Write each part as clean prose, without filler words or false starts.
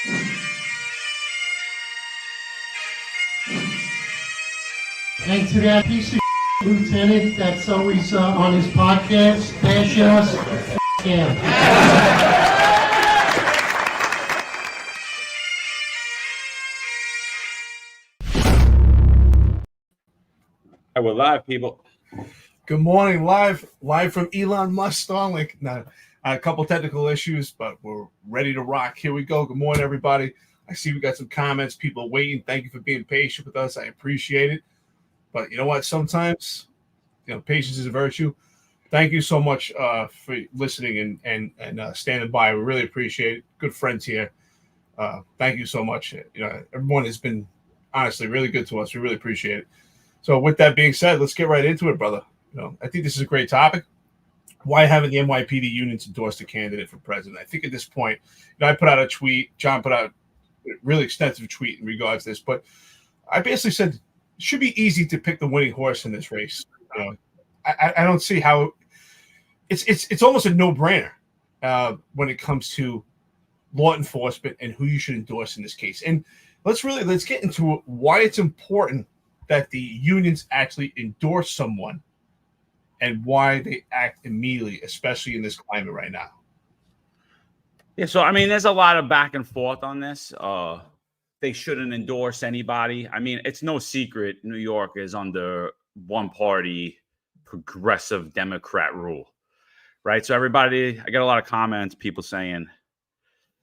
And to that piece of lieutenant that's always on his podcast, bash us, yeah. All right, we're live, people. Good morning, live from Elon Musk Starlink. Now, a couple technical issues, but we're ready to rock. Here we go. Good morning, everybody. I see we got some comments. People are waiting. Thank you for being patient with us. I appreciate it. But you know what? Sometimes, patience is a virtue. Thank you so much for listening and standing by. We really appreciate it. Good friends here. Thank you so much. Everyone has been honestly really good to us. We really appreciate it. So with that being said, let's get right into it, brother. I think this is a great topic. Why haven't the NYPD Unions endorsed a candidate for president? I think at this point, I put out a tweet. John put out a really extensive tweet in regards to this, but I basically said it should be easy to pick the winning horse in this race. I don't see how it's almost a no-brainer when it comes to law enforcement and who you should endorse in this case. And let's get into why it's important that the unions actually endorse someone and why they act immediately, especially in this climate right now. Yeah, so, there's a lot of back and forth on this. They shouldn't endorse anybody. It's no secret New York is under one-party progressive Democrat rule, right? So I get a lot of comments, people saying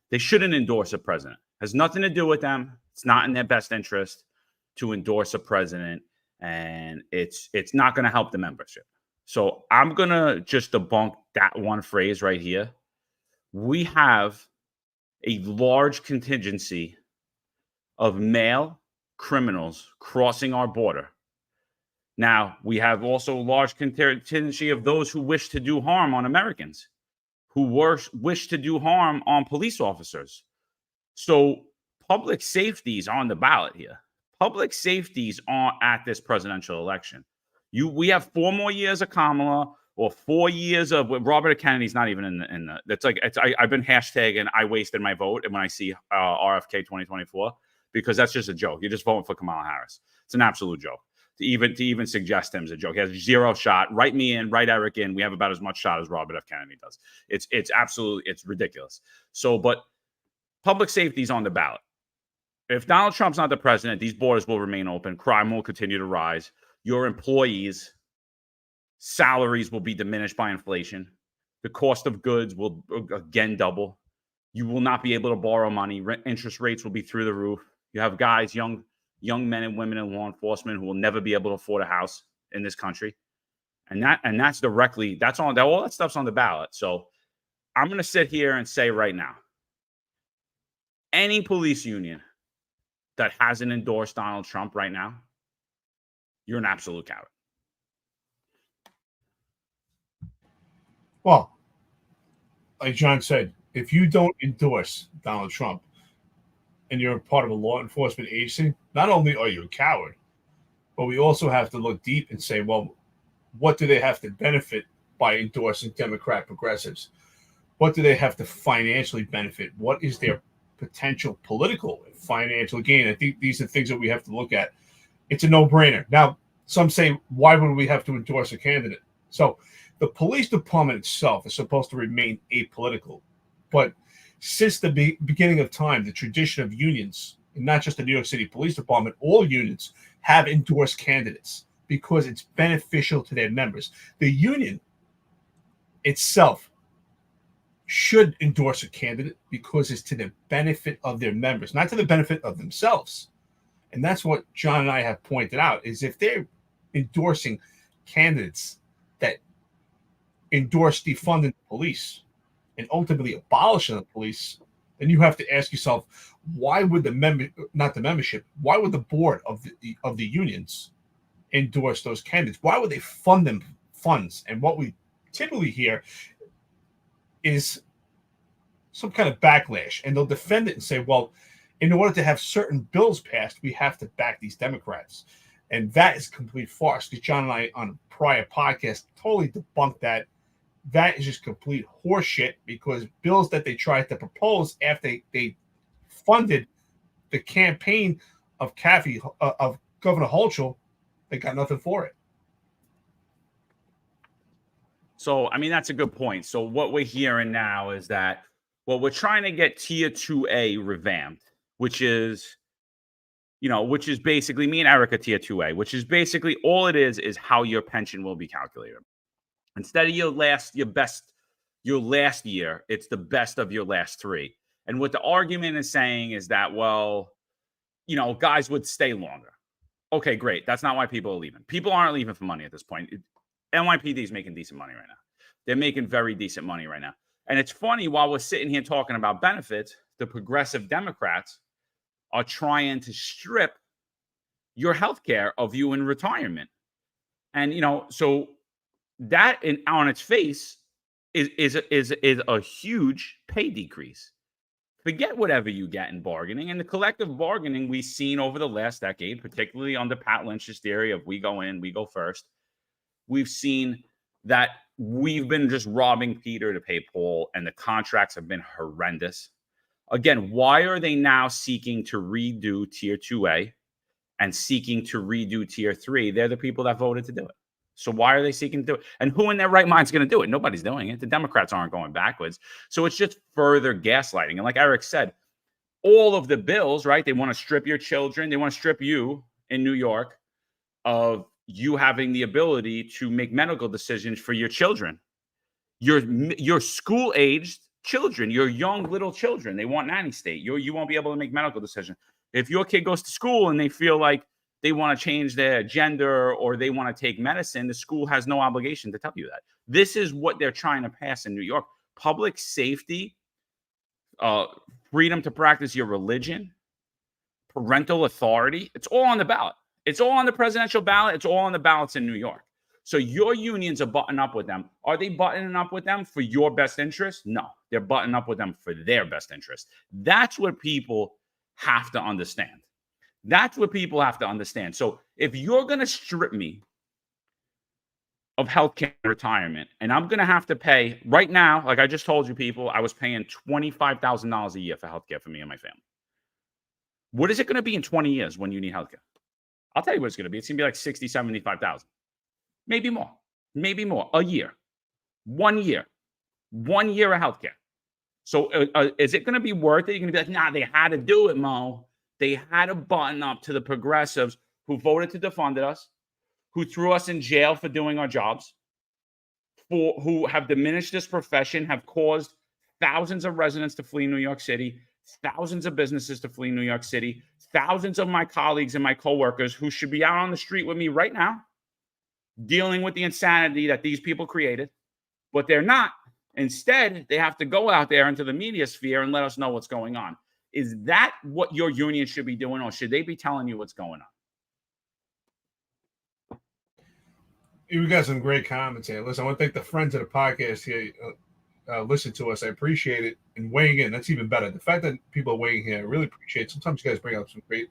they shouldn't endorse a president. It has nothing to do with them. It's not in their best interest to endorse a president, and it's not going to help the membership. So I'm going to just debunk that one phrase right here. We have a large contingency of male criminals crossing our border. Now, we have also a large contingency of those who wish to do harm on Americans, who wish to do harm on police officers. So public safety is on the ballot here. Public safeties are at this presidential election. We have 4 more years of Kamala, or 4 years of Robert F. Kennedy's not even in the. That's like I've been hashtagging I wasted my vote, and when I see RFK 2024, because that's just a joke. You're just voting for Kamala Harris. It's an absolute joke. To even suggest him is a joke. He has 0 shot. Write me in. Write Eric in. We have about as much shot as Robert F. Kennedy does. It's absolutely ridiculous. So, but public safety is on the ballot. If Donald Trump's not the president, these borders will remain open. Crime will continue to rise. Your employees' salaries will be diminished by inflation. The cost of goods will again double. You will not be able to borrow money. Interest rates will be through the roof. You have guys, young men and women in law enforcement who will never be able to afford a house in this country. And that's all that stuff's on the ballot. So I'm going to sit here and say right now, any police union that hasn't endorsed Donald Trump right now, you're an absolute coward. Well, like John said, if you don't endorse Donald Trump and you're a part of a law enforcement agency, not only are you a coward, but we also have to look deep and say, well, what do they have to benefit by endorsing Democrat progressives? What do they have to financially benefit? What is their potential political and financial gain? I think these are things that we have to look at. It's a no-brainer. Now, some say, why would we have to endorse a candidate? So the police department itself is supposed to remain apolitical. But since the beginning of time, the tradition of unions, and not just the New York City Police Department, all unions have endorsed candidates because it's beneficial to their members. The union itself should endorse a candidate because it's to the benefit of their members, not to the benefit of themselves. And that's what John and I have pointed out, is if they're endorsing candidates that endorse defunding the police and ultimately abolishing the police, then you have to ask yourself, why would why would the board of the unions endorse those candidates? Why would they fund them funds? And what we typically hear is some kind of backlash, and they'll defend it and say, well, in order to have certain bills passed, we have to back these Democrats. And that is complete farce, because John and I on a prior podcast totally debunked that. That is just complete horseshit, because bills that they tried to propose after they funded the campaign of Governor Hochul. They got nothing for it. So, I mean, that's a good point. So what we're hearing now is that, well, we're trying to get Tier 2A revamped, which is basically me and Eric are Tier 2A, which is basically all it is how your pension will be calculated. Instead of your last year, it's the best of your last 3. And what the argument is saying is that, well, guys would stay longer. Okay, great. That's not why people are leaving. People aren't leaving for money at this point. NYPD is making decent money right now. They're making very decent money right now. And it's funny, while we're sitting here talking about benefits, the progressive Democrats are trying to strip your health care of you in retirement. And, so that on its face is a huge pay decrease. Forget whatever you get in bargaining. And the collective bargaining we've seen over the last decade, particularly under Pat Lynch's theory of we go in, we go first, we've seen that we've been just robbing Peter to pay Paul, and the contracts have been horrendous. Again, why are they now seeking to redo Tier 2A and seeking to redo Tier 3? They're the people that voted to do it. So why are they seeking to do it? And who in their right mind is going to do it? Nobody's doing it. The Democrats aren't going backwards. So it's just further gaslighting. And like Eric said, all of the bills, right? They want to strip your children. They want to strip you in New York of you having the ability to make medical decisions for your children, your school-aged children, your young little children. They want nanny state. You won't be able to make medical decisions. If your kid goes to school and they feel like they want to change their gender or they want to take medicine, the school has no obligation to tell you that. This is what they're trying to pass in New York. Public safety, freedom to practice your religion, parental authority. It's all on the ballot. It's all on the presidential ballot. It's all on the ballots in New York. So your unions are buttoning up with them. Are they buttoning up with them for your best interest? No, they're buttoning up with them for their best interest. That's what people have to understand. That's what people have to understand. So if you're going to strip me of healthcare and retirement, and I'm going to have to pay right now, like I just told you people, I was paying $25,000 a year for healthcare for me and my family. What is it going to be in 20 years when you need healthcare? I'll tell you what it's going to be. It's going to be like 60, 75,000. Maybe more a year, 1 year of healthcare. So is it going to be worth it? You're going to be like, nah, they had to do it, Mo. They had to button up to the progressives who voted to defund us, who threw us in jail for doing our jobs, who have diminished this profession, have caused thousands of residents to flee New York City, thousands of businesses to flee New York City, thousands of my colleagues and my coworkers who should be out on the street with me right now, dealing with the insanity that these people created, but they're not. Instead, they have to go out there into the media sphere and let us know what's going on. Is that what your union should be doing, or should they be telling you what's going on? You got some great comments here. Listen, I want to thank the friends of the podcast here. Listen to us. I appreciate it. And weighing in, that's even better. The fact that people are weighing here, I really appreciate it. Sometimes you guys bring up some great,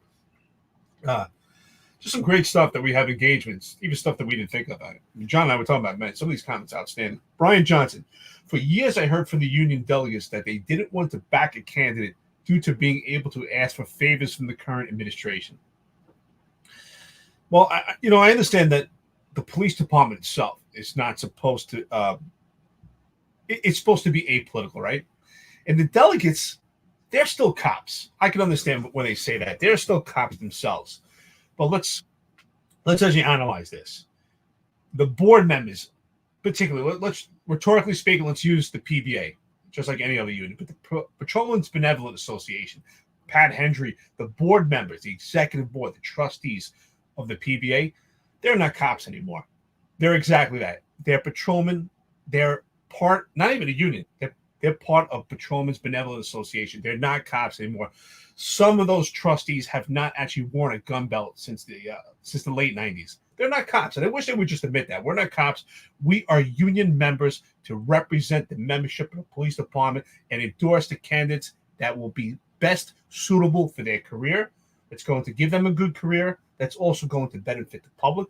just some great stuff that we have engagements, even stuff that we didn't think of. John and I were talking about, man, some of these comments are outstanding. Brian Johnson, for years I heard from the union delegates that they didn't want to back a candidate due to being able to ask for favors from the current administration. Well, I understand that the police department itself is not supposed to, it's supposed to be apolitical, right? And the delegates, they're still cops. I can understand when they say that. They're still cops themselves. But let's actually analyze this. The board members, particularly, let's rhetorically speaking, let's use the PBA, just like any other union, but the Patrolmen's Benevolent Association, Pat Hendry, the board members, the executive board, the trustees of the PBA, they're not cops anymore. They're exactly that. They're patrolmen. They're part, not even a union. They're part of Patrolmen's Benevolent Association. They're not cops anymore. Some of those trustees have not actually worn a gun belt since the late 90s. They're not cops, and I wish they would just admit that. We're not cops. We are union members to represent the membership of the police department and endorse the candidates that will be best suitable for their career. It's going to give them a good career. That's also going to benefit the public.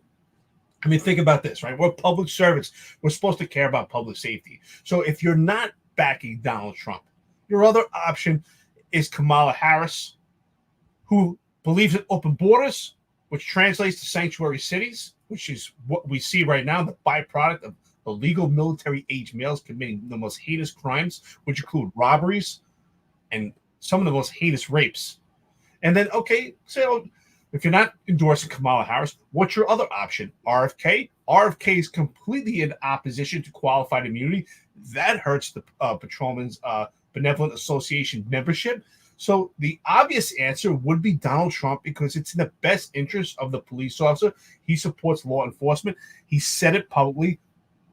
I mean, think about this, right? We're public servants. We're supposed to care about public safety. So if you're not backing Donald Trump, your other option is Kamala Harris, who believes in open borders, which translates to sanctuary cities, which is what we see right now, the byproduct of illegal military-age males committing the most heinous crimes, which include robberies and some of the most heinous rapes. And then, okay, so if you're not endorsing Kamala Harris, what's your other option? RFK? RFK is completely in opposition to qualified immunity. That hurts the Patrolmen's Benevolent Association membership. So the obvious answer would be Donald Trump, because it's in the best interest of the police officer. He supports law enforcement. He said it publicly.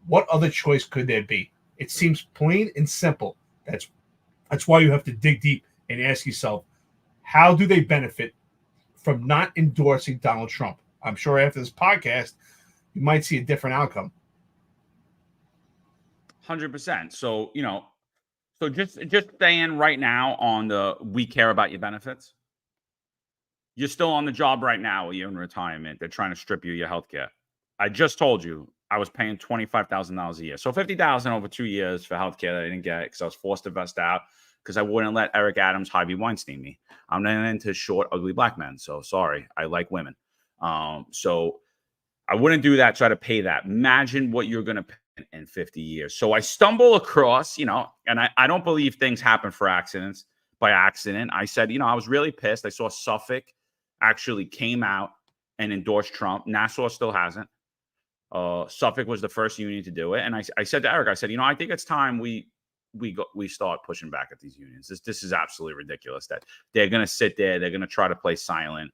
What other choice could there be? It seems plain and simple. That's why you have to dig deep and ask yourself, how do they benefit from not endorsing Donald Trump? I'm sure after this podcast, you might see a different outcome. 100%. So, so just staying right now on the we care about your benefits. You're still on the job right now. You're in retirement. They're trying to strip you of your health care. I just told you I was paying $25,000 a year. So $50,000 over 2 years for health care that I didn't get because I was forced to vest out because I wouldn't let Eric Adams, Harvey Weinstein me. I'm not into short, ugly black men. So sorry. I like women. So I wouldn't do that. Try to pay that. Imagine what you're going to pay in 50 years. So I stumble across, and I don't believe things happen by accident. I said, I was really pissed. I saw Suffolk actually came out and endorsed Trump. Nassau still hasn't. Suffolk was the first union to do it. And I said to Eric, I said, I think it's time we start pushing back at these unions. This is absolutely ridiculous that they're going to sit there. They're going to try to play silent.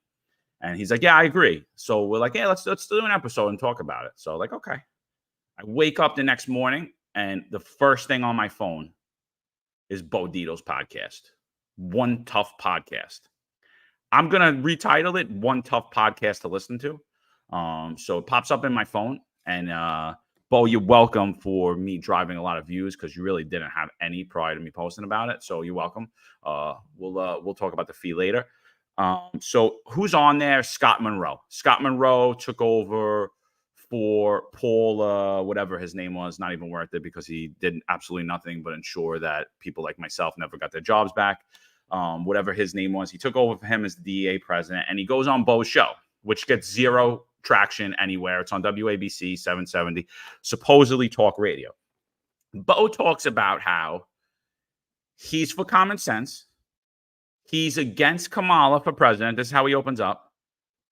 And he's like, yeah, I agree. So we're like, yeah, let's do an episode and talk about it. So like, okay. I wake up the next morning and the first thing on my phone is Bo Dito's podcast, One Tough Podcast. I'm going to retitle it One Tough Podcast to Listen to. So it pops up in my phone. And Bo, you're welcome for me driving a lot of views because you really didn't have any prior to me posting about it. So you're welcome. We'll talk about the fee later. So who's on there? Scott Monroe. Scott Monroe took over for Paul, whatever his name was, not even worth it because he did absolutely nothing but ensure that people like myself never got their jobs back. Whatever his name was, he took over for him as the DEA president, and he goes on Bo's show, which gets zero traction anywhere. It's on WABC 770, supposedly talk radio. Bo talks about how he's for common sense. He's against Kamala for president. This is how he opens up.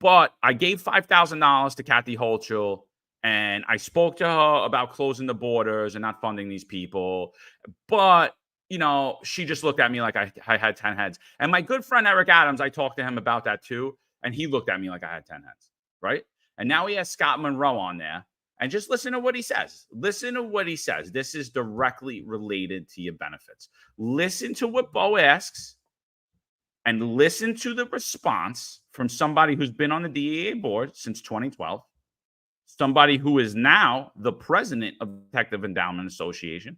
But I gave $5,000 to Kathy Hochul, and I spoke to her about closing the borders and not funding these people. But, she just looked at me like I had 10 heads. And my good friend Eric Adams, I talked to him about that too. And he looked at me like I had 10 heads, right? And now he has Scott Monroe on there. And just listen to what he says. Listen to what he says. This is directly related to your benefits. Listen to what Bo asks. And listen to the response from somebody who's been on the DEA board since 2012, somebody who is now the president of the Detective Endowment Association.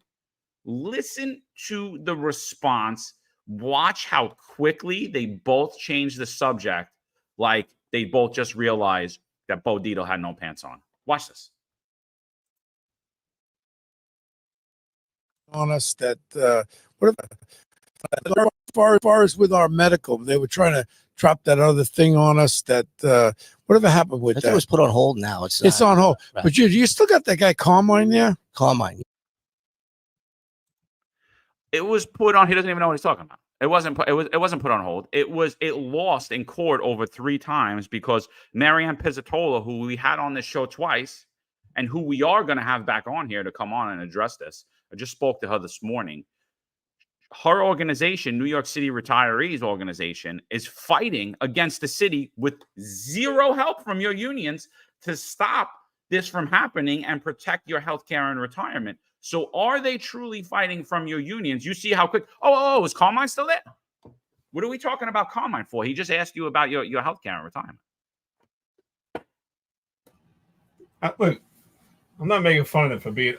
Listen to the response. Watch how quickly they both change the subject, like they both just realized that Bo Dito had no pants on. Watch this. On us that as far as with our medical, they were trying to drop that other thing on us that whatever happened with I that. think it was put on hold now. It's on hold. Right. But you still got that guy Carmine there? Carmine. It was put on. He doesn't even know what he's talking about. It wasn't put on hold. It lost in court over 3 times because Marianne Pizzatola, who we had on this show twice, and who we are going to have back on here to come on and address this. I just spoke to her this morning. Her organization, New York City Retirees Organization, is fighting against the city with zero help from your unions to stop this from happening and protect your health care and retirement. So are they truly fighting from your unions? You see how quick. Oh, is Carmine still there? What are we talking about Carmine for? He just asked you about your health care and retirement. Look, I'm not making fun of him for being.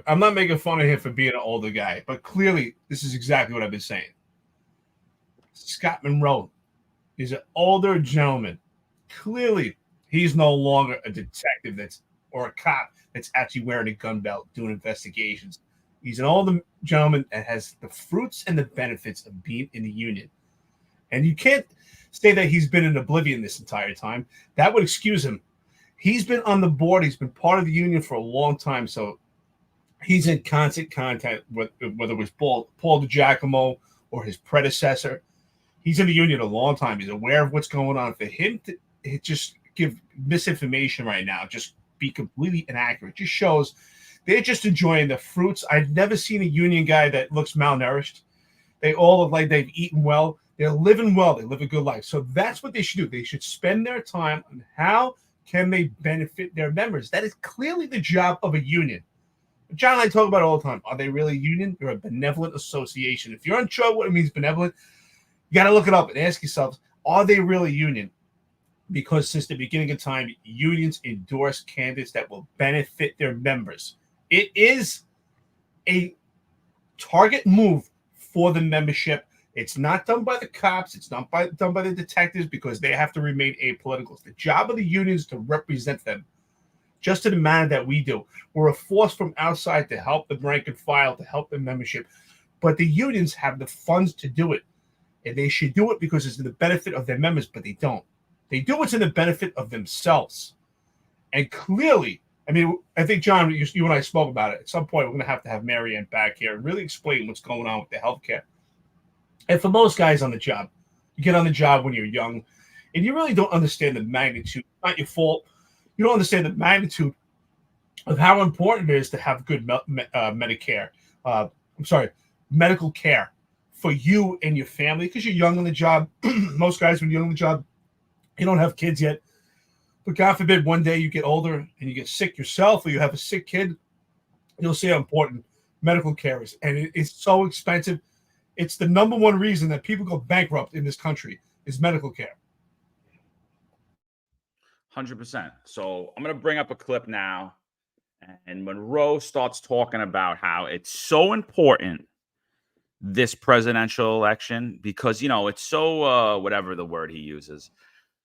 I'm not making fun of him for being an older guy, but clearly this is exactly what I've been saying. Scott Monroe is an older gentleman. Clearly, he's no longer a detective or a cop that's actually wearing a gun belt doing investigations. He's an older gentleman that has the fruits and the benefits of being in the union. And you can't say that he's been in oblivion this entire time. That would excuse him. He's been on the board. He's been part of the union for a long time. So he's in constant contact with, whether it was Paul DiGiacomo or his predecessor. He's in the union a long time. He's aware of what's going on. For him to just give misinformation right now, just be completely inaccurate, just shows they're just enjoying the fruits. I've never seen a union guy that looks malnourished. They all look like they've eaten well. They're living well. They live a good life. So that's what they should do. They should spend their time on how can they benefit their members. That is clearly the job of a union. John and I talk about it all the time. Are they really a union? They're a benevolent association. If you're unsure what it means benevolent, you got to look it up and ask yourselves, are they really a union? Because since the beginning of time, unions endorse candidates that will benefit their members. It is a target move for the membership. It's not done by the cops. It's not done by the detectives because they have to remain apolitical. It's the job of the unions to represent them, just in the manner that we do. We're a force from outside to help the rank and file, to help the membership. But the unions have the funds to do it. And they should do it because it's in the benefit of their members, but they don't. They do what's in the benefit of themselves. And clearly, I mean, I think, John, you and I spoke about it. At some point, we're going to have Mary Ann back here and really explain what's going on with the healthcare. And for most guys on the job, you get on the job when you're young, and you really don't understand the magnitude. It's not your fault. You don't understand the magnitude of how important it is to have good medical care for you and your family because you're young on the job. Most guys, when you're young on the job, you don't have kids yet. But God forbid one day you get older and you get sick yourself or you have a sick kid, you'll see how important medical care is. And it's so expensive. It's the number one reason that people go bankrupt in this country is medical care. 100%. So I'm going to bring up a clip now. And Monroe starts talking about how it's so important, this presidential election, because, it's so, whatever the word he uses,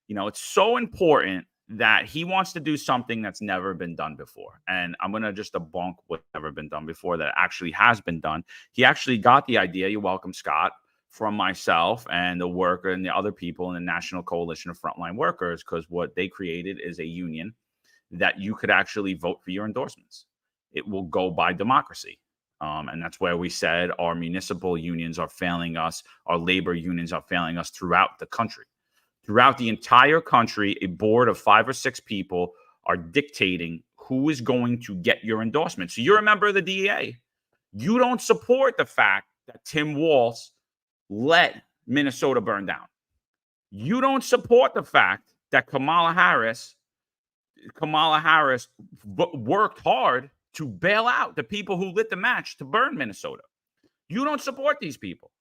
it's so important that he wants to do something that's never been done before. And I'm going to just debunk what's never been done before that actually has been done. He actually got the idea, you're welcome, Scott, from myself and the worker and the other people in the National Coalition of Frontline Workers, because what they created is a union that you could actually vote for your endorsements. It will go by democracy. And that's where we said our municipal unions are failing us. Our labor unions are failing us throughout the country. Throughout the entire country, a board of 5 or 6 people are dictating who is going to get your endorsement. So you're a member of the DEA. You don't support the fact that Tim Walz let Minnesota burn down. You don't support the fact that Kamala Harris worked hard to bail out the people who lit the match to burn Minnesota. You don't support these people.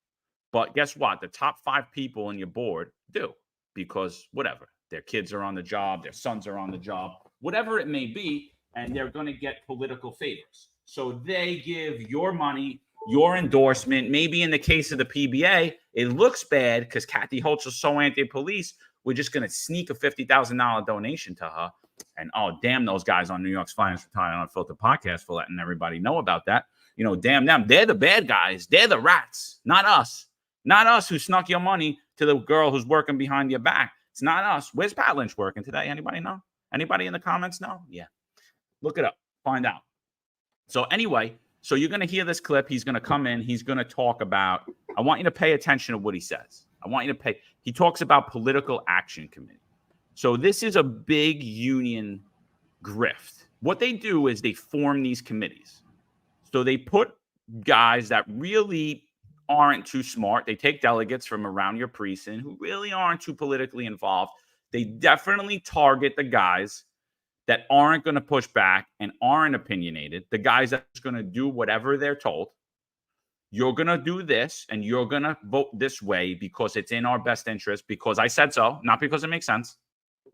But guess what? The top 5 people in your board do. Because whatever, their kids are on the job, their sons are on the job, whatever it may be, and they're going to get political favors. So they give your money, your endorsement. Maybe in the case of the PBA, it looks bad because Kathy Holtz is so anti-police. We're just going to sneak a $50,000 donation to her. And, oh, damn those guys on New York's Finest Unfiltered podcast for letting everybody know about that. Damn them. They're the bad guys. They're the rats, not us. Not us who snuck your money to the girl who's working behind your back. It's not us. Where's Pat Lynch working today? Anybody know? Anybody in the comments know? Yeah. Look it up. Find out. So anyway, so you're going to hear this clip. He's going to come in. He's going to talk about, I want you to pay attention to what he says. He talks about political action committee. So this is a big union grift. What they do is they form these committees. So they put guys that really aren't too smart. They take delegates from around your precinct who really aren't too politically involved. They definitely target the guys that aren't going to push back and aren't opinionated, the guys that's going to do whatever they're told. You're going to do this and you're going to vote this way because it's in our best interest, because I said so, not because it makes sense,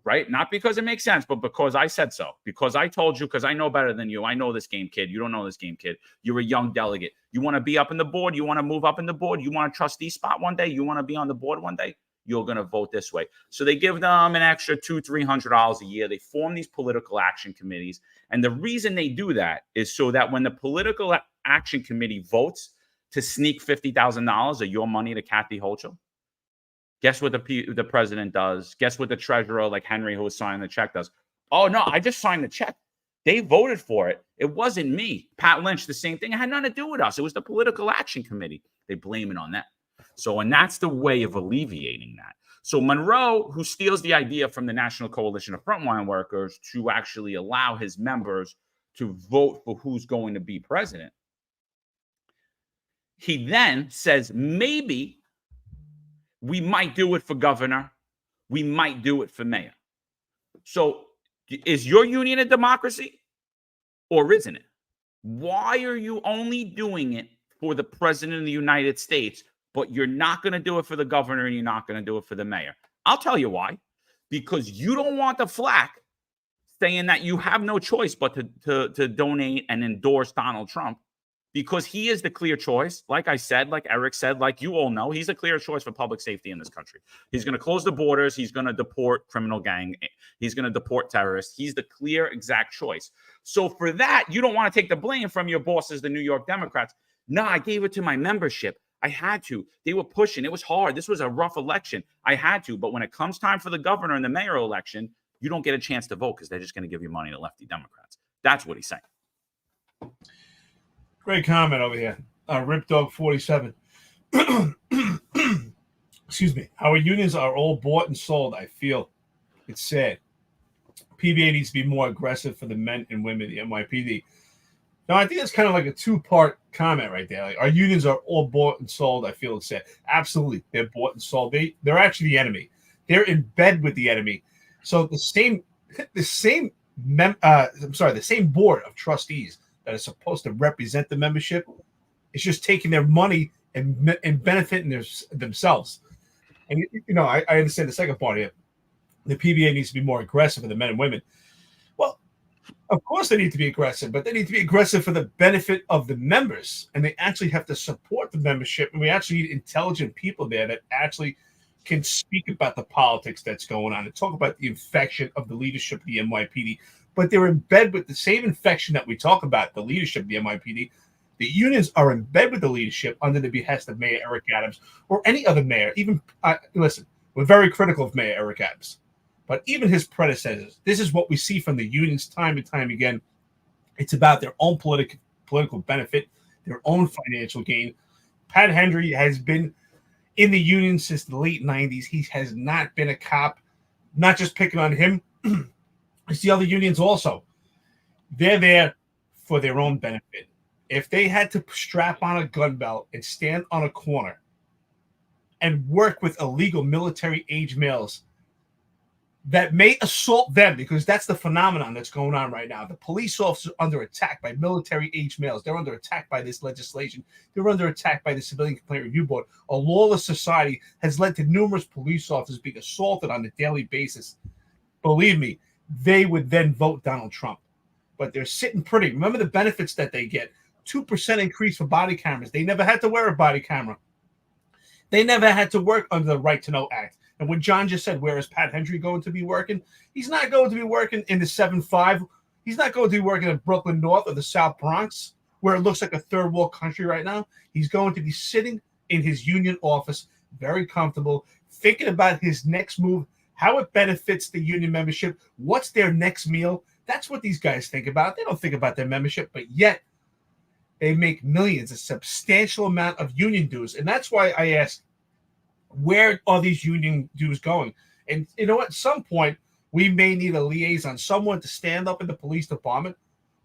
right? Not because it makes sense, but because I said so, because I told you, because I know better than you. I know this game, kid. You don't know this game, kid. You're a young delegate. You want to be up in the board. You want to move up in the board. You want a trustee spot one day. You want to be on the board one day. You're going to vote this way. So they give them an extra $200-300 a year. They form these political action committees. And the reason they do that is so that when the political Action Committee votes to sneak $50,000 of your money to Kathy Hochul, guess what the president does? Guess what the treasurer, like Henry, who was signing the check, does? Oh, no, I just signed the check. They voted for it. It wasn't me. Pat Lynch, the same thing. It had nothing to do with us. It was the Political Action Committee. They blame it on that. So, and that's the way of alleviating that. So Monroe, who steals the idea from the National Coalition of Frontline Workers to actually allow his members to vote for who's going to be president, he then says, maybe we might do it for governor. We might do it for mayor. So is your union a democracy or isn't it? Why are you only doing it for the president of the United States, but you're not going to do it for the governor and you're not going to do it for the mayor? I'll tell you why. Because you don't want the flack saying that you have no choice but to donate and endorse Donald Trump, because he is the clear choice. Like I said, like Eric said, like you all know, he's a clear choice for public safety in this country. He's going to close the borders. He's going to deport criminal gang. He's going to deport terrorists. He's the clear exact choice. So for that, you don't want to take the blame from your bosses, the New York Democrats. No, I gave it to my membership. I had to. They were pushing. It was hard. This was a rough election. I had to. But when it comes time for the governor and the mayor election, you don't get a chance to vote because they're just going to give you money to lefty Democrats. That's what he's saying. Great comment over here. Rip Dog 47. Excuse me. Our unions are all bought and sold. I feel it's sad. PBA needs to be more aggressive for the men and women of the NYPD. Now, I think it's kind of like a two-part comment right there. Like, our unions are all bought and sold. I feel it's sad. Absolutely. They're bought and sold. They're actually the enemy. They're in bed with the enemy. So the same board of trustees that is supposed to represent the membership is just taking their money and benefiting themselves. And, you know, I understand the second part here. The PBA needs to be more aggressive for the men and women. Well, of course they need to be aggressive, but they need to be aggressive for the benefit of the members. And they actually have to support the membership. And we actually need intelligent people there that actually can speak about the politics that's going on and talk about the infection of the leadership of the NYPD. But they're in bed with the same infection that we talk about, the leadership of the NYPD. The unions are in bed with the leadership under the behest of Mayor Eric Adams or any other mayor. Even listen, we're very critical of Mayor Eric Adams, but even his predecessors. This is what we see from the unions time and time again. It's about their own political benefit, their own financial gain. Pat Henry has been in the union since the late 90s. He has not been a cop. Not just picking on him. It's the other unions also. They're there for their own benefit. If they had to strap on a gun belt and stand on a corner and work with illegal military-age males that may assault them, because that's the phenomenon that's going on right now. The police officers are under attack by military-age males. They're under attack by this legislation. They're under attack by the Civilian Complaint Review Board. A lawless society has led to numerous police officers being assaulted on a daily basis. Believe me, they would then vote Donald Trump. But they're sitting pretty. Remember the benefits that they get. 2% increase for body cameras. They never had to wear a body camera. They never had to work under the Right to Know Act. And what John just said, where is Pat Henry going to be working? He's not going to be working in the 7-5. He's not going to be working in Brooklyn North or the South Bronx, where it looks like a third world country right now. He's going to be sitting in his union office, very comfortable, thinking about his next move, how it benefits the union membership, what's their next meal. That's what these guys think about. They don't think about their membership, but yet they make millions, a substantial amount of union dues. And that's why I asked, where are these union dues going? And you know, at some point, we may need a liaison, someone to stand up in the police department,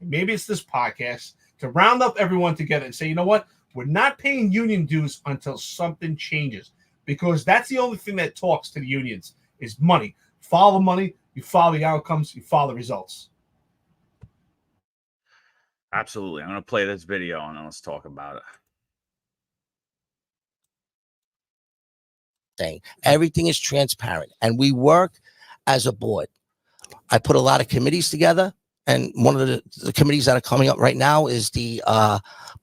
maybe it's this podcast, to round up everyone together and say, you know what? We're not paying union dues until something changes, because that's the only thing that talks to the unions is money. Follow the money, you follow the outcomes, you follow the results. Absolutely. I'm going to play this video and then let's talk about it. Thing. Everything is transparent, and we work as a board. I put a lot of committees together, and one of the committees that are coming up right now is the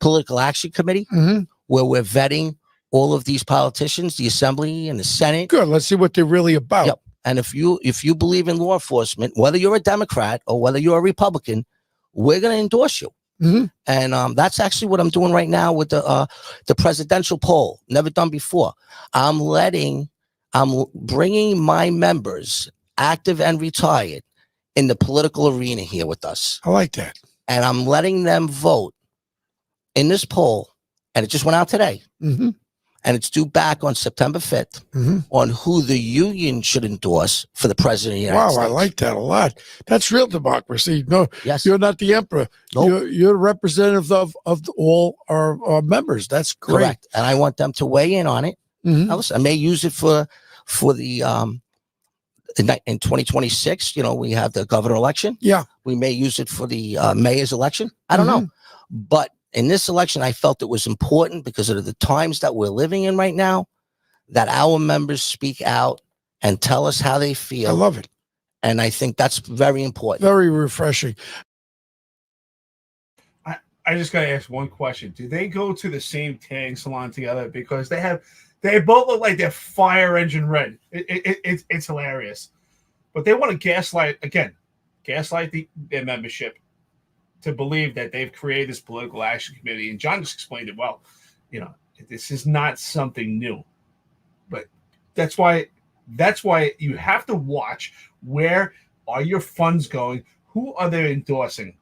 Political Action Committee, where we're vetting all of these politicians, the Assembly and the Senate. Good. Let's see what they're really about. Yep. And if you believe in law enforcement, whether you're a Democrat or whether you're a Republican, we're going to endorse you. Mhm. And that's actually what I'm doing right now with the presidential poll. Never done before. I'm bringing my members, active and retired, in the political arena here with us, I like that. and I'm letting them vote in this poll. And it just went out today, Hmm. and it's due back on September 5th Hmm. on who the union should endorse for the president of the United Wow, States. I like that a lot. That's real democracy. No, Yes. you're not the emperor. Nope. You're representative of all our members. That's great. Correct. And I want them to weigh in on it. Mhm. Now, listen, I may use it for the in 2026. We have the governor election. Yeah. We may use it for the mayor's election. I don't know. But in this election, I felt it was important because of the times that we're living in right now, that our members speak out and tell us how they feel. I love it. And I think that's very important. Very refreshing. I just gotta ask one question: do they go to the same tanning salon together? Because they both look like they're fire engine red. It's hilarious, but they want to gaslight their membership to believe that they've created this political action committee. And John just explained it well. This is not something new, but that's why you have to watch where are your funds going, who are they endorsing,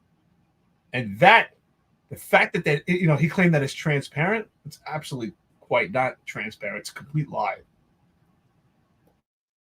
and the fact that he claimed that it's transparent, it's absolutely quite not transparent. It's a complete lie.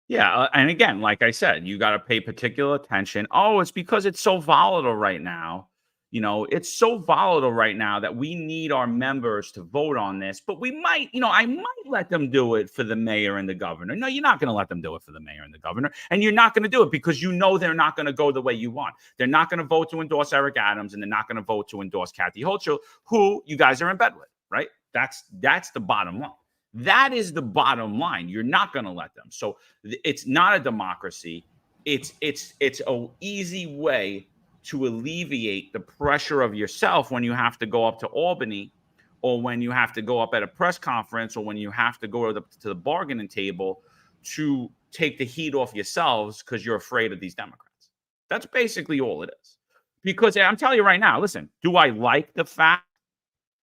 Yeah, and again, like I said, you got to pay particular attention. Oh, it's because it's so volatile right now. It's so volatile right now that we need our members to vote on this. But we might, I might let them do it for the mayor and the governor. No, you're not going to let them do it for the mayor and the governor. And you're not going to do it because they're not going to go the way you want. They're not going to vote to endorse Eric Adams, and they're not going to vote to endorse Kathy Hochul, who you guys are in bed with, right? That's the bottom line. That is the bottom line. You're not going to let them. So it's not a democracy. It's an easy way to alleviate the pressure of yourself when you have to go up to Albany, or when you have to go up at a press conference, or when you have to go to the bargaining table to take the heat off yourselves because you're afraid of these Democrats. That's basically all it is. Because I'm telling you right now, listen, do I like the fact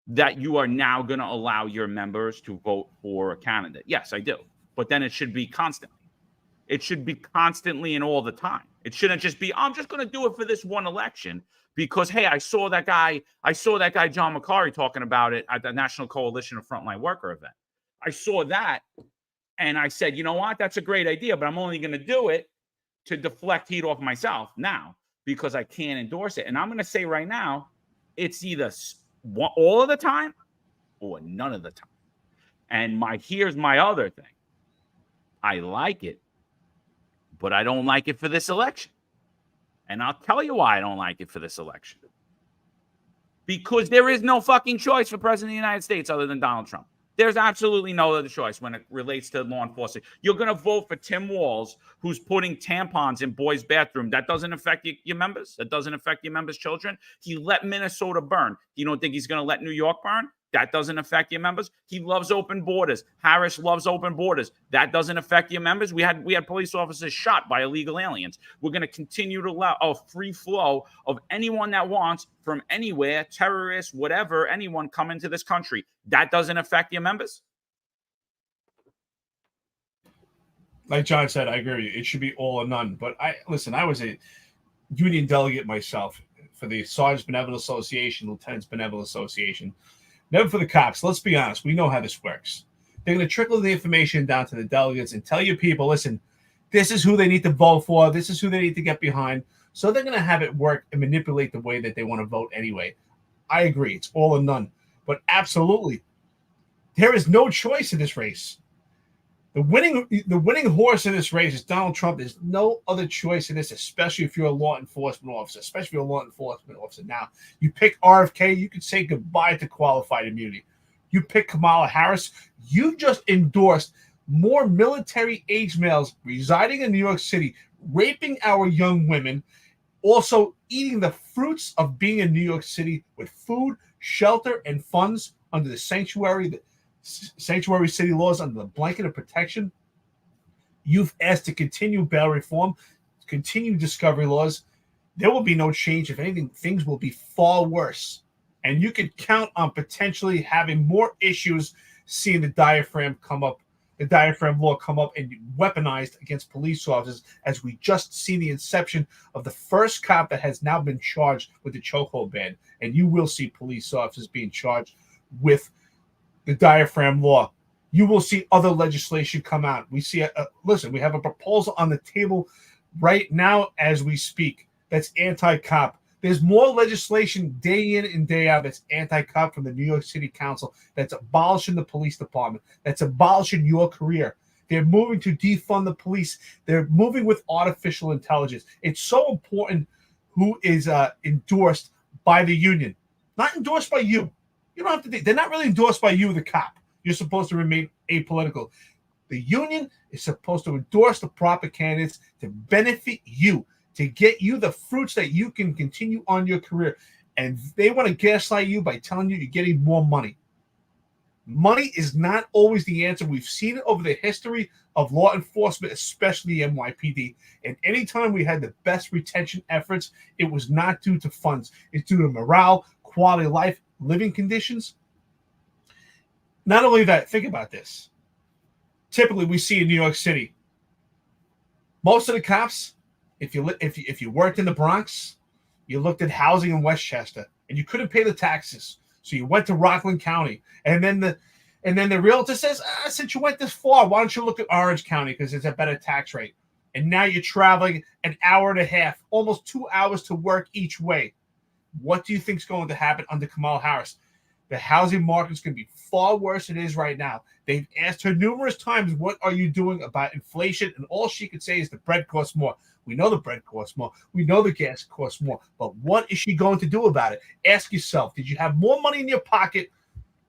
that you are now going to allow your members to vote for a candidate? Yes, I do. But then it should be constantly. It should be constantly and all the time. It shouldn't just be, I'm just going to do it for this one election because, hey, I saw that guy John McCarry talking about it at the National Coalition of Frontline Worker event. I saw that and I said, you know what? That's a great idea, but I'm only going to do it to deflect heat off myself now because I can't endorse it. And I'm going to say right now, it's either all of the time or none of the time. And here's my other thing. I like it, but I don't like it for this election. And I'll tell you why I don't like it for this election. Because there is no fucking choice for president of the United States other than Donald Trump. There's absolutely no other choice when it relates to law enforcement. You're going to vote for Tim Walz, who's putting tampons in boys' bathroom. That doesn't affect your members. That doesn't affect your members' children. He let Minnesota burn. You don't think he's going to let New York burn? That doesn't affect your members. He loves open borders. Harris loves open borders. That doesn't affect your members. We had police officers shot by illegal aliens. We're going to continue to allow a free flow of anyone that wants from anywhere, terrorists, whatever, anyone come into this country. That doesn't affect your members. Like John said, I agree with you. It should be all or none. But I was a union delegate myself for the Sergeants Benevolent Association, Lieutenants Benevolent Association. Never for the cops. Let's be honest. We know how this works. They're going to trickle the information down to the delegates and tell your people, listen, this is who they need to vote for. This is who they need to get behind. So they're going to have it work and manipulate the way that they want to vote anyway. I agree. It's all or none. But absolutely, there is no choice in this race. The winning horse in this race is Donald Trump. There's no other choice in this, especially if you're a law enforcement officer, Now, you pick RFK, you could say goodbye to qualified immunity. You pick Kamala Harris, you just endorsed more military-age males residing in New York City, raping our young women, also eating the fruits of being in New York City with food, shelter, and funds under the sanctuary city laws, under the blanket of protection. You've asked to continue bail reform, continue discovery laws. there will be no change. If anything, things will be far worse. And you could count on potentially having more issues seeing the diaphragm law come up and weaponized against police officers, as we just see the inception of the first cop that has now been charged with the chokehold ban. And you will see police officers being charged with the diaphragm law. You will see other legislation come out. We see, listen, we have a proposal on the table right now as we speak that's anti-cop. There's more legislation day in and day out that's anti-cop from the New York City Council that's abolishing the police department, that's abolishing your career. They're moving to defund the police. They're moving with artificial intelligence. It's so important who is endorsed by the union, not endorsed by you. You don't have to think. They're not really endorsed by you, the cop. You're supposed to remain apolitical. The union is supposed to endorse the proper candidates to benefit you, to get you the fruits that you can continue on your career. And they want to gaslight you by telling you you're getting more money. Money is not always the answer. We've seen it over the history of law enforcement, especially the NYPD. And anytime we had the best retention efforts, it was not due to funds. It's due to morale, quality of life, living conditions. Not only that, think about this. Typically, we see in New York City, most of the cops, if you worked in the Bronx, you looked at housing in Westchester, and you couldn't pay the taxes, so you went to Rockland County, and then the realtor says, since you went this far, why don't you look at Orange County because it's a better tax rate? And now you're traveling an hour and a half, almost 2 hours to work each way. What do you think is going to happen under Kamala Harris? The housing market is going to be far worse than it is right now. They've asked her numerous times, what are you doing about inflation? And all she could say is the bread costs more. We know the bread costs more. We know the gas costs more. But what is she going to do about it? Ask yourself, did you have more money in your pocket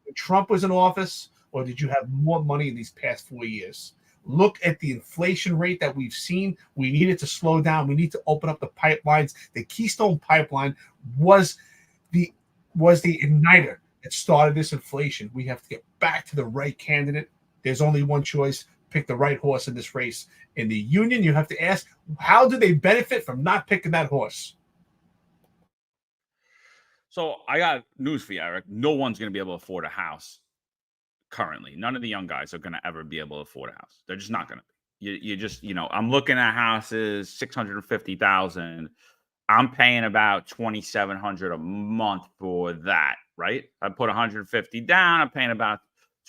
when Trump was in office, or did you have more money in these past 4 years? Look at the inflation rate that we've seen. We need it to slow down. We need to open up the pipelines. The Keystone Pipeline was the igniter that started this inflation. We have to get back to the right candidate. There's only one choice. Pick the right horse in this race. In the union, you have to ask, how do they benefit from not picking that horse? So I got news for you, Eric. No one's going to be able to afford a house currently. None of the young guys are going to ever be able to afford a house. They're just not going to be. You just, I'm looking at houses, $650,000. I'm paying about $2,700 a month for that, right? I put $150 down. I'm paying about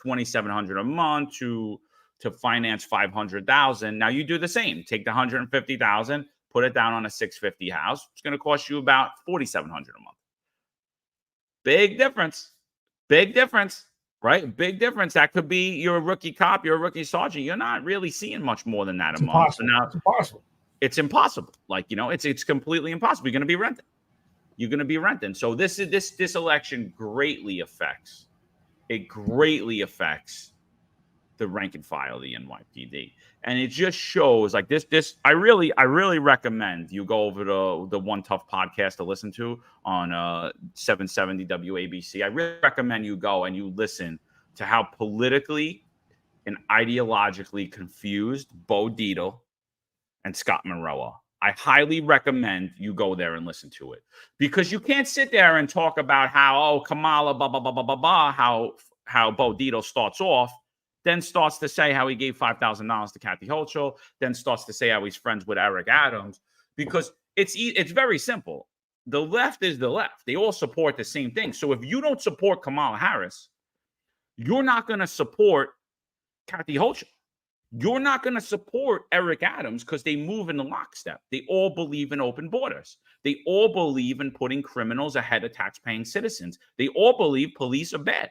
$2,700 a month to finance $500,000. Now you do the same. Take the $150,000, put it down on a $650 house. It's going to cost you about $4,700 a month. Big difference. Big difference, right? Big difference. That could be you're a rookie cop, you're a rookie sergeant. You're not really seeing much more than that a month. So now, it's impossible. It's impossible. Like, it's completely impossible. You're going to be renting. You're going to be renting. So this election greatly affects the rank and file of the NYPD. And it just shows like this. I really recommend you go over to the One Tough podcast to listen to on 770 WABC. I really recommend you go and you listen to how politically and ideologically confused Bo Dietl and Scott Monroe. I highly recommend you go there and listen to it, because you can't sit there and talk about how, Kamala, blah, blah, blah, blah, blah, blah, how Bo Dietl starts off, then starts to say how he gave $5,000 to Kathy Hochul, then starts to say how he's friends with Eric Adams, because it's very simple. The left is the left. They all support the same thing. So if you don't support Kamala Harris, you're not going to support Kathy Hochul. You're not going to support Eric Adams because they move in the lockstep. They all believe in open borders. They all believe in putting criminals ahead of tax-paying citizens. They all believe police are bad.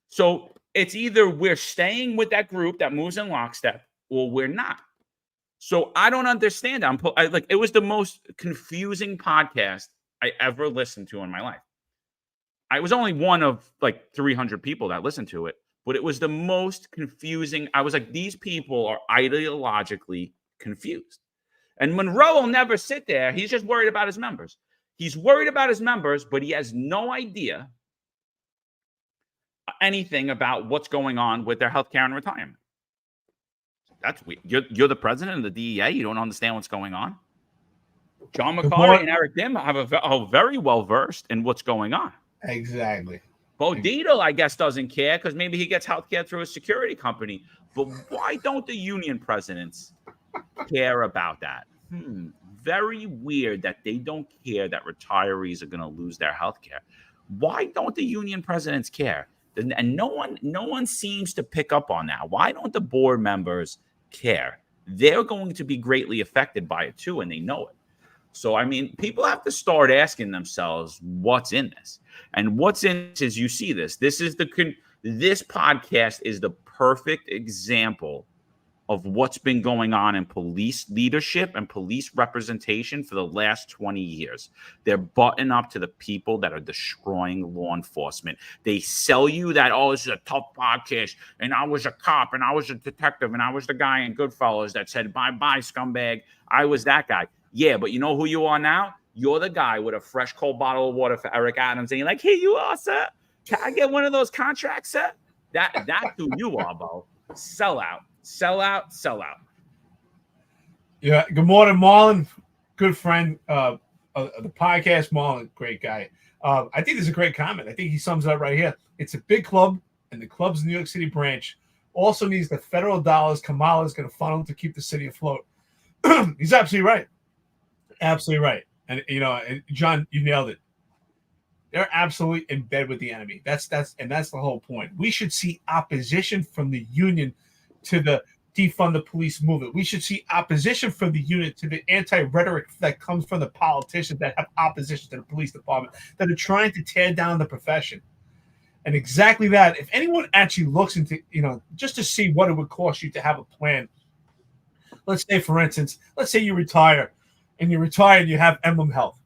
So it's either we're staying with that group that moves in lockstep or we're not. So I don't understand. It was the most confusing podcast I ever listened to in my life. I was only one of like 300 people that listened to it. But it was the most confusing. I was like, these people are ideologically confused. And Monroe will never sit there. He's just worried about his members. He's worried about his members, but he has no idea anything about what's going on with their health care and retirement. That's weird. You're the president of the DEA. You don't understand what's going on? John Good McCarty morning. and Eric Dim are very well versed in what's going on. Exactly. Bo Dietl, I guess, doesn't care because maybe he gets health care through a security company. But why don't the union presidents care about that? Very weird that they don't care that retirees are going to lose their health care. Why don't the union presidents care? And no one seems to pick up on that. Why don't the board members care? They're going to be greatly affected by it too, and they know it. So, I mean, people have to start asking themselves what's in this. And what's in this is you see this. This podcast is the perfect example of what's been going on in police leadership and police representation for the last 20 years. They're butting up to the people that are destroying law enforcement. They sell you that, oh, this is a tough podcast, and I was a cop, and I was a detective, and I was the guy in Goodfellas that said, bye-bye, scumbag. I was that guy. Yeah, but you know who you are now? You're the guy with a fresh, cold bottle of water for Eric Adams, and you're like, here you are, sir. Can I get one of those contracts, sir? That's who you are, Bo. Sell out. Yeah. Good morning, Marlon. Good friend of the podcast. Marlon, great guy. I think this is a great comment. I think he sums it up right here. It's a big club, and the club's New York City branch also needs the federal dollars Kamala is going to funnel to keep the city afloat. He's absolutely right. Absolutely right. And and John, you nailed it. They're absolutely in bed with the enemy. That's the whole point. We should see opposition from the union to the defund the police movement. We should see opposition from the union to the anti-rhetoric that comes from the politicians that have opposition to the police department, that are trying to tear down the profession. And exactly that, if anyone actually looks into, just to see what it would cost you to have a plan. Let's say, for instance, you retire and you have Emblem Health.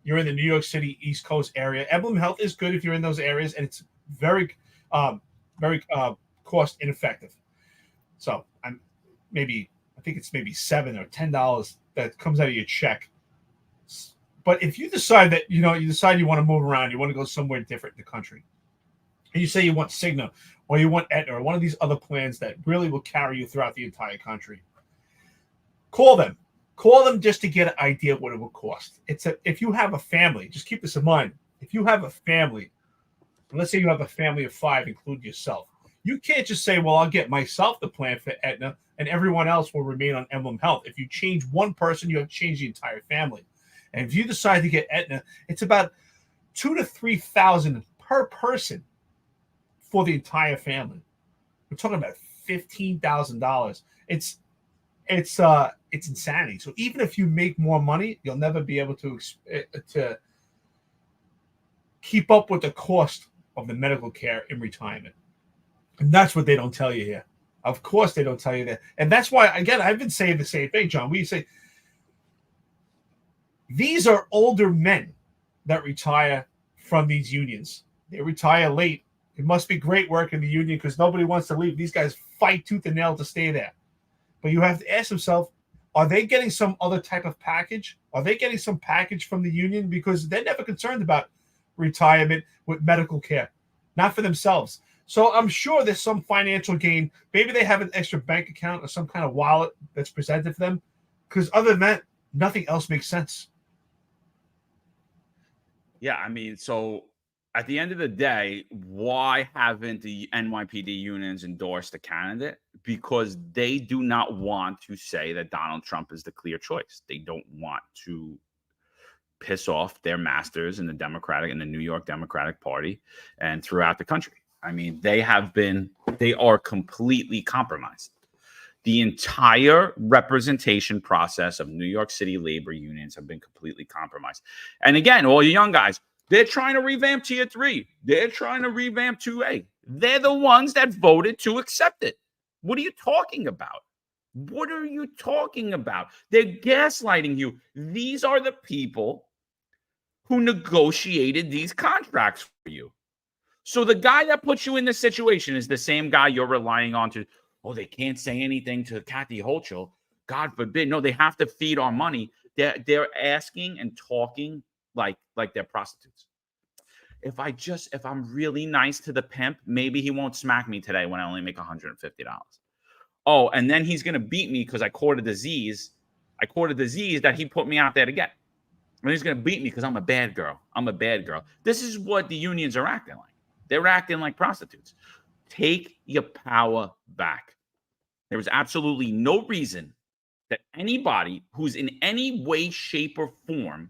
You're in the New York City East Coast area. Emblem Health is good if you're in those areas, and it's very cost ineffective. So I think it's maybe $7 or $10 that comes out of your check. But if you decide that you want to move around, you want to go somewhere different in the country, and you say you want Cigna or you want Aetna or one of these other plans that really will carry you throughout the entire country, call them just to get an idea of what it will cost. If you have a family, just keep this in mind. If you have a family, let's say you have a family of 5, include yourself, you can't just say, well, I'll get myself the plan for Aetna and everyone else will remain on Emblem Health. If you change one person, you have to change the entire family. And if you decide to get Aetna, it's about $2,000 to $3,000 per person for the entire family. We're talking about $15,000. It's insanity. So even if you make more money, you'll never be able to keep up with the cost of the medical care in retirement. And that's what they don't tell you here. Of course, they don't tell you that. And that's why, again, I've been saying the same thing, John. We say these are older men that retire from these unions. They retire late. It must be great work in the union because nobody wants to leave. These guys fight tooth and nail to stay there. But you have to ask yourself, are they getting some other type of package? Are they getting some package from the union? Because they're never concerned about retirement with medical care, not for themselves. So I'm sure there's some financial gain. Maybe they have an extra bank account or some kind of wallet that's presented to them. Because other than that, nothing else makes sense. Yeah, I mean, so at the end of the day, why haven't the NYPD unions endorsed a candidate? Because they do not want to say that Donald Trump is the clear choice. They don't want to piss off their masters in the New York Democratic Party and throughout the country. I mean, they are completely compromised. The entire representation process of New York City labor unions have been completely compromised. And again, all you young guys, they're trying to revamp Tier 3. They're trying to revamp 2A. They're the ones that voted to accept it. What are you talking about? What are you talking about? They're gaslighting you. These are the people who negotiated these contracts for you. So the guy that puts you in this situation is the same guy you're relying on to, oh, they can't say anything to Kathy Hochul. God forbid. No, they have to feed our money. They're asking and talking like they're prostitutes. If I'm really nice to the pimp, maybe he won't smack me today when I only make $150. Oh, and then he's going to beat me because I caught a disease I caught a disease that he put me out there to get. And he's going to beat me because I'm a bad girl. I'm a bad girl. This is what the unions are acting like. They're acting like prostitutes. Take your power back. There is absolutely no reason that anybody who's in any way, shape, or form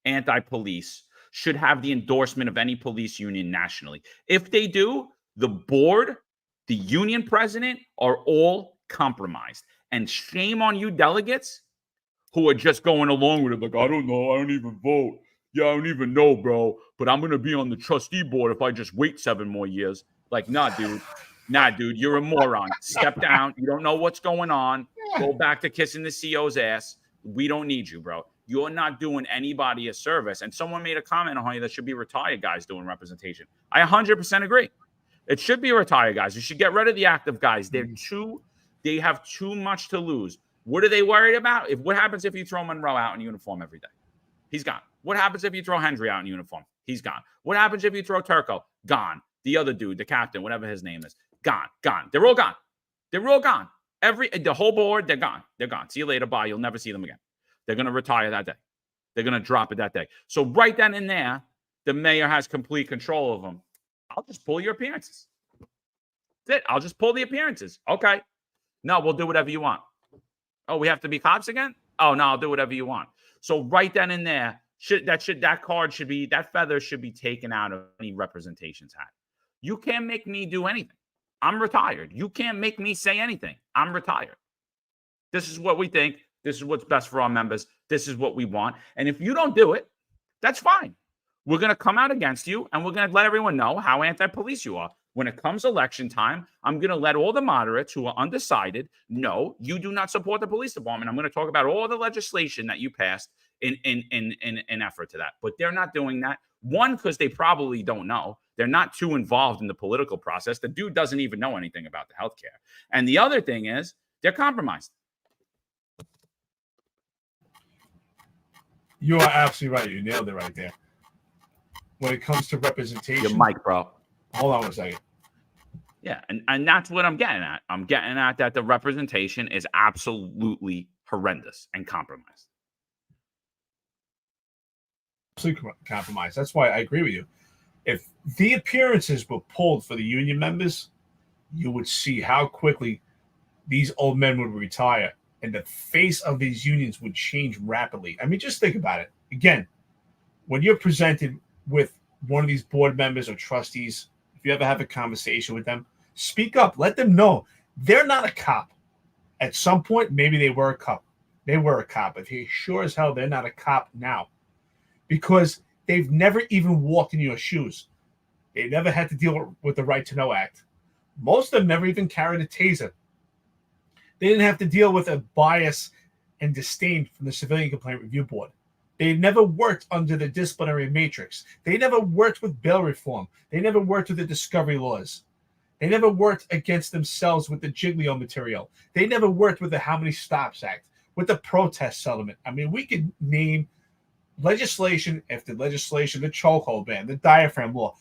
anti-police should have the endorsement of any police union nationally. If they do, the board, the union president are all compromised. And shame on you delegates who are just going along with it like, I don't know, I don't even vote. Yeah, I don't even know, bro. But I'm going to be on the trustee board if I just wait 7 more years. Like, nah, dude. Nah, dude, you're a moron. Step down. You don't know what's going on. Go back to kissing the CO's ass. We don't need you, bro. You're not doing anybody a service. And someone made a comment on you that should be retired guys doing representation. I 100% agree. It should be retired guys. You should get rid of the active guys. They have too much to lose. What are they worried about? What happens if you throw Monroe out in uniform every day? He's gone. What happens if you throw Hendry out in uniform? He's gone. What happens if you throw Turco? Gone. The other dude, the captain, whatever his name is, gone. They're all gone. They're all gone. The whole board, they're gone. They're gone. See you later. Bye. You'll never see them again. They're going to retire that day. They're going to drop it that day. So right then and there, the mayor has complete control of them. I'll just pull your appearances. That's it. I'll just pull the appearances. Okay. No, we'll do whatever you want. Oh, we have to be cops again? Oh, no, I'll do whatever you want. So right then and there, that feather should be taken out of any representations hat. You can't make me do anything. I'm retired. You can't make me say anything. I'm retired. This is what we think. This is what's best for our members. This is what we want. And if you don't do it, that's fine. We're going to come out against you, and we're going to let everyone know how anti-police you are. When it comes election time, I'm going to let all the moderates who are undecided know you do not support the police department. I'm going to talk about all the legislation that you passed in effort to that. But they're not doing that. One, because they probably don't know. They're not too involved in the political process. The dude doesn't even know anything about the healthcare. And the other thing is they're compromised. You are absolutely right. You nailed it right there. When it comes to representation. Your mic, bro. Hold on a second. Yeah, and that's what I'm getting at. I'm getting at that the representation is absolutely horrendous and compromised. Absolutely compromised. That's why I agree with you. If the appearances were pulled for the union members, you would see how quickly these old men would retire and the face of these unions would change rapidly. I mean, just think about it. Again, when you're presented with one of these board members or trustees, if you ever have a conversation with them, speak up. Let them know they're not a cop. At some point, maybe they were a cop. They were a cop. If you're sure as hell they're not a cop now, because they've never even walked in your shoes. They never had to deal with the Right to Know Act. Most of them never even carried a taser. They didn't have to deal with a bias and disdain from the Civilian Complaint Review Board. They never worked under the disciplinary matrix. They never worked with bail reform. They never worked with the discovery laws. They never worked against themselves with the Giglio material. They never worked with the How Many Stops Act, with the protest settlement. I mean, we could name legislation after legislation, the chokehold ban, the diaphragm law.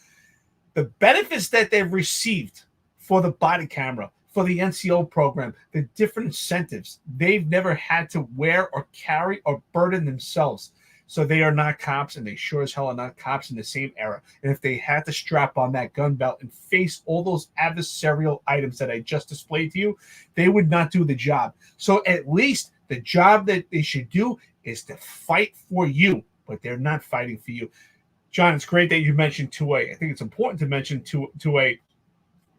The benefits that they've received for the body camera, for the NCO program, the different incentives, they've never had to wear or carry or burden themselves. So they are not cops, and they sure as hell are not cops in the same era. And if they had to strap on that gun belt and face all those adversarial items that I just displayed to you, they would not do the job. So at least the job that they should do is to fight for you, but they're not fighting for you. John, it's great that you mentioned 2A. I think it's important to mention 2A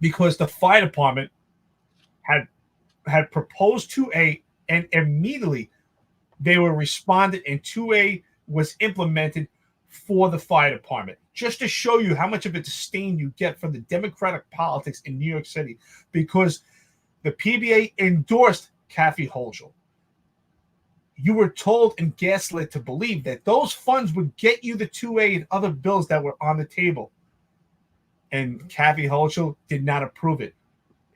because the fire department had proposed 2A, and immediately they were responded, and 2A was implemented for the fire department. Just to show you how much of a disdain you get from the Democratic politics in New York City, because the PBA endorsed Kathy Hochul. You were told and gaslit to believe that those funds would get you the 2A and other bills that were on the table. And Kathy Hochul did not approve it.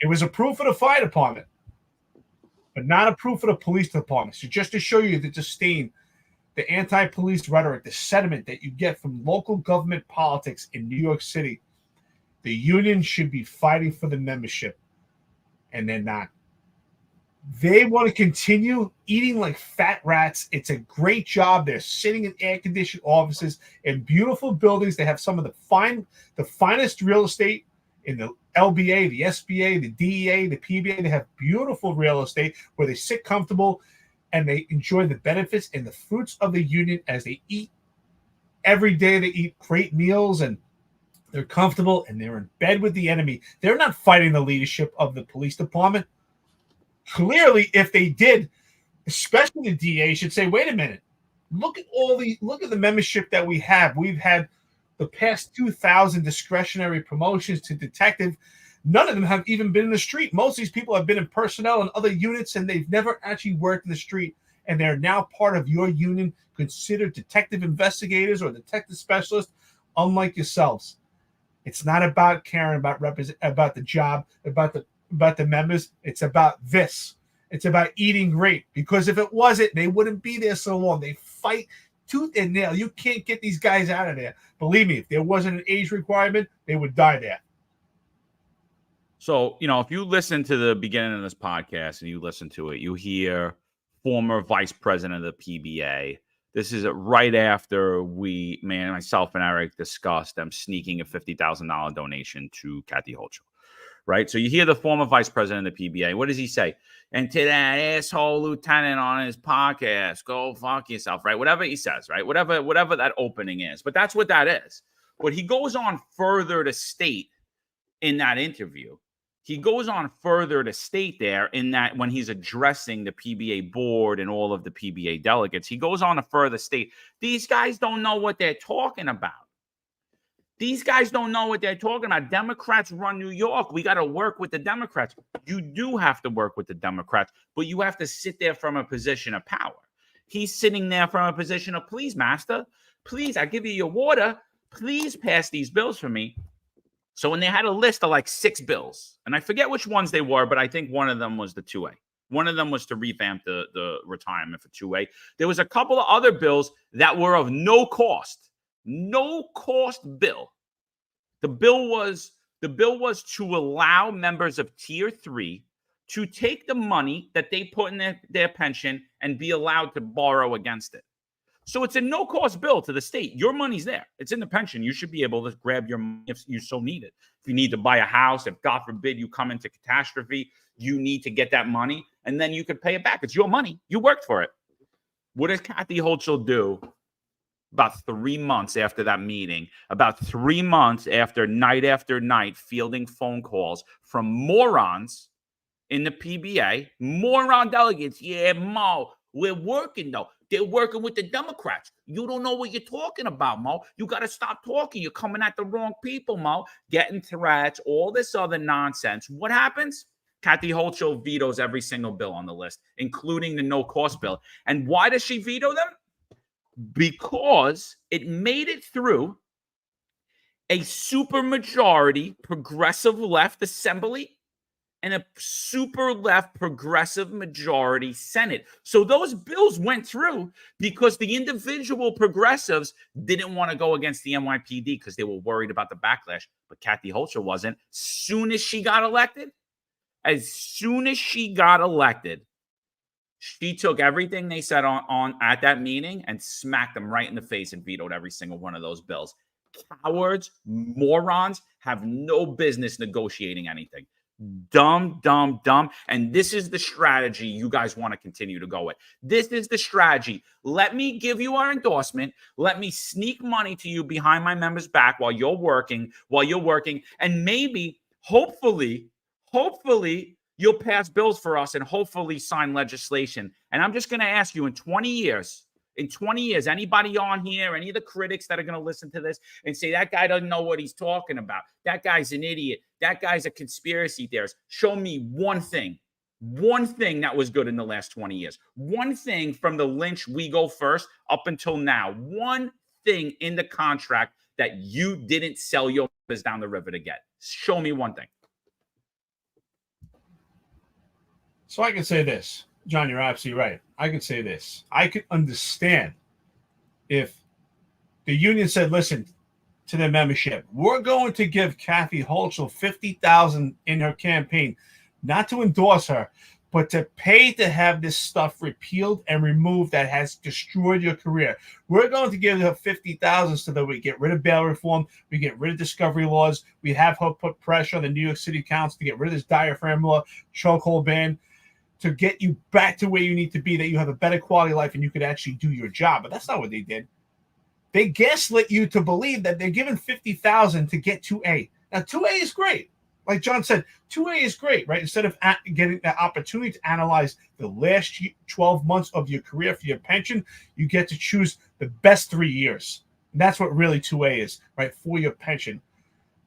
It was approved for the fire department, but not approved for the police department. So just to show you the disdain, the anti-police rhetoric, the sentiment that you get from local government politics in New York City, the union should be fighting for the membership, and they're not. They want to continue eating like fat rats. It's a great job. They're sitting in air-conditioned offices in beautiful buildings. They have some of the finest real estate in the LBA, the SBA, the DEA, the PBA. They have beautiful real estate where they sit comfortable and they enjoy the benefits and the fruits of the union as they eat. Every day they eat great meals and they're comfortable and they're in bed with the enemy. They're not fighting the leadership of the police department. Clearly, if they did, especially the DA should say, wait a minute, look at the membership that we have. We've had the past 2,000 discretionary promotions to detective. None of them have even been in the street. Most of these people have been in personnel and other units, and they've never actually worked in the street. And they're now part of your union, considered detective investigators or detective specialists, unlike yourselves. It's not about caring about the job, about the members. It's about this. It's about eating great. Because if it wasn't, they wouldn't be there so long. They fight tooth and nail. You can't get these guys out of there. Believe me, if there wasn't an age requirement, they would die there. So, if you listen to the beginning of this podcast and you listen to it, you hear former vice president of the PBA. This is right after myself and Eric discussed them sneaking a $50,000 donation to Kathy Hochul, right? So you hear the former vice president of the PBA. What does he say? And to that asshole lieutenant on his podcast, go fuck yourself, right? Whatever he says, right? Whatever that opening is. But that's what that is. But he goes on further to state in that interview, there in that when he's addressing the PBA board and all of the PBA delegates, he goes on to further state, these guys don't know what they're talking about. These guys don't know what they're talking about. Democrats run New York. We got to work with the Democrats. You do have to work with the Democrats, but you have to sit there from a position of power. He's sitting there from a position of, please, master, please, I give you your water. Please pass these bills for me. So when they had a list of like 6 bills, and I forget which ones they were, but I think one of them was the 2A. One of them was to revamp the retirement for 2A. There was a couple of other bills that were of no cost bill. The bill was to allow members of Tier 3 to take the money that they put in their pension and be allowed to borrow against it. So it's a no-cost bill to the state. Your money's there. It's in the pension. You should be able to grab your money if you so need it. If you need to buy a house, if God forbid you come into catastrophe, you need to get that money, and then you can pay it back. It's your money. You worked for it. What does Kathy Hochul do about 3 months after that meeting, about 3 months after night fielding phone calls from morons in the PBA, moron delegates? Yeah, Mo, we're working, though. They're working with the Democrats. You don't know what you're talking about, Mo. You got to stop talking. You're coming at the wrong people, Mo. Getting threats, all this other nonsense. What happens? Kathy Hochul vetoes every single bill on the list, including the no-cost bill. And why does she veto them? Because it made it through a supermajority progressive left assembly and a super left progressive majority Senate. So those bills went through because the individual progressives didn't want to go against the NYPD because they were worried about the backlash. But Kathy Hochul wasn't. As soon as she got elected, she took everything they said on at that meeting and smacked them right in the face and vetoed every single one of those bills. Cowards, morons have no business negotiating anything. Dumb. And this is the strategy you guys want to continue to go with. This is the strategy. Let me give you our endorsement. Let me sneak money to you behind my members' back while you're working. And maybe, hopefully, you'll pass bills for us and hopefully sign legislation. And I'm just going to ask you, in 20 years, anybody on here, any of the critics that are going to listen to this and say, that guy doesn't know what he's talking about, that guy's an idiot, that guy's a conspiracy theorist, show me one thing that was good in the last 20 years. One thing from the Lynch We Go First up until now. One thing in the contract that you didn't sell your members down the river to get. Show me one thing. So I can say this. John, you're absolutely right. I could say this. I could understand if the union said, listen, to their membership, we're going to give Kathy Hochul $50,000 in her campaign, not to endorse her, but to pay to have this stuff repealed and removed that has destroyed your career. We're going to give her $50,000 so that we get rid of bail reform, we get rid of discovery laws, we have her put pressure on the New York City Council to get rid of this diaphragm law, chokehold ban, to get you back to where you need to be, that you have a better quality of life and you could actually do your job. But that's not what they did. They gaslit you to believe that they're giving $50,000 to get 2A. Now, 2A is great. Like John said, 2A is great, right? Instead of getting the opportunity to analyze the last 12 months of your career for your pension, you get to choose the best 3 years. And that's what really 2A is, right, for your pension.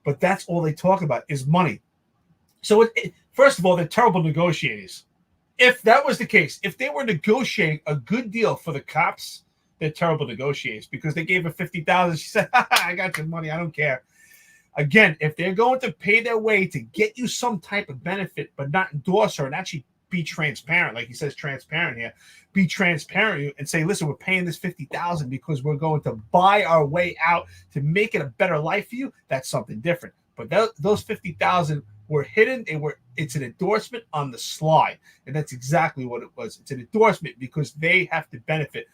But that's all they talk about is money. So, first of all, they're terrible negotiators. If that was the case, if they were negotiating a good deal for the cops, they're terrible negotiators because they gave her $50,000. She said, I got your money. I don't care. Again, if they're going to pay their way to get you some type of benefit, but not endorse her and actually be transparent, like he says, transparent here, be transparent and say, listen, we're paying this $50,000 because we're going to buy our way out to make it a better life for you. That's something different. But those $50,000 were hidden. It's an endorsement on the sly. And that's exactly what it was. It's an endorsement because they have to benefit.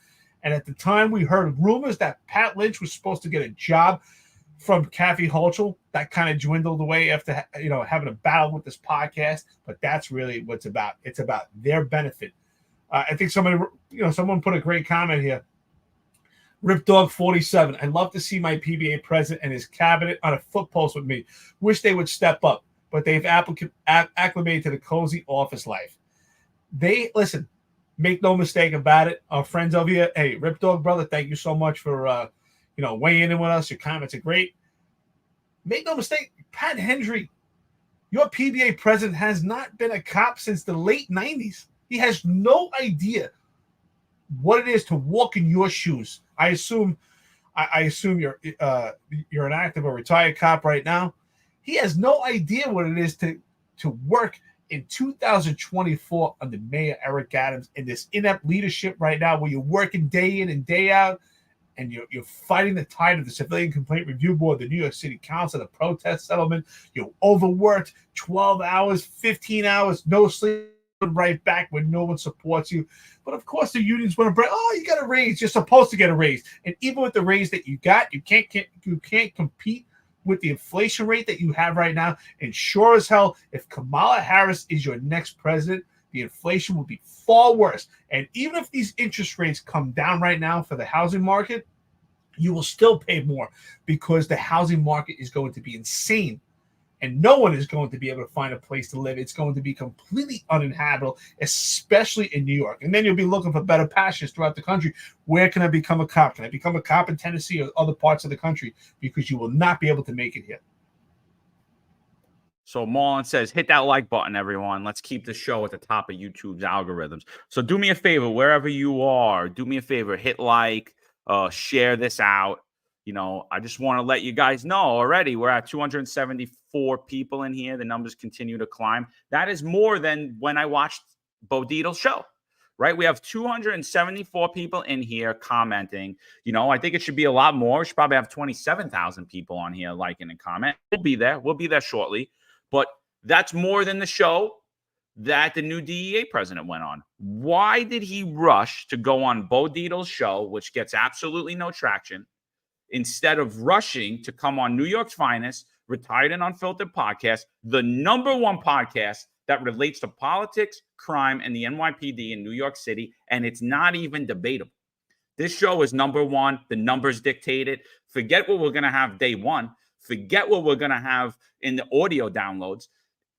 And at the time, we heard rumors that Pat Lynch was supposed to get a job from Kathy Hochul. That kind of dwindled away after having a battle with this podcast. But that's really what it's about. It's about their benefit. I think someone put a great comment here. Rip Dog 47. I'd love to see my PBA president and his cabinet on a foot post with me. Wish they would step up, but they've acclimated to the cozy office life. Listen. Make no mistake about it. Our friends over here. Hey, Rip Dog, brother, thank you so much for weighing in with us. Your comments are great. Make no mistake, Pat Hendry, your PBA president, has not been a cop since the late 90s. He has no idea what it is to walk in your shoes. I assume you're an active or retired cop right now. He has no idea what it is to work in 2024 under Mayor Eric Adams in this inept leadership right now where you're working day in and day out and you're fighting the tide of the Civilian Complaint Review Board, the New York City Council, the protest settlement. You're overworked 12 hours, 15 hours, no sleep, right back when no one supports you. But of course the unions want to break. Oh, you got a raise. You're supposed to get a raise. And even with the raise that you got, you can't compete with the inflation rate that you have right now. And sure as hell, if Kamala Harris is your next president, the inflation will be far worse. And even if these interest rates come down right now for the housing market, you will still pay more because the housing market is going to be insane. And no one is going to be able to find a place to live. It's going to be completely uninhabitable, especially in New York. And then you'll be looking for better pastures throughout the country. Where can I become a cop? Can I become a cop in Tennessee or other parts of the country? Because you will not be able to make it here. So Marlon says, hit that like button, everyone. Let's keep the show at the top of YouTube's algorithms. So do me a favor, wherever you are, do me a favor, hit like, share this out. I just want to let you guys know already we're at 274 people in here. The numbers continue to climb. That is more than when I watched Bo Dietl's show, right? We have 274 people in here commenting. I think it should be a lot more. We should probably have 27,000 people on here liking and comment. We'll be there. We'll be there shortly. But that's more than the show that the new DEA president went on. Why did he rush to go on Bo Dietl's show, which gets absolutely no traction, instead of rushing to come on New York's Finest, Retired and Unfiltered podcast, the #1 podcast that relates to politics, crime, and the NYPD in New York City, and it's not even debatable. This show is #1. The numbers dictate it. Forget what we're going to have day one. Forget what we're going to have in the audio downloads.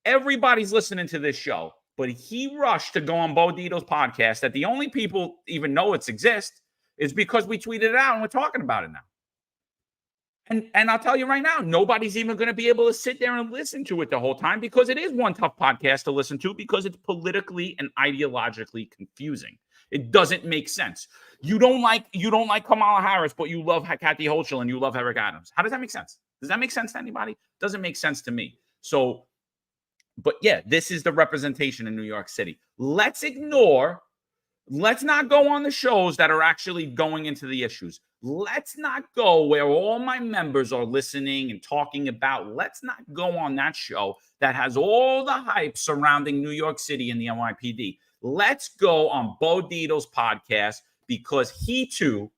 Everybody's listening to this show, but he rushed to go on Bo Dietl's podcast that the only people even know it exists is because we tweeted it out and we're talking about it now. And I'll tell you right now, nobody's even going to be able to sit there and listen to it the whole time because it is one tough podcast to listen to because it's politically and ideologically confusing. It doesn't make sense. You don't like Kamala Harris, but you love Kathy Hochul and you love Eric Adams. How does that make sense? Does that make sense to anybody? Doesn't make sense to me. So, but yeah, this is the representation in New York City. Let's ignore Let's not go on the shows that are actually going into the issues. Let's not go where all my members are listening and talking about. Let's not go on that show that has all the hype surrounding New York City and the NYPD. Let's go on Bo Dietl's podcast because he too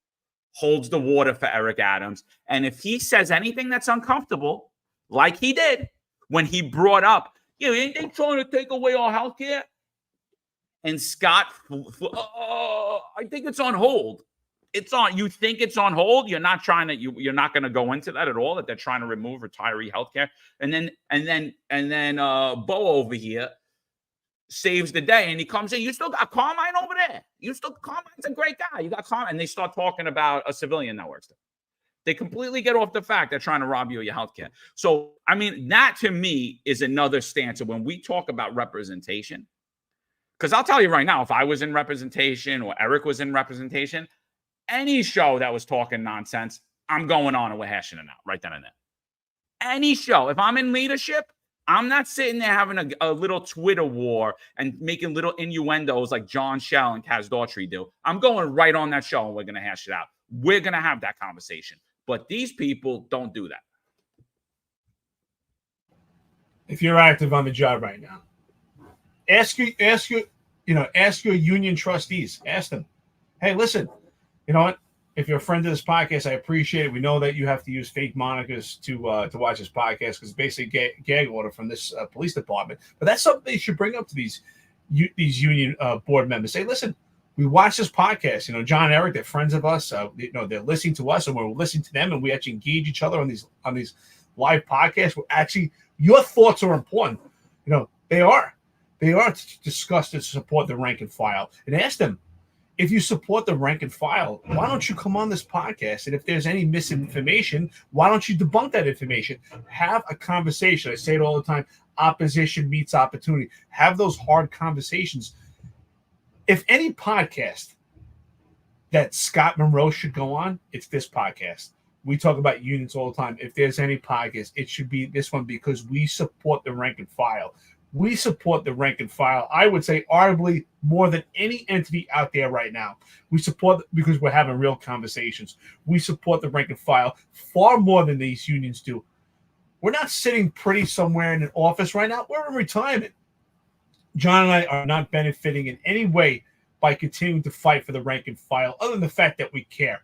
holds the water for Eric Adams. And if he says anything that's uncomfortable, like he did when he brought up, ain't they trying to take away our health care? And Scott, I think it's on hold. It's on. You think it's on hold? You're not trying to. You're not going to go into that at all. That they're trying to remove retiree health care. And then Bo over here saves the day, and he comes in. You still got Carmine over there. Carmine's a great guy. You got Carmine, and they start talking about a civilian that works there. They completely get off the fact they're trying to rob you of your health care. So, I mean, that to me is another stance. So when we talk about representation. Because I'll tell you right now, if I was in representation or Eric was in representation, any show that was talking nonsense, I'm going on and we're hashing it out right then and there. Any show. If I'm in leadership, I'm not sitting there having a little Twitter war and making little innuendos like John Shell and Kaz Daughtry do. I'm going right on that show and we're going to hash it out. We're going to have that conversation. But these people don't do that. If you're active on the job right now, ask your union trustees. Ask them, hey, listen, you know what? If you're a friend of this podcast, I appreciate it. We know that you have to use fake monikers to watch this podcast because it's basically gag order from this police department. But that's something they should bring up to these union board members. Say, listen, we watch this podcast. John and Eric, they're friends of us. They're listening to us, and we're listening to them, and we actually engage each other on these live podcasts. We're actually, your thoughts are important. They are. They are to discuss and support the rank and file, and ask them, if you support the rank and file, why don't you come on this podcast? And if there's any misinformation, why don't you debunk that information? Have a conversation. I say it all the time. Opposition meets opportunity. Have those hard conversations. If any podcast that Scott Monroe should go on, it's this podcast. We talk about unions all the time. If there's any podcast, it should be this one because we support the rank and file. We support the rank and file, I would say, arguably more than any entity out there right now. We support because we're having real conversations. We support the rank and file far more than these unions do. We're not sitting pretty somewhere in an office right now. We're in retirement. John and I are not benefiting in any way by continuing to fight for the rank and file, other than the fact that we care.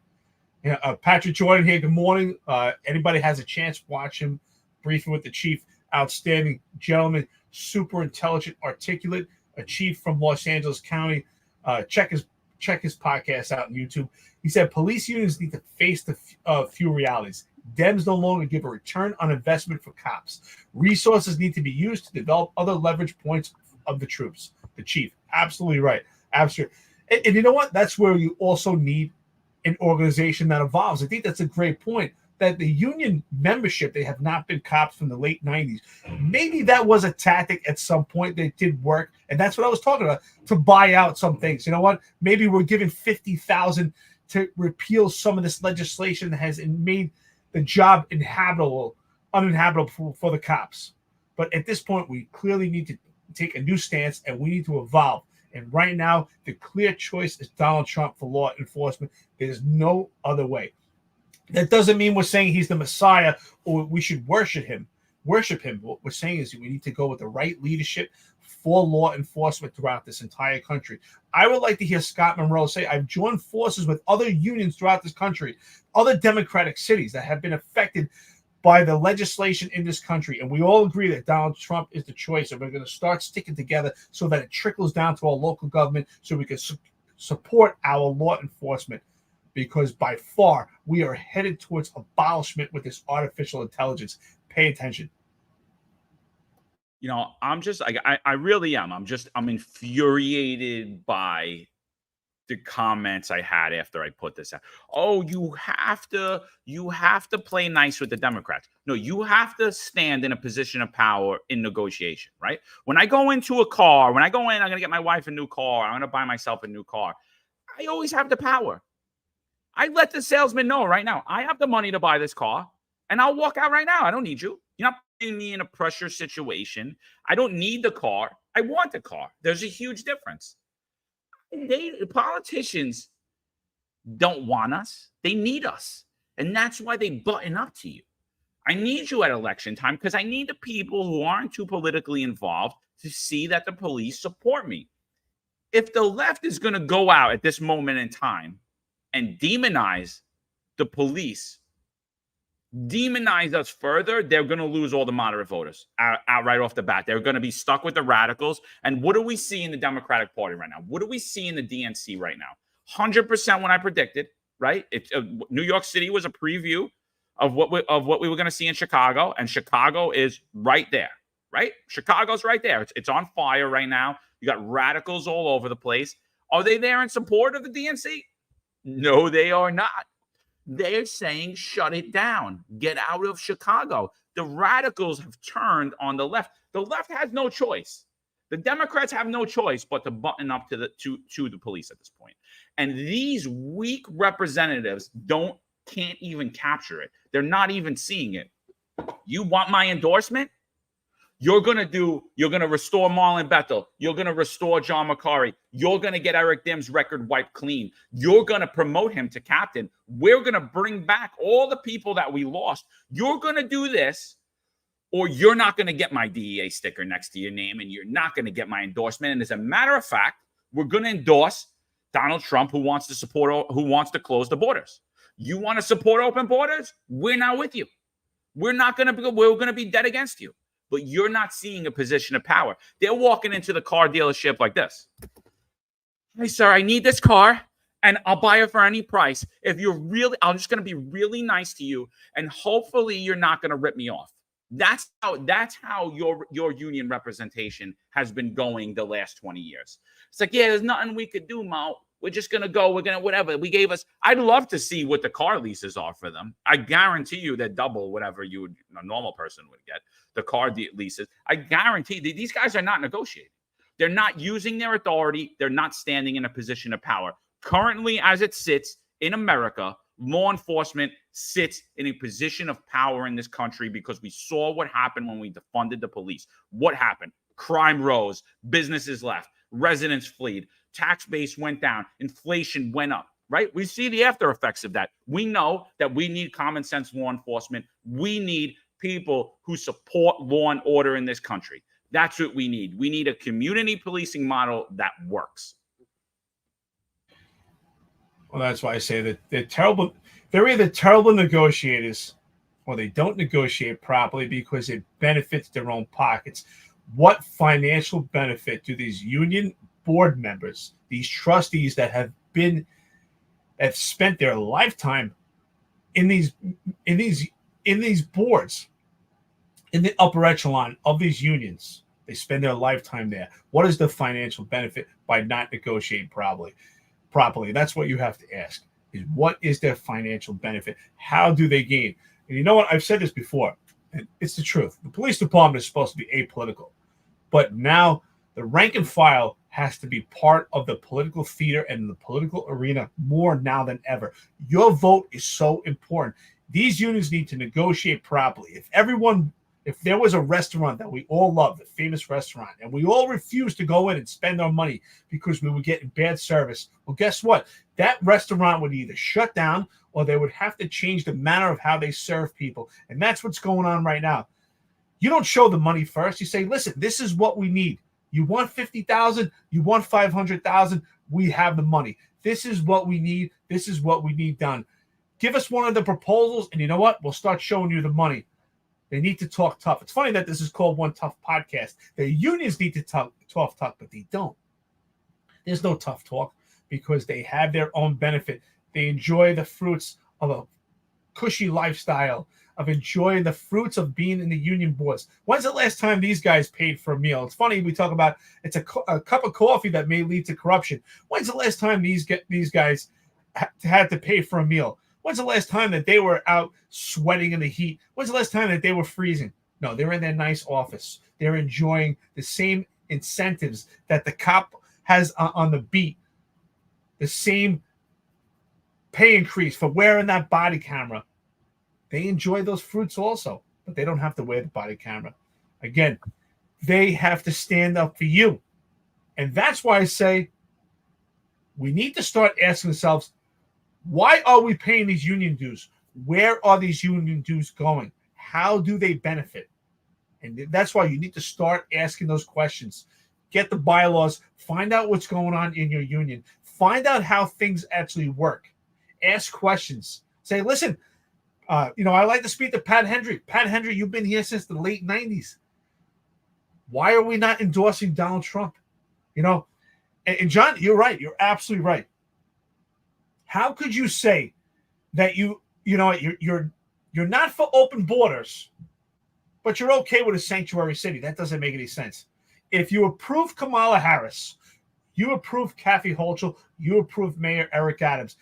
Patrick Jordan here, good morning. Anybody has a chance, watch him briefing with the chief. Outstanding gentleman. Super intelligent, articulate, a chief from Los Angeles County. Check his podcast out on YouTube. He said police unions need to face the few realities. Dems no longer give a return on investment for cops. Resources need to be used to develop other leverage points of the troops. The chief, absolutely right, absolutely. And you know what? That's where you also need an organization that evolves. I think that's a great point. That the union membership, they have not been cops from the late 90s. Maybe that was a tactic at some point that did work. And that's what I was talking about, to buy out some things. You know what? Maybe we're giving $50,000 to repeal some of this legislation that has made the job uninhabitable for the cops. But at this point, we clearly need to take a new stance and we need to evolve. And right now, the clear choice is Donald Trump for law enforcement. There's no other way. That doesn't mean we're saying he's the Messiah or we should worship him. What we're saying is we need to go with the right leadership for law enforcement throughout this entire country. I would like to hear Scott Monroe say, I've joined forces with other unions throughout this country, other Democratic cities that have been affected by the legislation in this country. And we all agree that Donald Trump is the choice. And we're going to start sticking together so that it trickles down to our local government so we can support our law enforcement. Because by far, we are headed towards abolishment with this artificial intelligence. Pay attention. I'm just, I really am. I'm infuriated by the comments I had after I put this out. Oh, you have to play nice with the Democrats. No, you have to stand in a position of power in negotiation, right? When I go into a car, I'm going to get my wife a new car. I'm going to buy myself a new car. I always have the power. I let the salesman know right now, I have the money to buy this car and I'll walk out right now. I don't need you. You're not putting me in a pressure situation. I don't need the car. I want the car. There's a huge difference. Politicians don't want us. They need us. And that's why they button up to you. I need you at election time because I need the people who aren't too politically involved to see that the police support me. If the left is going to go out at this moment in time and demonize the police, demonize us further, they're going to lose all the moderate voters out right off the bat. They're going to be stuck with the radicals. And what do we see in the Democratic Party right now? What do we see in the DNC right now? 100% when I predicted, right? New York City was a preview of what we were going to see in Chicago, and Chicago is right there, right? Chicago's right there. It's on fire right now. You got radicals all over the place. Are they there in support of the DNC? No, they are not. They're saying shut it down. Get out of Chicago. The radicals have turned on the left. The left has no choice. The Democrats have no choice but to button up to the police at this point. And these weak representatives can't even capture it. They're not even seeing it. You want my endorsement? You're going to restore Marlon Bethel. You're going to restore John McCarry. You're going to get Eric Dim's record wiped clean. You're going to promote him to captain. We're going to bring back all the people that we lost. You're going to do this, or you're not going to get my DEA sticker next to your name, and you're not going to get my endorsement. And as a matter of fact, we're going to endorse Donald Trump, who wants to close the borders. You want to support open borders? We're not with you. We're going to be dead against you. But you're not seeing a position of power. They're walking into the car dealership like this. Hey, sir, I need this car, and I'll buy it for any price. I'm just going to be really nice to you, and hopefully you're not going to rip me off. That's how your union representation has been going the last 20 years. It's like, yeah, there's nothing we could do, Mo. We're just going to go. We're going to whatever. I'd love to see what the car leases are for them. I guarantee you they're double whatever a normal person would get. The car leases. I guarantee these guys are not negotiating. They're not using their authority. They're not standing in a position of power. Currently, as it sits in America, law enforcement sits in a position of power in this country because we saw what happened when we defunded the police. What happened? Crime rose. Businesses left. Residents fled. Tax base went down. Inflation went up, right? We see the after effects of that. We know that we need common sense law enforcement. We need people who support law and order in this country. That's what we need. We need a community policing model that works. Well, that's why I say that they're terrible. They're either terrible negotiators or they don't negotiate properly because it benefits their own pockets. What financial benefit do these union board members, these trustees that have spent their lifetime in these boards, in the upper echelon of these unions, they spend their lifetime there. What is the financial benefit by not negotiating properly? That's what you have to ask, is what is their financial benefit? How do they gain? And you know what? I've said this before, and it's the truth. The police department is supposed to be apolitical, but now the rank and file has to be part of the political theater and the political arena more now than ever. Your vote is so important. These unions need to negotiate properly. If there was a restaurant that we all love, the famous restaurant, and we all refused to go in and spend our money because we were getting bad service, well, guess what? That restaurant would either shut down or they would have to change the manner of how they serve people. And that's what's going on right now. You don't show the money first. You say, listen, this is what we need. You want 50,000? You want 500,000? We have the money. This is what we need. This is what we need done. Give us one of the proposals, and you know what? We'll start showing you the money. They need to talk tough. It's funny that this is called One Tough Podcast. The unions need to talk tough, but they don't. There's no tough talk because they have their own benefit. They enjoy the fruits of a cushy lifestyle, of enjoying the fruits of being in the union boards. When's the last time these guys paid for a meal? It's funny, we talk about it's a cup of coffee that may lead to corruption. When's the last time these guys had to pay for a meal? When's the last time that they were out sweating in the heat? When's the last time that they were freezing? No, they're in their nice office. They're enjoying the same incentives that the cop has on the beat, the same pay increase for wearing that body camera. They enjoy those fruits also, but they don't have to wear the body camera. Again, they have to stand up for you. And that's why I say We need to start asking ourselves, why are we paying these union dues? Where are these union dues going? How do they benefit? And that's why you need to start asking those questions. Get the bylaws, find out what's going on in your union, find out how things actually work. Ask questions. Say, listen, I like to speak to Pat Hendry. Pat Hendry, you've been here since the late 90s. Why are we not endorsing Donald Trump? And John, you're right. You're absolutely right. How could you say that you're not for open borders, but you're okay with a sanctuary city? That doesn't make any sense. If you approve Kamala Harris, you approve Kathy Hochul, you approve Mayor Eric Adams.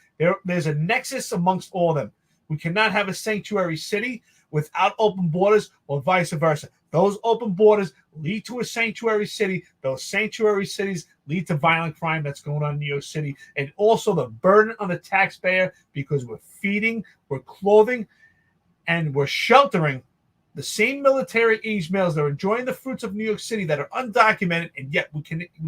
There's a nexus amongst all of them. We cannot have a sanctuary city without open borders or vice versa. Those open borders lead to a sanctuary city. Those sanctuary cities lead to violent crime that's going on in New York City. And also the burden on the taxpayer, because we're feeding, we're clothing, and we're sheltering the same military-age males that are enjoying the fruits of New York City that are undocumented, and yet we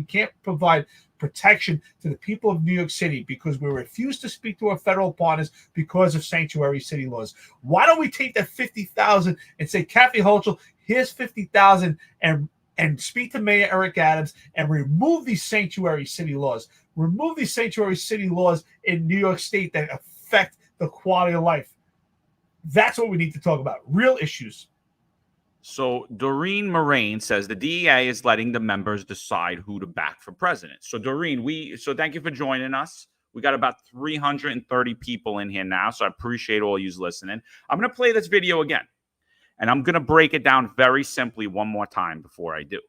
can't provide protection to the people of New York City because we refuse to speak to our federal partners because of sanctuary city laws. Why don't we take that $50,000 and say, Kathy Hochul, here's $50,000, and speak to Mayor Eric Adams and remove these sanctuary city laws. Remove these sanctuary city laws in New York State that affect the quality of life. That's what we need to talk about. Real issues. So Doreen Moraine says the DEA is letting the members decide who to back for president. So Doreen, thank you for joining us. We got about 330 people in here now, so I appreciate all you listening. I'm going to play this video again, and I'm going to break it down very simply one more time before I do.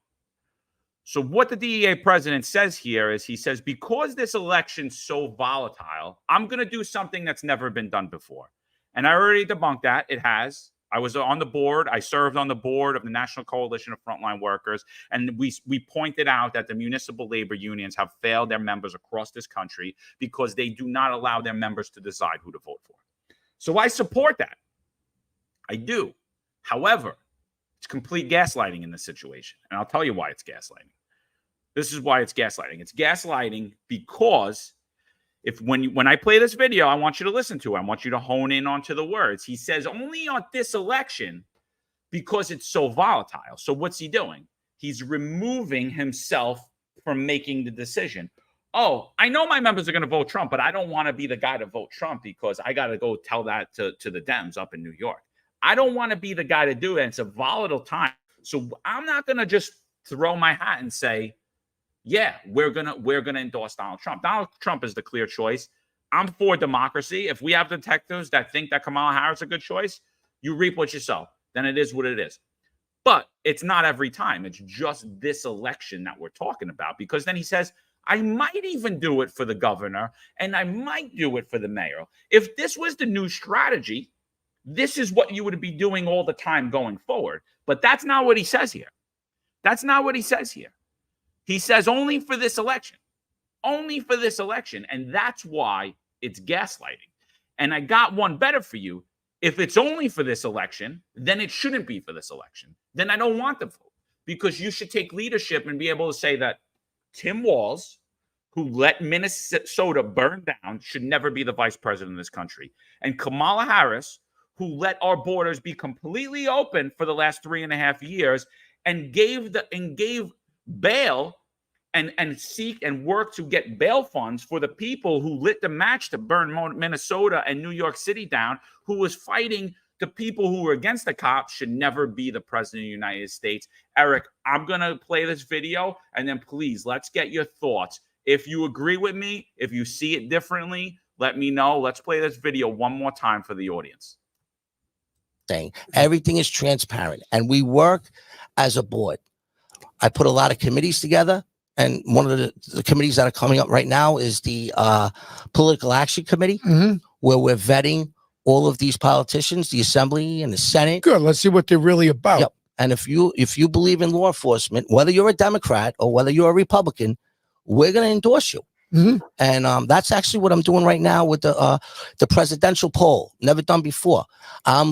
So what the DEA president says here is he says, because this election's so volatile, I'm going to do something that's never been done before. And I already debunked that. It has. I was on the board. I served on the board of the National Coalition of Frontline Workers. And we pointed out that the municipal labor unions have failed their members across this country because they do not allow their members to decide who to vote for. So I support that. I do. However, it's complete gaslighting in this situation. And I'll tell you why it's gaslighting. This is why it's gaslighting. It's gaslighting because when I play this video, I want you to listen to it. I want you to hone in onto the words. He says only on this election because it's so volatile. So what's he doing? He's removing himself from making the decision. Oh, I know my members are going to vote Trump, but I don't want to be the guy to vote Trump because I got to go tell that to the Dems up in New York. I don't want to be the guy to do it. It's a volatile time. So I'm not going to just throw my hat and say, yeah, we're gonna endorse Donald Trump. Donald Trump is the clear choice. I'm for democracy. If we have detectives that think that Kamala Harris is a good choice, you reap what you sow. Then it is what it is. But it's not every time. It's just this election that we're talking about. Because then he says, I might even do it for the governor, and I might do it for the mayor. If this was the new strategy, this is what you would be doing all the time going forward. But that's not what he says here. That's not what he says here. He says only for this election. Only for this election. And that's why it's gaslighting. And I got one better for you. If it's only for this election, then it shouldn't be for this election. Then I don't want the vote. Because you should take leadership and be able to say that Tim Walz, who let Minnesota burn down, should never be the vice president of this country. And Kamala Harris, who let our borders be completely open for the last 3.5 years and gave bail and seek and work to get bail funds for the people who lit the match to burn Minnesota and New York City down, who was fighting the people who were against the cops, should never be the president of the United States. Eric, I'm going to play this video, and then please, let's get your thoughts. If you agree with me, if you see it differently, let me know. Let's play this video one more time for the audience. Everything is transparent, and we work as a board. I put a lot of committees together, and one of the committees that are coming up right now is the Political Action Committee, where we're vetting all of these politicians, the Assembly and the Senate. Good. Let's see what they're really about. Yep. And if you believe in law enforcement, whether you're a Democrat or whether you're a Republican, we're going to endorse you. And that's actually what I'm doing right now with the presidential poll. Never done before. I'm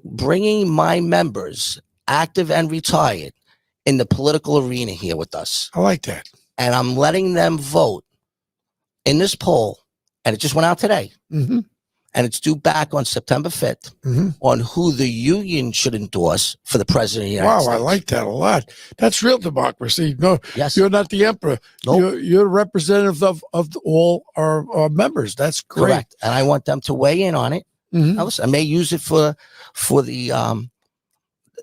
bringing my members, active and retired, in the political arena here with us. I like that. And I'm letting them vote in this poll, and it just went out today, Mm-hmm. and it's due back on September 5th, Mm-hmm. on who the union should endorse for the president of the United Wow, States. I like that a lot. That's real democracy. No, Yes. you're not the emperor. Nope. You're a representative of all our members. That's great. Correct. And I want them to weigh in on it. Mhm. Now, listen, I may use it for the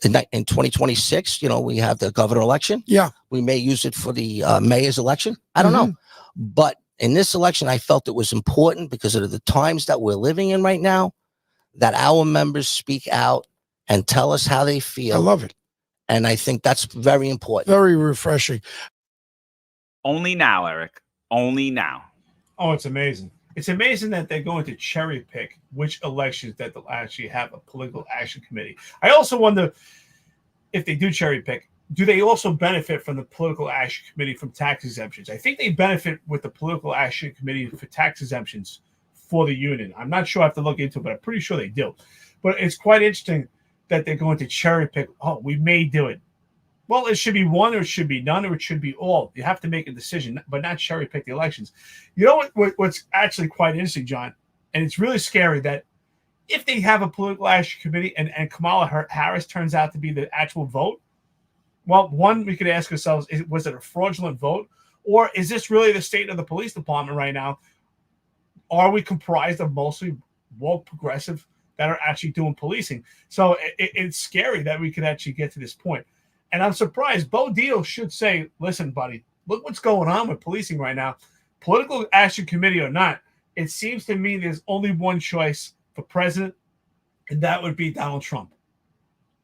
in 2026. We have the governor election. Yeah. We may use it for the mayor's election. I don't know. But in this election, I felt it was important because of the times that we're living in right now, that our members speak out and tell us how they I feel. love it. And I think that's very important. Very refreshing. Only now, Eric. Only now. Oh, it's amazing. It's amazing that they're going to cherry pick which elections that they'll actually have a political action committee. I also wonder if they do cherry pick, do they also benefit from the political action committee from tax exemptions? I think they benefit with the political action committee for tax exemptions for the union. I'm not sure. I have to look into it, but I'm pretty sure they do. But it's quite interesting that they're going to cherry pick. Oh, we may do it. Well, it should be one, or it should be none, or it should be all. You have to make a decision, but not cherry pick the elections. You know what's actually quite interesting, John, and it's really scary that if they have a political action committee and Kamala Harris turns out to be the actual vote, well, one, we could ask ourselves, was it a fraudulent vote? Or is this really the state of the police department right now? Are we comprised of mostly woke progressive that are actually doing policing? So it's scary that we could actually get to this point. And I'm surprised. Bo Deal should say, listen, buddy, look what's going on with policing right now. Political action committee or not, it seems to me there's only one choice for president, and that would be Donald Trump.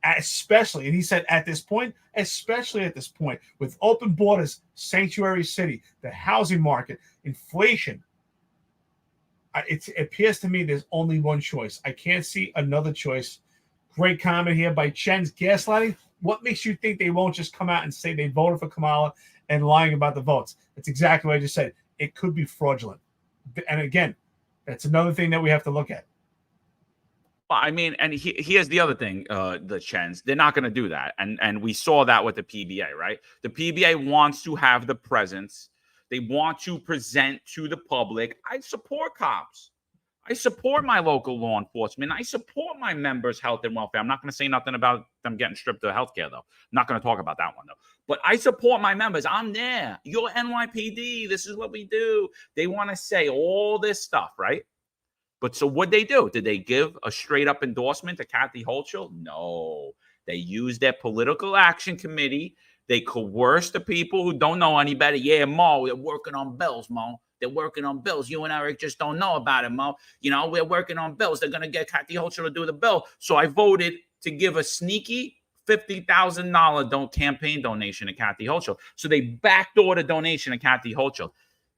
Especially, and he said at this point, especially at this point, with open borders, sanctuary city, the housing market, inflation, it appears to me there's only one choice. I can't see another choice. Great comment here by Chen's gaslighting. What makes you think they won't just come out and say they voted for Kamala and lying about the votes? That's exactly what I just said. It could be fraudulent. And again, that's another thing that we have to look at. Well, I mean, and here's the other thing, the Chens, they're not going to do that. And we saw that with the PBA, right? The PBA wants to have the presence. They want to present to the public. I support cops. I support my local law enforcement. I support my members' health and welfare. I'm not going to say nothing about them getting stripped of health care, though. I'm not going to talk about that one, though. But I support my members. I'm there. You're NYPD. This is what we do. They want to say all this stuff, right? But so what they do? Did they give a straight up endorsement to Kathy Hochul? No. They used their political action committee. They coerced the people who don't know any better. Yeah, Mo, they're working on bills, Mo. They're working on bills. You and Eric just don't know about it, Mo. We're working on bills. They're going to get Kathy Hochul to do the bill. So I voted to give a sneaky $50,000 campaign donation to Kathy Hochul. So they backdoored a donation to Kathy Hochul.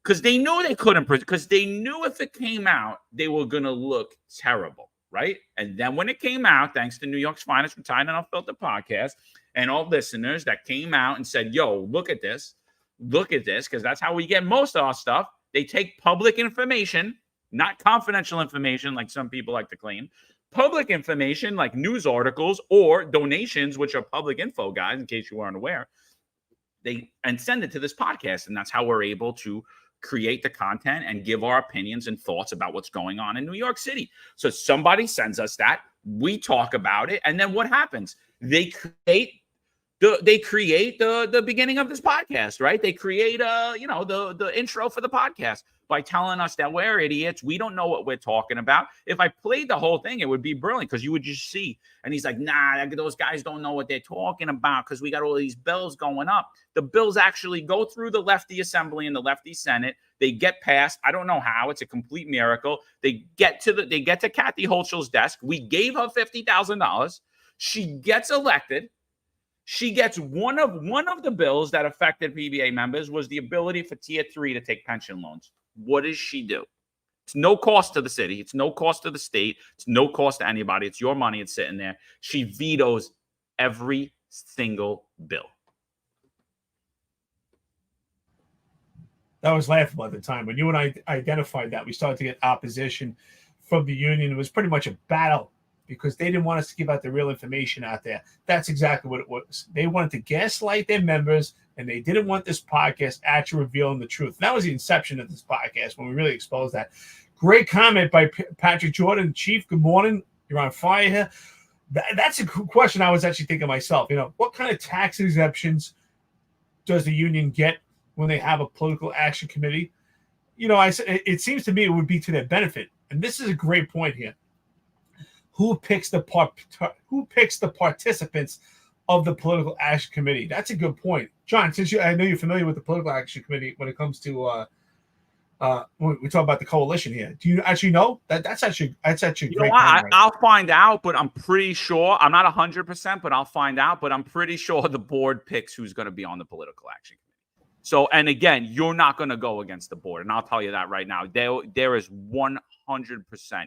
Because they knew they couldn't, because they knew if it came out, they were going to look terrible, right? And then when it came out, thanks to New York's Finest Unfiltered podcast and all listeners that came out and said, yo, look at this, because that's how we get most of our stuff. They take public information, not confidential information like some people like to claim, public information like news articles or donations, which are public info, guys, in case you weren't aware, and send it to this podcast. And that's how we're able to create the content and give our opinions and thoughts about what's going on in New York City. So somebody sends us that, we talk about it, and then what happens? They create the beginning of this podcast, right? They create the intro for the podcast by telling us that we're idiots. We don't know what we're talking about. If I played the whole thing, it would be brilliant because you would just see. And he's like, nah, those guys don't know what they're talking about because we got all these bills going up. The bills actually go through the lefty assembly and the lefty Senate. They get passed. I don't know how. It's a complete miracle. They get to Kathy Hochul's desk. We gave her $50,000. She gets elected. She gets one of the bills that affected PBA members was the ability for Tier 3 to take pension loans. What does she do? It's no cost to the city. It's no cost to the state. It's no cost to anybody. It's your money. It's sitting there. She vetoes every single bill. That was laughable at the time. When you and I identified that, we started to get opposition from the union. It was pretty much a battle because they didn't want us to give out the real information out there. That's exactly what it was. They wanted to gaslight their members, and they didn't want this podcast actually revealing the truth. And that was the inception of this podcast when we really exposed that. Great comment by Patrick Jordan. Chief, good morning. You're on fire here. That's a question I was actually thinking myself. What kind of tax exemptions does the union get when they have a political action committee? It seems to me it would be to their benefit. And this is a great point here. Who picks the participants of the political action committee? That's a good point, John. Since I know you're familiar with the political action committee when it comes to when we talk about the coalition here. Do you actually know that's actually great? I'll find out, but I'm pretty sure I'm not 100%, but I'll find out. But I'm pretty sure the board picks who's going to be on the political action committee. So, and again, you're not going to go against the board, and I'll tell you that right now. There is 100%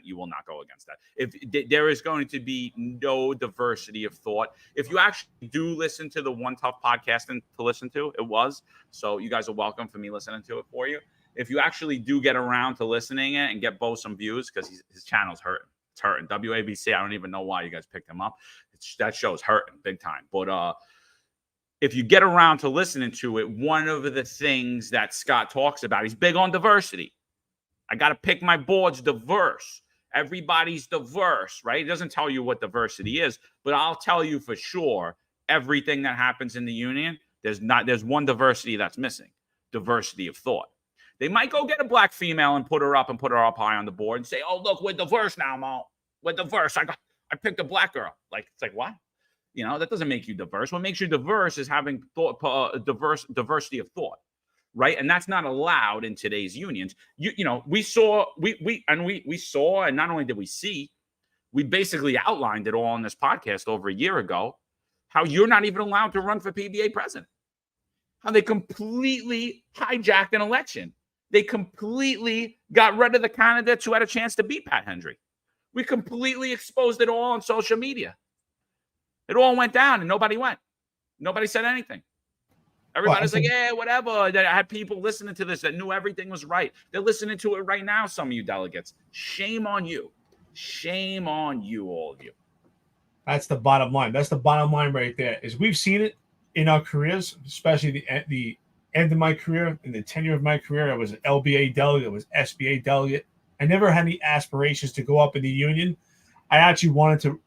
you will not go against that. If there is going to be no diversity of thought. If you actually do listen to the One Tough podcast to listen to, it was. So you guys are welcome for me listening to it for you. If you actually do get around to listening it and get Bo some views, because his channel's hurting. It's hurting. WABC, I don't even know why you guys picked him up. That show's hurting big time. But if you get around to listening to it, one of the things that Scott talks about, he's big on diversity. I got to pick my boards diverse. Everybody's diverse, right? It doesn't tell you what diversity is, but I'll tell you for sure, everything that happens in the union, there's one diversity that's missing: diversity of thought. They might go get a black female and put her up high on the board and say, "Oh, look, we're diverse now, Mo. We're diverse. I picked a black girl." It's like what? That doesn't make you diverse. What makes you diverse is having diversity of thought, right? And that's not allowed in today's unions. We saw, and not only did we see, we basically outlined it all on this podcast over a year ago, how you're not even allowed to run for PBA president. How they completely hijacked an election. They completely got rid of the candidates who had a chance to beat Pat Hendry. We completely exposed it all on social media. It all went down and nobody went. Nobody said anything. Everybody's like, yeah, whatever. I had people listening to this that knew everything was right. They're listening to it right now, some of you delegates. Shame on you. Shame on you, all of you. That's the bottom line. That's the bottom line right there. Is we've seen it in our careers, especially the end of my career, in the tenure of my career. I was an LBA delegate. I was SBA delegate. I never had any aspirations to go up in the union. I actually wanted to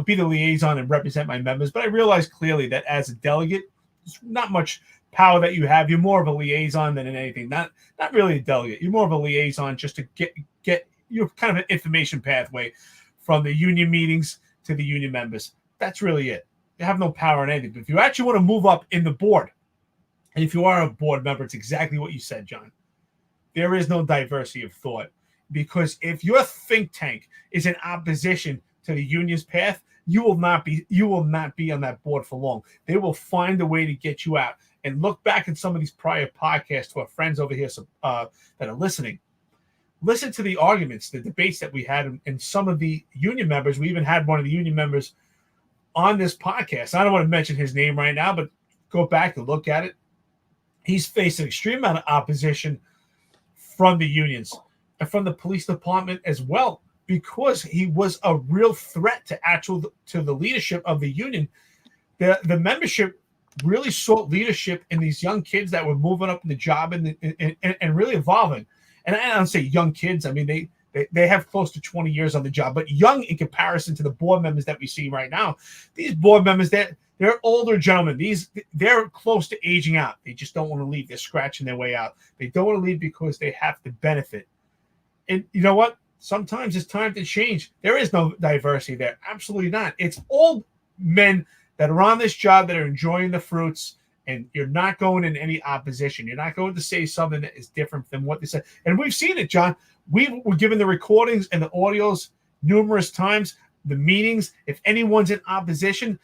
be the liaison and represent my members. But I realized clearly that as a delegate, there's not much power that you have. You're more of a liaison than anything. Not really a delegate. You're more of a liaison just to get kind of an information pathway from the union meetings to the union members. That's really it. You have no power in anything. But if you actually want to move up in the board, and if you are a board member, it's exactly what you said, John. There is no diversity of thought. Because if your think tank is in opposition to the union's path, you will not be on that board for long. They will find a way to get you out. And look back at some of these prior podcasts to our friends over here that are listening. Listen to the arguments, the debates that we had, and some of the union members. We even had one of the union members on this podcast. I don't want to mention his name right now, but go back and look at it. He's faced an extreme amount of opposition from the unions and from the police department as well, because he was a real threat to the leadership of the union. The membership really sought leadership in these young kids that were moving up in the job and really evolving. And I don't say young kids. I mean, they have close to 20 years on the job, but young in comparison to the board members that we see right now. These board members, they're older gentlemen. They're close to aging out. They just don't want to leave. They're scratching their way out. They don't want to leave because they have to benefit. And you know what? Sometimes it's time to change. There is no diversity there. Absolutely not. It's old men that are on this job that are enjoying the fruits, and you're not going in any opposition. You're not going to say something that is different than what they said. And we've seen it, John. We were given the recordings and the audios numerous times, the meetings. If anyone's in opposition,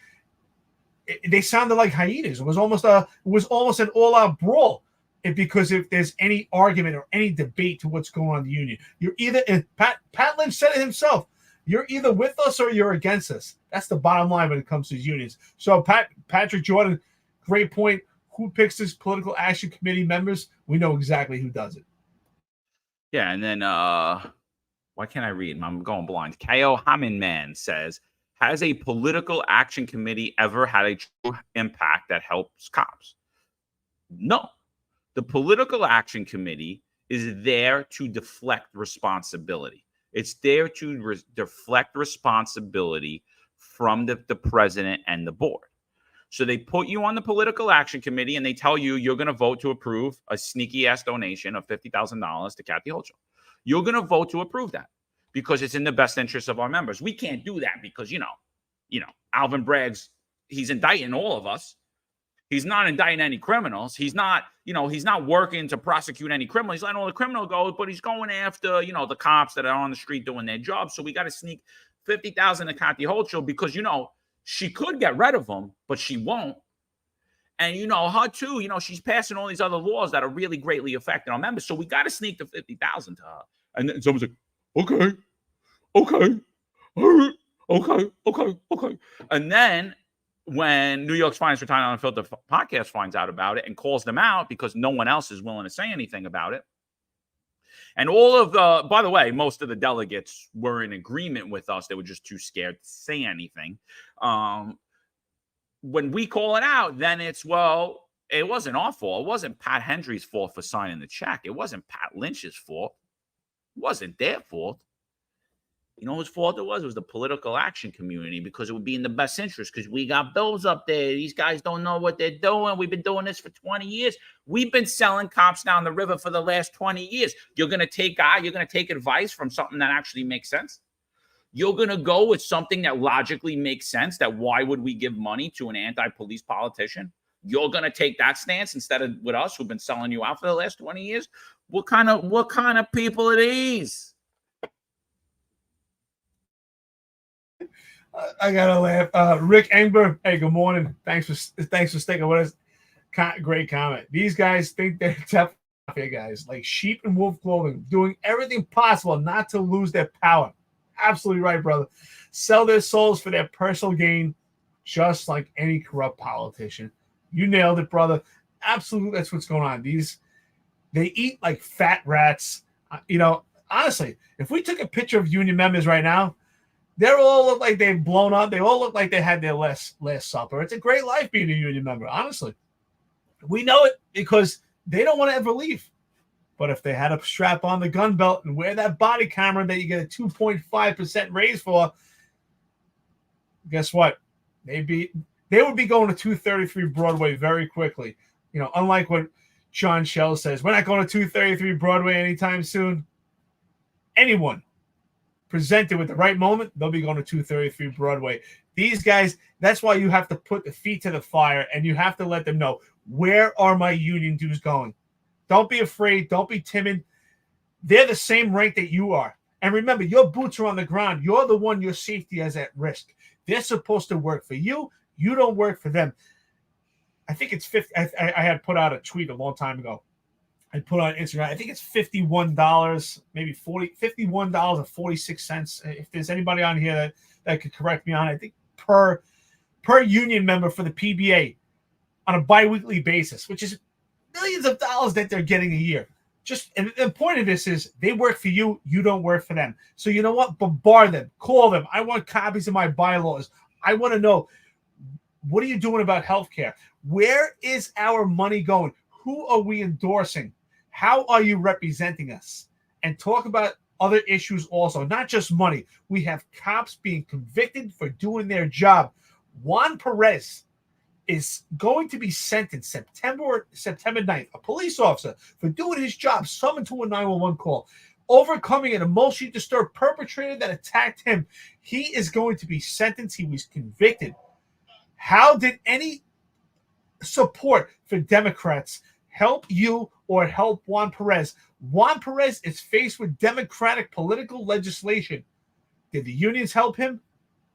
they sounded like hyenas. It was almost an all-out brawl. Because if there's any argument or any debate to what's going on in the union, you're either, and Pat Lynch said it himself, you're either with us or you're against us. That's the bottom line when it comes to unions. So Patrick Jordan, great point. Who picks this political action committee members? We know exactly who does it. Yeah, and then why can't I read? I'm going blind. Ko Hamanman says, has a political action committee ever had a true impact that helps cops? No. The Political Action Committee is there to deflect responsibility. It's there to deflect responsibility from the president and the board. So they put you on the Political Action Committee and they tell you you're going to vote to approve a sneaky ass donation of $50,000 to Kathy Hochul. You're going to vote to approve that because it's in the best interest of our members. We can't do that because, Alvin Bragg's, he's indicting all of us. He's not indicting any criminals. He's not working to prosecute any criminals. He's letting all the criminal go, but he's going after, the cops that are on the street doing their job. So we got to sneak $50,000 to Kathy Hochul because, she could get rid of him, but she won't. And her too, she's passing all these other laws that are really greatly affecting our members. So we got to sneak the $50,000 to her. And then someone's like, okay. And then when New York's Finest Unfiltered podcast finds out about it and calls them out because no one else is willing to say anything about it. And by the way, most of the delegates were in agreement with us. They were just too scared to say anything. When we call it out, then it wasn't our fault. It wasn't Pat Hendry's fault for signing the check. It wasn't Pat Lynch's fault. It wasn't their fault. You know whose fault it was? It was the political action community because it would be in the best interest because we got bills up there. These guys don't know what they're doing. We've been doing this for 20 years. We've been selling cops down the river for the last 20 years. You're going to take advice from something that actually makes sense. You're going to go with something that logically makes sense, that why would we give money to an anti-police politician? You're going to take that stance instead of with us who've been selling you out for the last 20 years? What kind of people are these? I gotta laugh. Rick Engber, hey, good morning. Thanks for sticking with us. Great comment. These guys think they're tough guys, like sheep in wolf clothing, doing everything possible not to lose their power. Absolutely right, brother. Sell their souls for their personal gain, just like any corrupt politician. You nailed it, brother. Absolutely, that's what's going on. They eat like fat rats. Honestly, if we took a picture of union members right now, they all look like they've blown up. They all look like they had their last supper. It's a great life being a union member, honestly. We know it because they don't want to ever leave. But if they had to strap on the gun belt and wear that body camera that you get a 2.5% raise for, guess what? They would be going to 233 Broadway very quickly. Unlike what John Shell says, we're not going to 233 Broadway anytime soon. Anyone presented with the right moment, they'll be going to 233 Broadway. These guys, that's why you have to put the feet to the fire and you have to let them know, where are my union dues going? Don't be afraid. Don't be timid. They're the same rank that you are. And remember, your boots are on the ground. You're the one your safety is at risk. They're supposed to work for you. You don't work for them. I think it's 50. I had put out a tweet a long time ago. I put on Instagram. I think it's $51, maybe $51.46. If there's anybody on here that could correct me on it, I think per union member for the PBA on a biweekly basis, which is millions of dollars that they're getting a year. And the point of this is they work for you. You don't work for them. So you know what? Bombard them. Call them. I want copies of my bylaws. I want to know, what are you doing about healthcare? Where is our money going? Who are we endorsing? How are you representing us? And talk about other issues also, not just money. We have cops being convicted for doing their job. Juan Perez is going to be sentenced September 9th, a police officer, for doing his job, summoned to a 911 call, overcoming an emotionally disturbed perpetrator that attacked him. He is going to be sentenced. He was convicted. How did any support for Democrats help you or help Juan Perez? Juan Perez is faced with Democratic political legislation. Did the unions help him?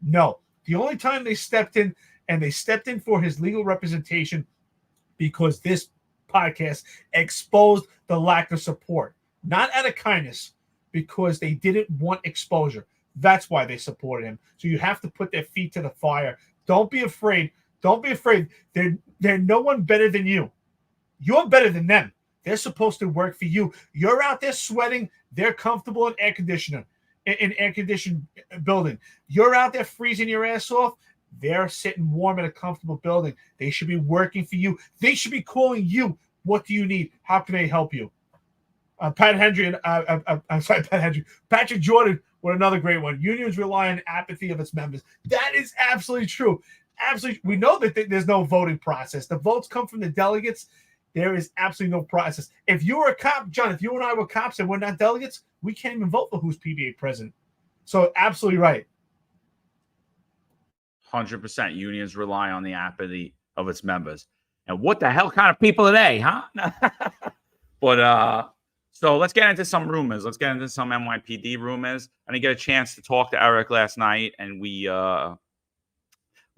No. The only time they stepped in, and they stepped in for his legal representation, because this podcast exposed the lack of support. Not out of kindness, because they didn't want exposure. That's why they supported him. So you have to put their feet to the fire. Don't be afraid. Don't be afraid. They're no one better than you. You're better than them. They're supposed to work for you. You're out there sweating. They're comfortable in air conditioning building. You're out there freezing your ass off. They're sitting warm in a comfortable building. They should be working for you. They should be calling you What do you need? How can I help you? Pat Hendry and I'm sorry, Pat Hendry. Patrick Jordan with another great one. Unions rely on apathy of its members. That is absolutely true. Absolutely, we know that there's no voting process. The votes come from the delegates. There is absolutely no process. If you were a cop, John, if you and I were cops and we're not delegates, we can't even vote for who's PBA president. So absolutely right. 100%. Unions rely on the apathy of its members. And what the hell kind of people are they, huh? But so let's get into some rumors. Let's get into some NYPD rumors. I didn't get a chance to talk to Eric last night, and we're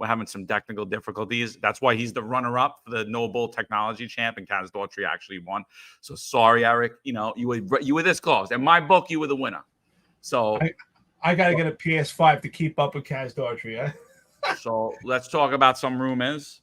having some technical difficulties. That's why he's the runner-up for the Noble Technology Champ, and Kaz Daughtry actually won. So sorry, Eric. You know, you were this close. In my book, you were the winner. So I got to get a PS5 to keep up with Kaz Daughtry. So let's talk about some rumors.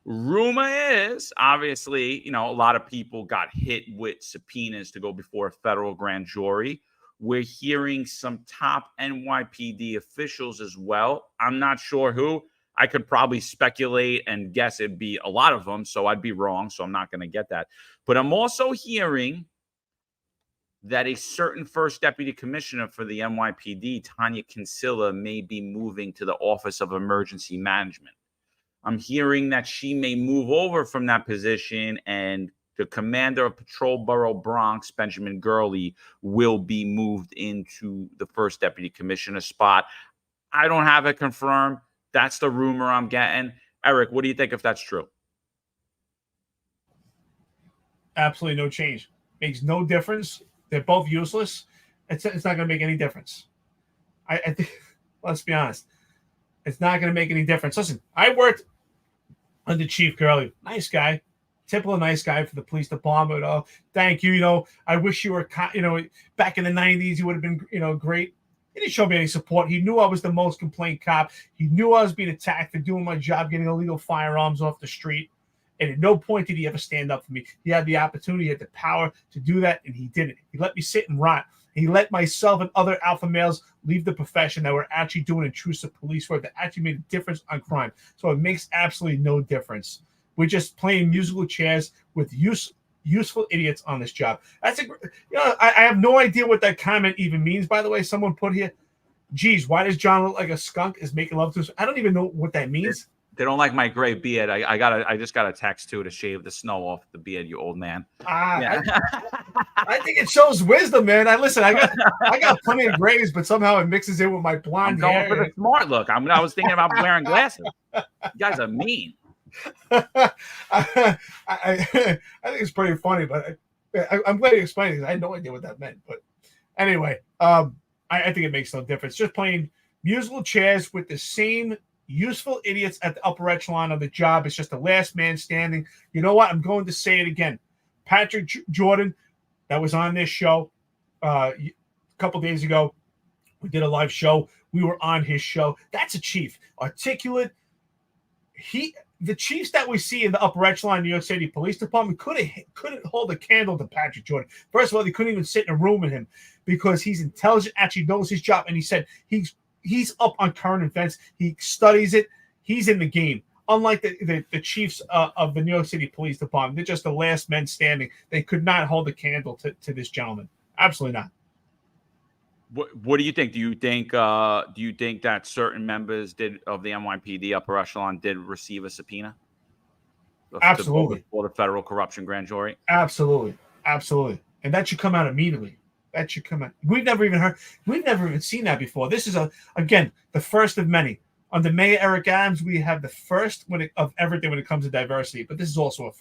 Rumor is, obviously, you know, a lot of people got hit with subpoenas to go before a federal grand jury. We're hearing some top NYPD officials as well. I'm not sure who. I could probably speculate and guess it'd be a lot of them, so I'd be wrong, so I'm not going to get that. But I'm also hearing that a certain first deputy commissioner for the NYPD, Tanya Kinsella, may be moving to the Office of Emergency Management. I'm hearing that she may move over from that position, and the commander of Patrol Borough Bronx, Benjamin Gurley, will be moved into the first deputy commissioner spot. I don't have it confirmed. That's the rumor I'm getting. Eric, what do you think if that's true? Absolutely no change. Makes no difference. They're both useless. It's not going to make any difference. I think, let's be honest. It's not going to make any difference. Listen, I worked under Chief Gurley. Nice guy. Typical nice guy for the police department. Oh, thank you. You know, I wish you were, you know, back in the 90s, you would have been, you know, great. He didn't show me any support. He knew I was the most complained cop. He knew I was being attacked for doing my job, getting illegal firearms off the street. And at no point did he ever stand up for me. He had the opportunity, he had the power to do that, and he didn't. He let me sit and rot. He let myself and other alpha males leave the profession that were actually doing intrusive police work that actually made a difference on crime. So it makes absolutely no difference. We're just playing musical chairs with useful idiots on this job. That's I have no idea what that comment even means, by the way. Someone put here, geez, why does John look like a skunk is making love to us? I don't even know what that means. They don't like my gray beard. I just got a text too to shave the snow off the beard, you old man. Yeah. I think it shows wisdom, man. I got plenty of grays, but somehow it mixes in with my blonde hair. I'm going for the smart look. I was thinking about wearing glasses. You guys are mean. I think it's pretty funny, but I'm glad you explained it because I had no idea what that meant. But anyway, I think it makes no difference. Just playing musical chairs with the same useful idiots at the upper echelon of the job. It's just the last man standing. You know what? I'm going to say it again. Patrick Jordan, that was on this show a couple days ago. We did a live show. We were on his show. That's a chief. Articulate. The chiefs that we see in the upper echelon New York City Police Department couldn't hold a candle to Patrick Jordan. First of all, they couldn't even sit in a room with him because he's intelligent, actually knows his job, and he said he's up on current events. He studies it. He's in the game. Unlike the chiefs of the New York City Police Department, they're just the last men standing. They could not hold a candle to this gentleman. Absolutely not. What do you think? Do you think that certain members of the NYPD upper echelon did receive a subpoena? Absolutely. For the federal corruption grand jury? Absolutely. And that should come out immediately. That should come out. We've never even seen that before. This is again the first of many. Under Mayor Eric Adams, we have the first of everything when it comes to diversity, but this is also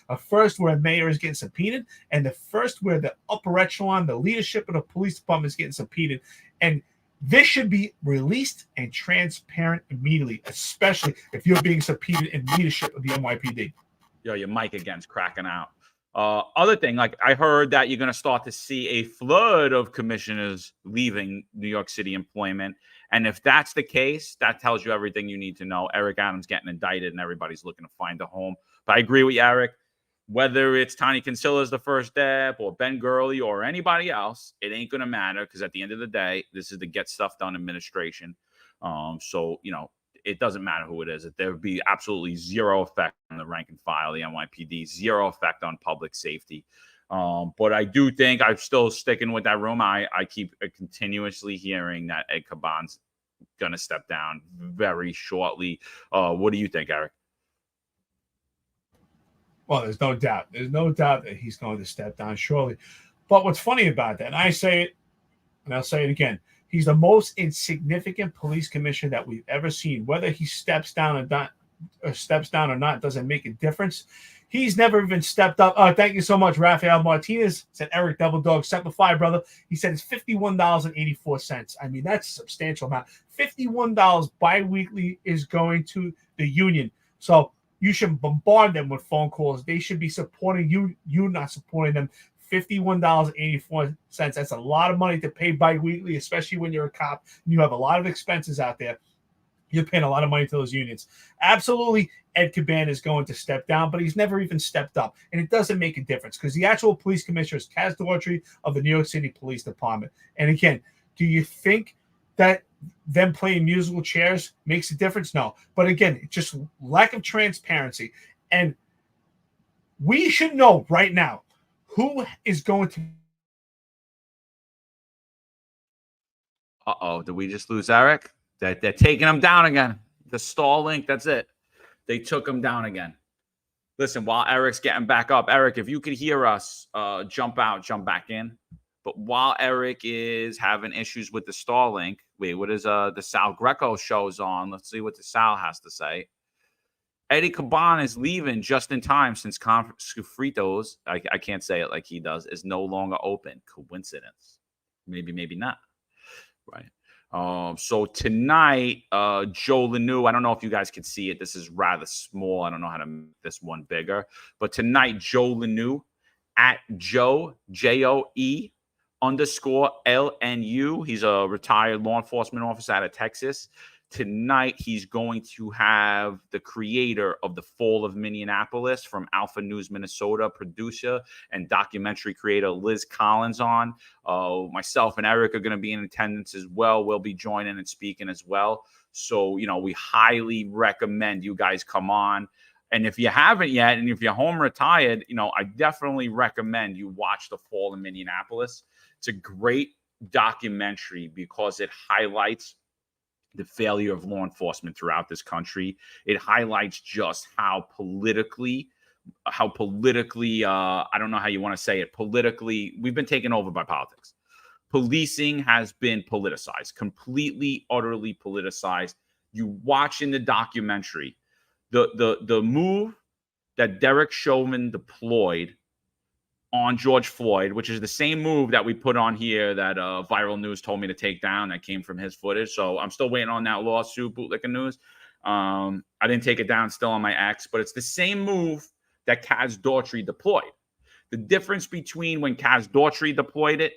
a first where a mayor is getting subpoenaed, and the first where the upper echelon, the leadership of the police department is getting subpoenaed. And this should be released and transparent immediately, especially if you're being subpoenaed in leadership of the NYPD. Yo, your mic again's cracking out. Other thing, like I heard that you're going to start to see a flood of commissioners leaving New York City employment. And if that's the case, that tells you everything you need to know. Eric Adams getting indicted and everybody's looking to find a home. But I agree with you, Eric. Whether it's Tanya Kinsella as the first step or Ben Gurley or anybody else, it ain't going to matter because at the end of the day, this is the get stuff done administration. So, you know, it doesn't matter who it is. That there would be absolutely zero effect on the rank and file, the NYPD, zero effect on public safety. But I do think I'm still sticking with that rumor. I keep continuously hearing that Ed Caban's going to step down very shortly. What do you think, Eric? Well, there's no doubt. There's no doubt that he's going to step down shortly. But what's funny about that, and I say it, and I'll say it again, he's the most insignificant police commissioner that we've ever seen. Whether he steps down or not doesn't make a difference. He's never even stepped up. Thank you so much, Rafael Martinez. Said Eric Devil Dog, Step-a-Fire, brother. He said it's $51.84. I mean, that's a substantial amount. $51 biweekly is going to the union. So you should bombard them with phone calls. They should be supporting you. You're not supporting them. $51.84. That's a lot of money to pay biweekly, especially when you're a cop and you have a lot of expenses out there. You're paying a lot of money to those unions. Absolutely, Ed Caban is going to step down, but he's never even stepped up. And it doesn't make a difference because the actual police commissioner is Kaz Daughtry of the New York City Police Department. And again, do you think that them playing musical chairs makes a difference? No. But again, it's just lack of transparency. And we should know right now who is going to. Uh-oh, did we just lose Eric? They're taking him down again. The stall link, that's it. They took him down again. Listen, while Eric's getting back up, Eric, if you could hear us, jump out, jump back in. But while Eric is having issues with the stall link, wait, what is the Sal Greco show's on? Let's see what the Sal has to say. Eddie Caban is leaving just in time since Fritos, I can't say it like he does, is no longer open. Coincidence? Maybe, maybe not. Right. So tonight, Joe Lanu, I don't know if you guys can see it. This is rather small. I don't know how to make this one bigger. But tonight, Joe Lanu at Joe, Joe_LNU. He's a retired law enforcement officer out of Texas. Tonight, he's going to have the creator of The Fall of Minneapolis from Alpha News, Minnesota, producer and documentary creator Liz Collins on. Myself and Eric are going to be in attendance as well. We'll be joining and speaking as well. So, we highly recommend you guys come on. And if you haven't yet, and if you're home retired, I definitely recommend you watch The Fall of Minneapolis. It's a great documentary because it highlights the failure of law enforcement throughout this country. It highlights just how politically, I don't know how you want to say it, politically, we've been taken over by politics. Policing has been politicized, completely, utterly politicized. You watch in the documentary, the move that Derek Chauvin deployed on George Floyd, which is the same move that we put on here that Viral News told me to take down that came from his footage. So I'm still waiting on that lawsuit, Bootlicker News. I didn't take it down, still on my X, but it's the same move that Kaz Daughtry deployed. The difference between when Kaz Daughtry deployed it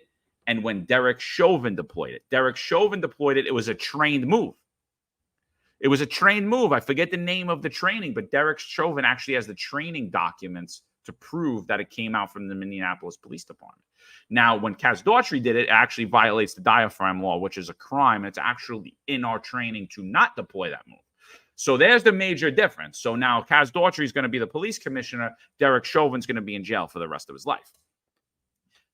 and when Derek Chauvin deployed it. Derek Chauvin deployed it. It was a trained move. It was a trained move. I forget the name of the training, but Derek Chauvin actually has the training documents to prove that it came out from the Minneapolis Police Department. Now, when Kaz Daughtry did it, it actually violates the diaphragm law, which is a crime. And it's actually in our training to not deploy that move. So there's the major difference. So now Kaz Daughtry is going to be the police commissioner. Derek Chauvin's going to be in jail for the rest of his life.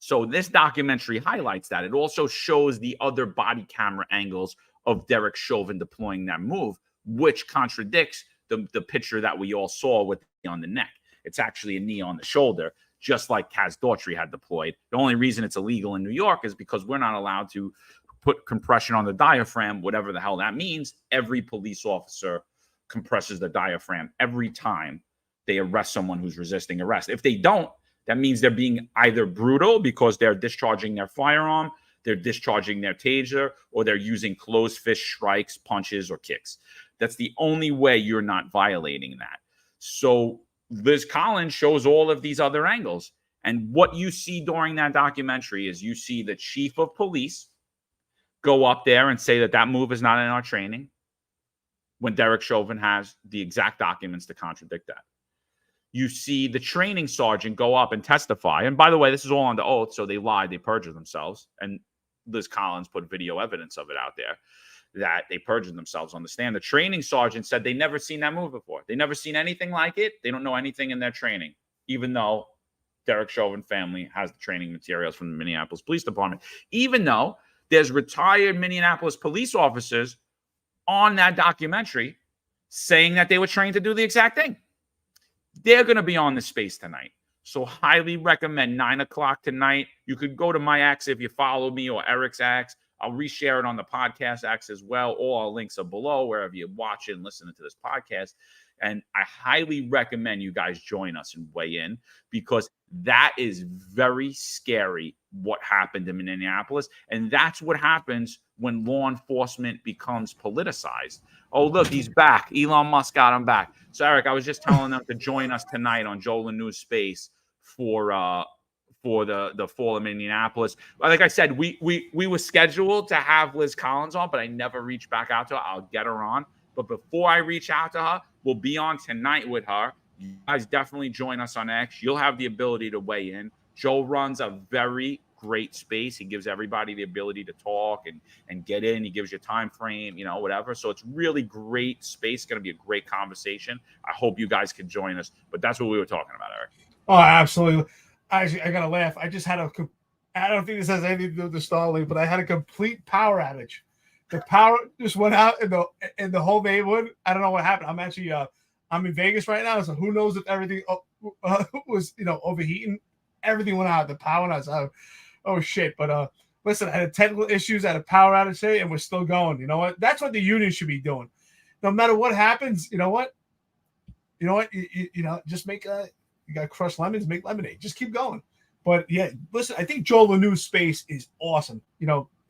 So this documentary highlights that. It also shows the other body camera angles of Derek Chauvin deploying that move, which contradicts the picture that we all saw with on the neck. It's actually a knee on the shoulder, just like Kaz Daughtry had deployed. The only reason it's illegal in New York is because we're not allowed to put compression on the diaphragm, whatever the hell that means. Every police officer compresses the diaphragm every time they arrest someone who's resisting arrest. If they don't, that means they're being either brutal because they're discharging their firearm, they're discharging their taser, or they're using closed fist strikes, punches, or kicks. That's the only way you're not violating that. So Liz Collins shows all of these other angles. And what you see during that documentary is you see the chief of police go up there and say that move is not in our training when Derek Chauvin has the exact documents to contradict that. You see the training sergeant go up and testify. And by the way, this is all under oath, so they lied, they perjured themselves. And Liz Collins put video evidence of it out there. that they perjured themselves on the stand. The training sergeant said they never seen that move before. They never seen anything like it. They don't know anything in their training, even though Derek Chauvin family has the training materials from the Minneapolis Police Department, even though there's retired Minneapolis police officers on that documentary saying that they were trained to do the exact thing. They're going to be on the space tonight. So highly recommend 9 o'clock tonight. You could go to my X if you follow me, or Eric's X. I'll reshare it on the podcast X as well. All our links are below wherever you're watching and listening to this podcast. And I highly recommend you guys join us and weigh in, because that is very scary what happened in Minneapolis. And that's what happens when law enforcement becomes politicized. Oh, look, he's back. Elon Musk got him back. So, Eric, I was just telling them to join us tonight on Joel and News Space for the fall of Minneapolis. Like I said, we were scheduled to have Liz Collins on, but I never reached back out to her. I'll get her on. But before I reach out to her, we'll be on tonight with her. You guys definitely join us on X. You'll have the ability to weigh in. Joe runs a very great space. He gives everybody the ability to talk and get in. He gives you time frame, whatever. So it's really great space. It's going to be a great conversation. I hope you guys can join us. But that's what we were talking about, Eric. Oh, absolutely. I got to laugh. I just had I don't think this has anything to do with the Starlink, but I had a complete power outage. The power just went out in the whole neighborhood. I don't know what happened. I'm actually I'm in Vegas right now, so who knows if everything was overheating. Everything went out. The power went out. So, oh shit! But listen, I had technical issues. I had a power outage today, and we're still going. You know what? That's what the union should be doing. No matter what happens, you know what? Just make you got to crush lemons, make lemonade. Just keep going. But yeah, listen, I think Joel News Space is awesome.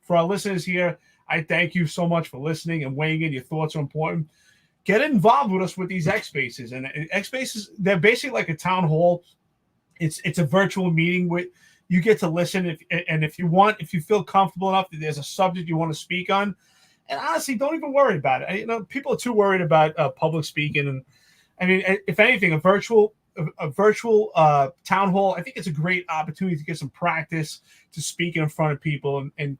For our listeners here, I thank you so much for listening and weighing in. Your thoughts are important. Get involved with us with these X Spaces. And X Spaces, they're basically like a town hall. It's a virtual meeting with you get to listen. If you feel comfortable enough that there's a subject you want to speak on, and honestly, don't even worry about it. People are too worried about public speaking. And I mean, if anything, a virtual town hall, I think it's a great opportunity to get some practice to speak in front of people. And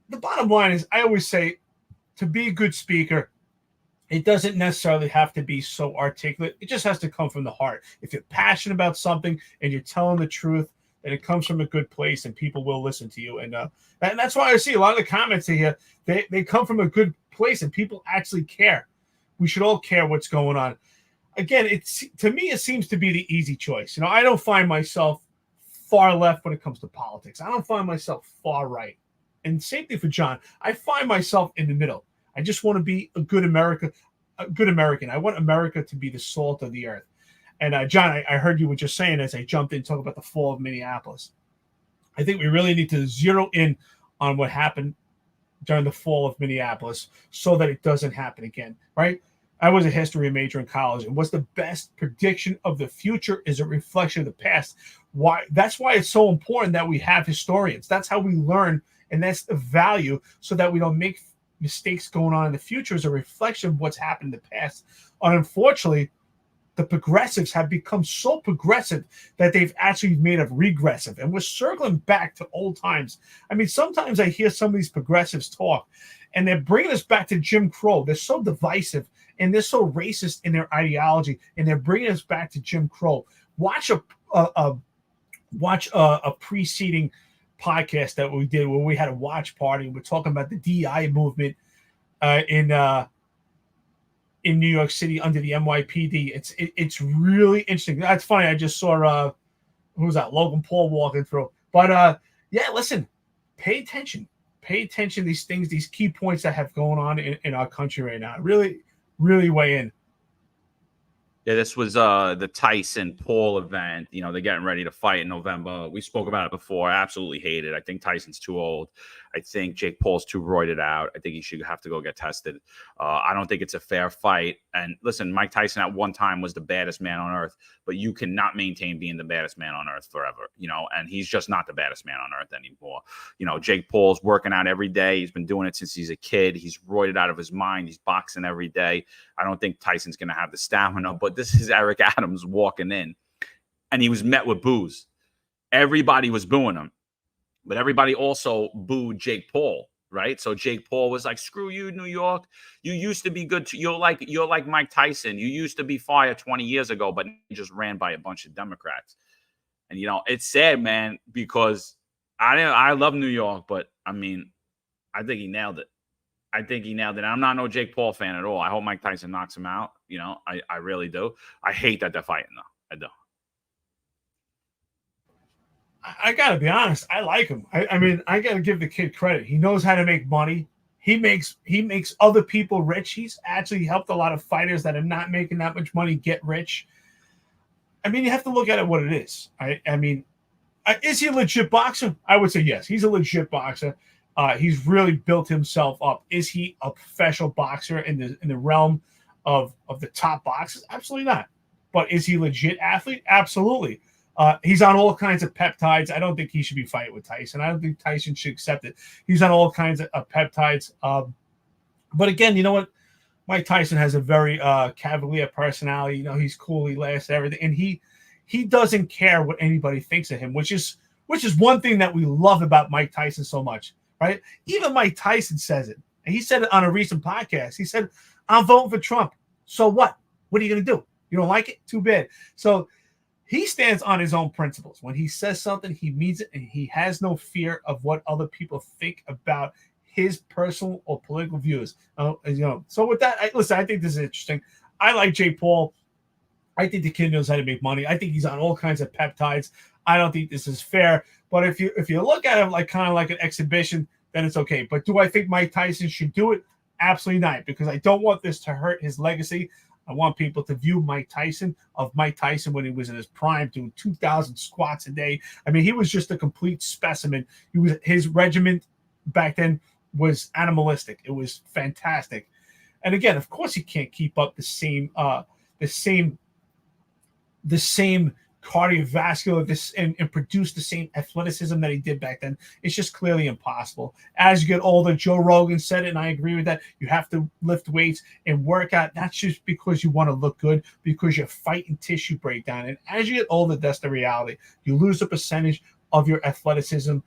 the bottom line is, I always say, to be a good speaker, it doesn't necessarily have to be so articulate. It just has to come from the heart. If you're passionate about something and you're telling the truth, and it comes from a good place, and people will listen to you. And that's why I see a lot of the comments here. They come from a good place, and people actually care. We should all care what's going on. Again, to me, it seems to be the easy choice. I don't find myself far left when it comes to politics. I don't find myself far right. And same thing for John. I find myself in the middle. I just want to be a good American. I want America to be the salt of the earth. And John, I heard you were just saying, as I jumped in, talk about the fall of Minneapolis. I think we really need to zero in on what happened during the fall of Minneapolis so that it doesn't happen again, right? I was a history major in college, and what's the best prediction of the future is a reflection of the past. That's why it's so important that we have historians. That's how we learn, and that's the value, so that we don't make mistakes going on in the future, is a reflection of what's happened in the past. And unfortunately, the progressives have become so progressive that they've actually made us regressive, and we're circling back to old times. I mean, sometimes I hear some of these progressives talk, and they're bringing us back to Jim Crow. They're so divisive, and they're so racist in their ideology, and they're bringing us back to Jim Crow. Watch a preceding podcast that we did where we had a watch party, and we're talking about the DEI movement in New York City under the NYPD. It's really interesting. That's funny. I just saw who was that? Logan Paul walking through. But yeah, listen, pay attention. Pay attention to these things, these key points that have going on in our country right now. Really, really weigh in. Yeah, this was the Tyson Paul event. They're getting ready to fight in November. We spoke about it before. I absolutely hate it. I think Tyson's too old. I think Jake Paul's too roided out. I think he should have to go get tested. I don't think it's a fair fight. And listen, Mike Tyson at one time was the baddest man on earth, but you cannot maintain being the baddest man on earth forever, and he's just not the baddest man on earth anymore. Jake Paul's working out every day. He's been doing it since he's a kid. He's roided out of his mind. He's boxing every day. I don't think Tyson's going to have the stamina, but this is Eric Adams walking in, and he was met with boos. Everybody was booing him, but everybody also booed Jake Paul. right? So Jake Paul was like, "Screw you, New York. You used to be good. You're like Mike Tyson. You used to be fired 20 years ago, but you just ran by a bunch of Democrats." And it's sad, man, because I love New York, but I mean, I think he nailed it. I think he nailed it. I'm not no Jake Paul fan at all. I hope Mike Tyson knocks him out. I really do. I hate that they're fighting though. I do. I got to be honest. I like him. I mean, I got to give the kid credit. He knows how to make money. He makes other people rich. He's actually helped a lot of fighters that are not making that much money get rich. I mean, you have to look at it what it is. I mean, is he a legit boxer? I would say yes. He's a legit boxer. He's really built himself up. Is he a professional boxer in the realm of the top boxers? Absolutely not. But is he a legit athlete? Absolutely. He's on all kinds of peptides. I don't think he should be fighting with Tyson. I don't think Tyson should accept it. He's on all kinds of peptides. But again, you know what? Mike Tyson has a very cavalier personality. He's cool. He laughs at everything, and he doesn't care what anybody thinks of him, which is one thing that we love about Mike Tyson so much, right? Even Mike Tyson says it, and he said it on a recent podcast. He said, "I'm voting for Trump. So what? What are you going to do? You don't like it? Too bad." So he stands on his own principles. When he says something, he means it, and he has no fear of what other people think about his personal or political views. So with that, I think this is interesting. I like Jake Paul. I think the kid knows how to make money. I think he's on all kinds of peptides. I don't think this is fair. But if you look at him like kind of like an exhibition, then it's okay. But do I think Mike Tyson should do it? Absolutely not, because I don't want this to hurt his legacy. I want people to view Mike Tyson when he was in his prime, doing 2,000 squats a day. I mean, he was just a complete specimen. His regiment back then was animalistic. It was fantastic. And again, of course, he can't keep up the same cardiovascular and produce the same athleticism that he did back then. It's just clearly impossible. As you get older, Joe Rogan said it, and I agree with that. You have to lift weights and work out, not just because you want to look good, because you're fighting tissue breakdown. And as you get older, that's the reality. You lose a percentage of your athleticism,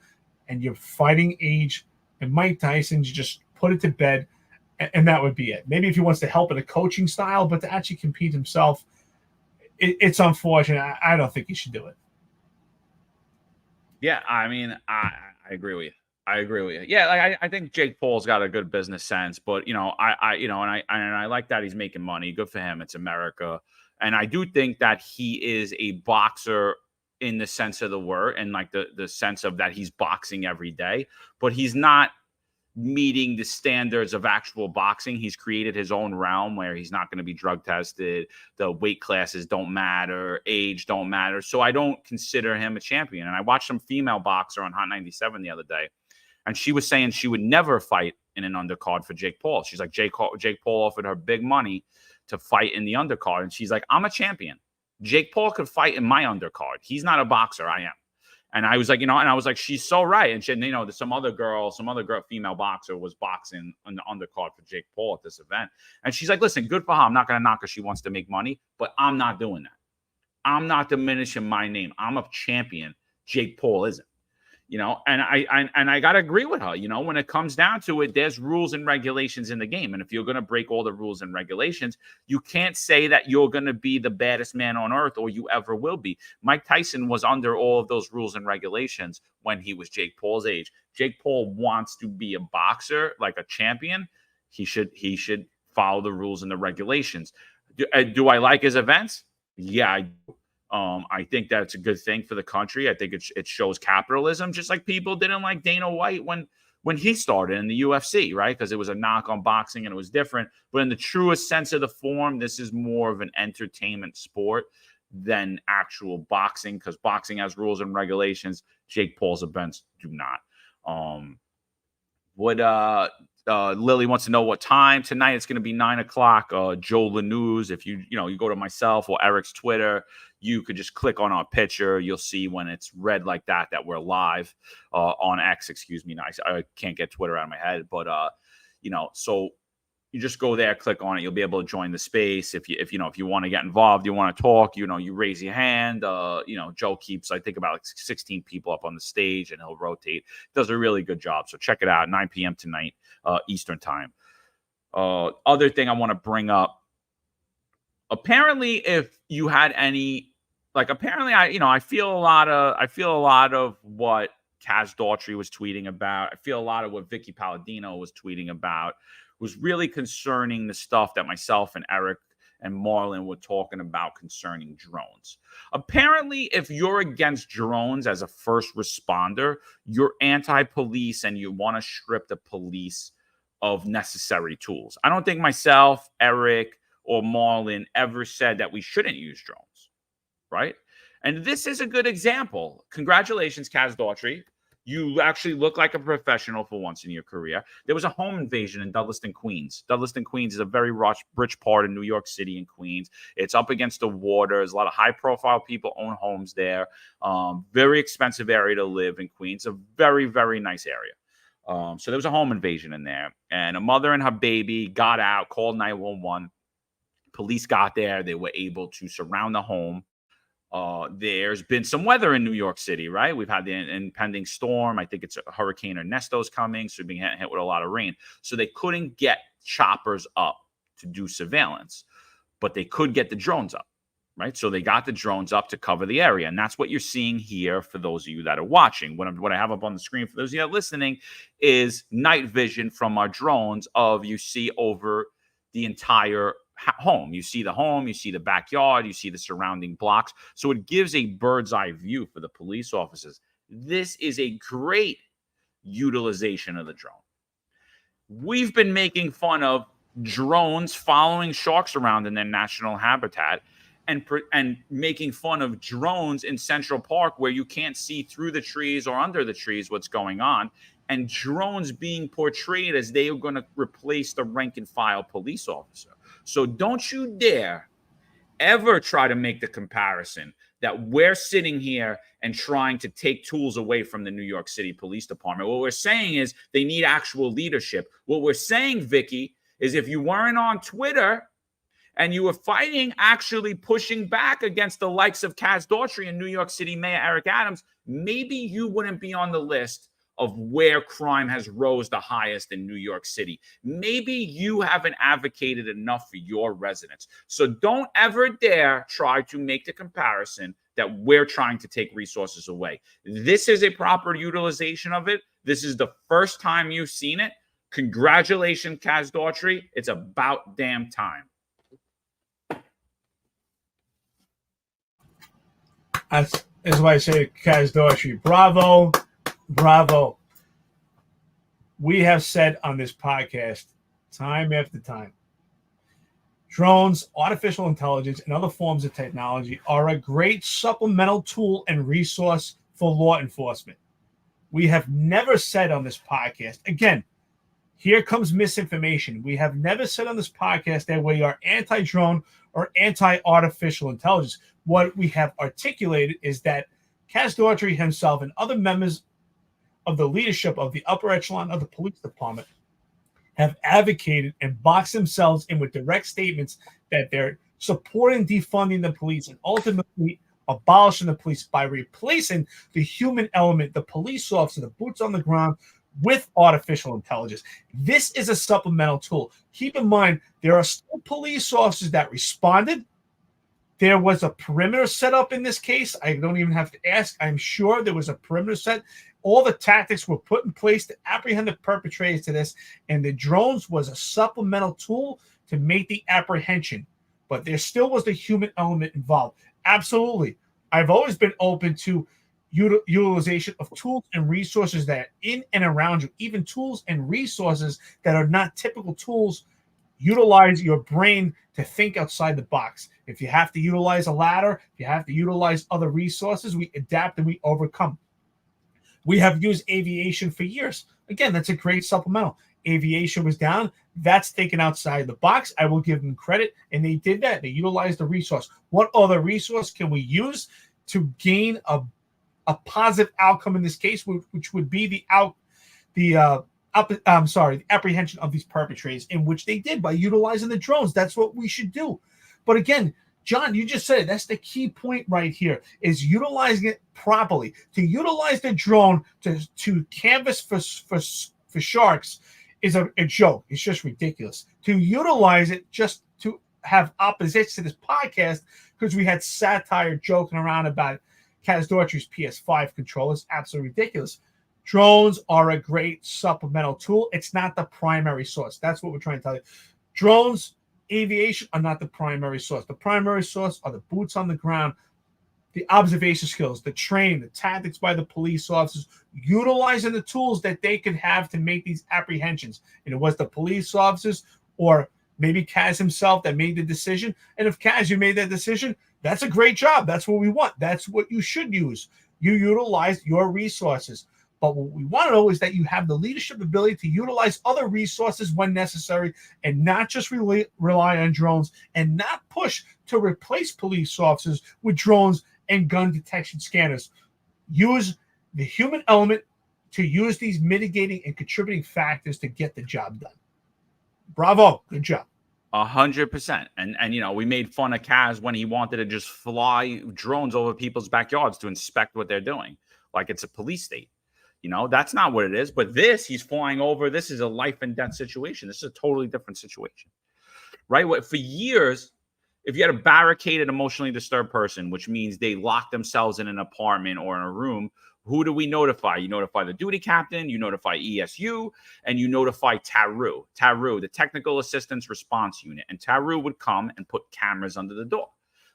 and you're fighting age. And Mike Tyson, you just put it to bed, and that would be it. Maybe if he wants to help in a coaching style, but to actually compete himself, it's unfortunate. I don't think he should do it. Yeah, I mean, I agree with you. Yeah, I think Jake Paul's got a good business sense, but I like that he's making money. Good for him. It's America, and I do think that he is a boxer in the sense of the word, and like the sense of that he's boxing every day, but he's not meeting the standards of actual boxing. He's created his own realm where he's not going to be drug tested. The weight classes don't matter. Age don't matter. So I don't consider him a champion. And I watched some female boxer on Hot 97 the other day, and she was saying she would never fight in an undercard for Jake Paul. She's like, Jake Paul offered her big money to fight in the undercard. And she's like, I'm a champion. Jake Paul could fight in my undercard. He's not a boxer. I am. And I was like, and I was like, she's so right. And she, some other female boxer was boxing on the undercard for Jake Paul at this event. And she's like, listen, good for her. I'm not going to knock her. She wants to make money, but I'm not doing that. I'm not diminishing my name. I'm a champion. Jake Paul isn't. And I got to agree with her. When it comes down to it, there's rules and regulations in the game. And if you're going to break all the rules and regulations, you can't say that you're going to be the baddest man on earth or you ever will be. Mike Tyson was under all of those rules and regulations when he was Jake Paul's age. Jake Paul wants to be a boxer, like a champion. He should follow the rules and the regulations. Do I like his events? Yeah, I do. I think that's a good thing for the country. I think it shows capitalism, just like people didn't like Dana White when he started in the UFC, right? Because it was a knock on boxing and it was different. But in the truest sense of the form, this is more of an entertainment sport than actual boxing, because boxing has rules and regulations. Jake Paul's events do not. Lily wants to know what time tonight. It's going to be 9:00. Joe Lanews. If you go to myself or Eric's Twitter, you could just click on our picture. You'll see when it's red like that we're live on X. Excuse me. I can't get Twitter out of my head, but so you just go there, click on it. You'll be able to join the space. If you want to get involved, you want to talk, you raise your hand. Joe keeps, I think, about like 16 people up on the stage, and he'll rotate. Does a really good job. So check it out, 9 p.m. tonight, Eastern time. Other thing I want to bring up. Apparently, if you had any, apparently I feel a lot of what Kaz Daughtry was tweeting about. I feel a lot of what Vicky Palladino was tweeting about was really concerning the stuff that myself and Eric and Marlon were talking about concerning drones. Apparently, if you're against drones as a first responder, you're anti-police and you want to strip the police of necessary tools. I don't think myself, Eric, or Marlon ever said that we shouldn't use drones, right? And this is a good example. Congratulations, Kaz Daughtry. You actually look like a professional for once in your career. There was a home invasion in Dudleston, Queens. Dudleston, Queens is a very rich part of New York City and Queens. It's up against the water. There's a lot of high-profile people own homes there. Very expensive area to live in Queens. A very, very nice area. So there was a home invasion in there. And a mother and her baby got out, called 911. Police got there. They were able to surround the home. There's been some weather in New York City, right? We've had the impending storm. I think it's a Hurricane Ernesto's coming, so we're being hit with a lot of rain. So they couldn't get choppers up to do surveillance, but they could get the drones up, right? So they got the drones up to cover the area, and that's what you're seeing here for those of you that are watching. What I have up on the screen for those of you that are listening is night vision from our drones you see over the entire home. You see the home, you see the backyard, you see the surrounding blocks. So it gives a bird's eye view for the police officers. This is a great utilization of the drone. We've been making fun of drones following sharks around in their national habitat and making fun of drones in Central Park where you can't see through the trees or under the trees what's going on, and drones being portrayed as they are going to replace the rank and file police officer. So don't you dare ever try to make the comparison that we're sitting here and trying to take tools away from the New York City Police Department. What we're saying is they need actual leadership. What we're saying, Vicky, is if you weren't on Twitter and you were fighting, actually pushing back against the likes of Kaz Daughtry and New York City Mayor Eric Adams, maybe you wouldn't be on the list of where crime has rose the highest in New York City. Maybe you haven't advocated enough for your residents. So don't ever dare try to make the comparison that we're trying to take resources away. This is a proper utilization of it. This is the first time you've seen it. Congratulations, Kaz Daughtry. It's about damn time. That's why I say Kaz Daughtry. Bravo. Bravo. We have said on this podcast time after time, drones, artificial intelligence, and other forms of technology are a great supplemental tool and resource for law enforcement. We have never said on this podcast, again, here comes misinformation. We have never said on this podcast that we are anti-drone or anti-artificial intelligence. What we have articulated is that Kaz Daughtry himself and other members of the leadership of the upper echelon of the police department have advocated and boxed themselves in with direct statements that they're supporting defunding the police and ultimately abolishing the police by replacing the human element, the police officer, the boots on the ground, with artificial intelligence. This is a supplemental tool. Keep in mind, there are still police officers that responded. There was a perimeter set up in this case. I don't even have to ask. I'm sure there was a perimeter set. All the tactics were put in place to apprehend the perpetrators to this, and the drones was a supplemental tool to make the apprehension. But there still was the human element involved. Absolutely. I've always been open to utilization of tools and resources that are in and around you, even tools and resources that are not typical tools. Utilize your brain to think outside the box. If you have to utilize a ladder, if you have to utilize other resources, we adapt and we overcome. We have used aviation for years. Again, that's a great supplemental. Aviation was down. That's thinking outside the box. I will give them credit, and they did that. They utilized the resource. What other resource can we use to gain a positive outcome in this case, which would be the the apprehension of these perpetrators, in which they did by utilizing the drones. That's what we should do. But again, John, you just said it. That's the key point right here, is utilizing it properly. To utilize the drone to canvas for sharks is a joke. It's just ridiculous. To utilize it just to have opposition to this podcast, because we had satire joking around about Kaz Daughtry's PS5 controller, is absolutely ridiculous. Drones are a great supplemental tool. It's not the primary source. That's what we're trying to tell you. Drones, aviation are not the primary source. The primary source are the boots on the ground, the observation skills, the training, the tactics by the police officers, utilizing the tools that they could have to make these apprehensions. And it was the police officers or maybe Kaz himself that made the decision. And if Kaz, you made that decision, that's a great job. That's what we want. That's what you should use. You utilize your resources. But what we want to know is that you have the leadership ability to utilize other resources when necessary, and not just rely on drones, and not push to replace police officers with drones and gun detection scanners. Use the human element to use these mitigating and contributing factors to get the job done. Bravo. Good job. 100%. And you know, we made fun of Kaz when he wanted to just fly drones over people's backyards to inspect what they're doing, like it's a police state. You know, that's not what it is. But this, he's flying over. This is a life and death situation. This is a totally different situation, right? For years, if you had a barricaded, emotionally disturbed person, which means they lock themselves in an apartment or in a room, who do we notify? You notify the duty captain, you notify ESU, and you notify TARU. TARU, the Technical Assistance Response Unit. And TARU would come and put cameras under the door.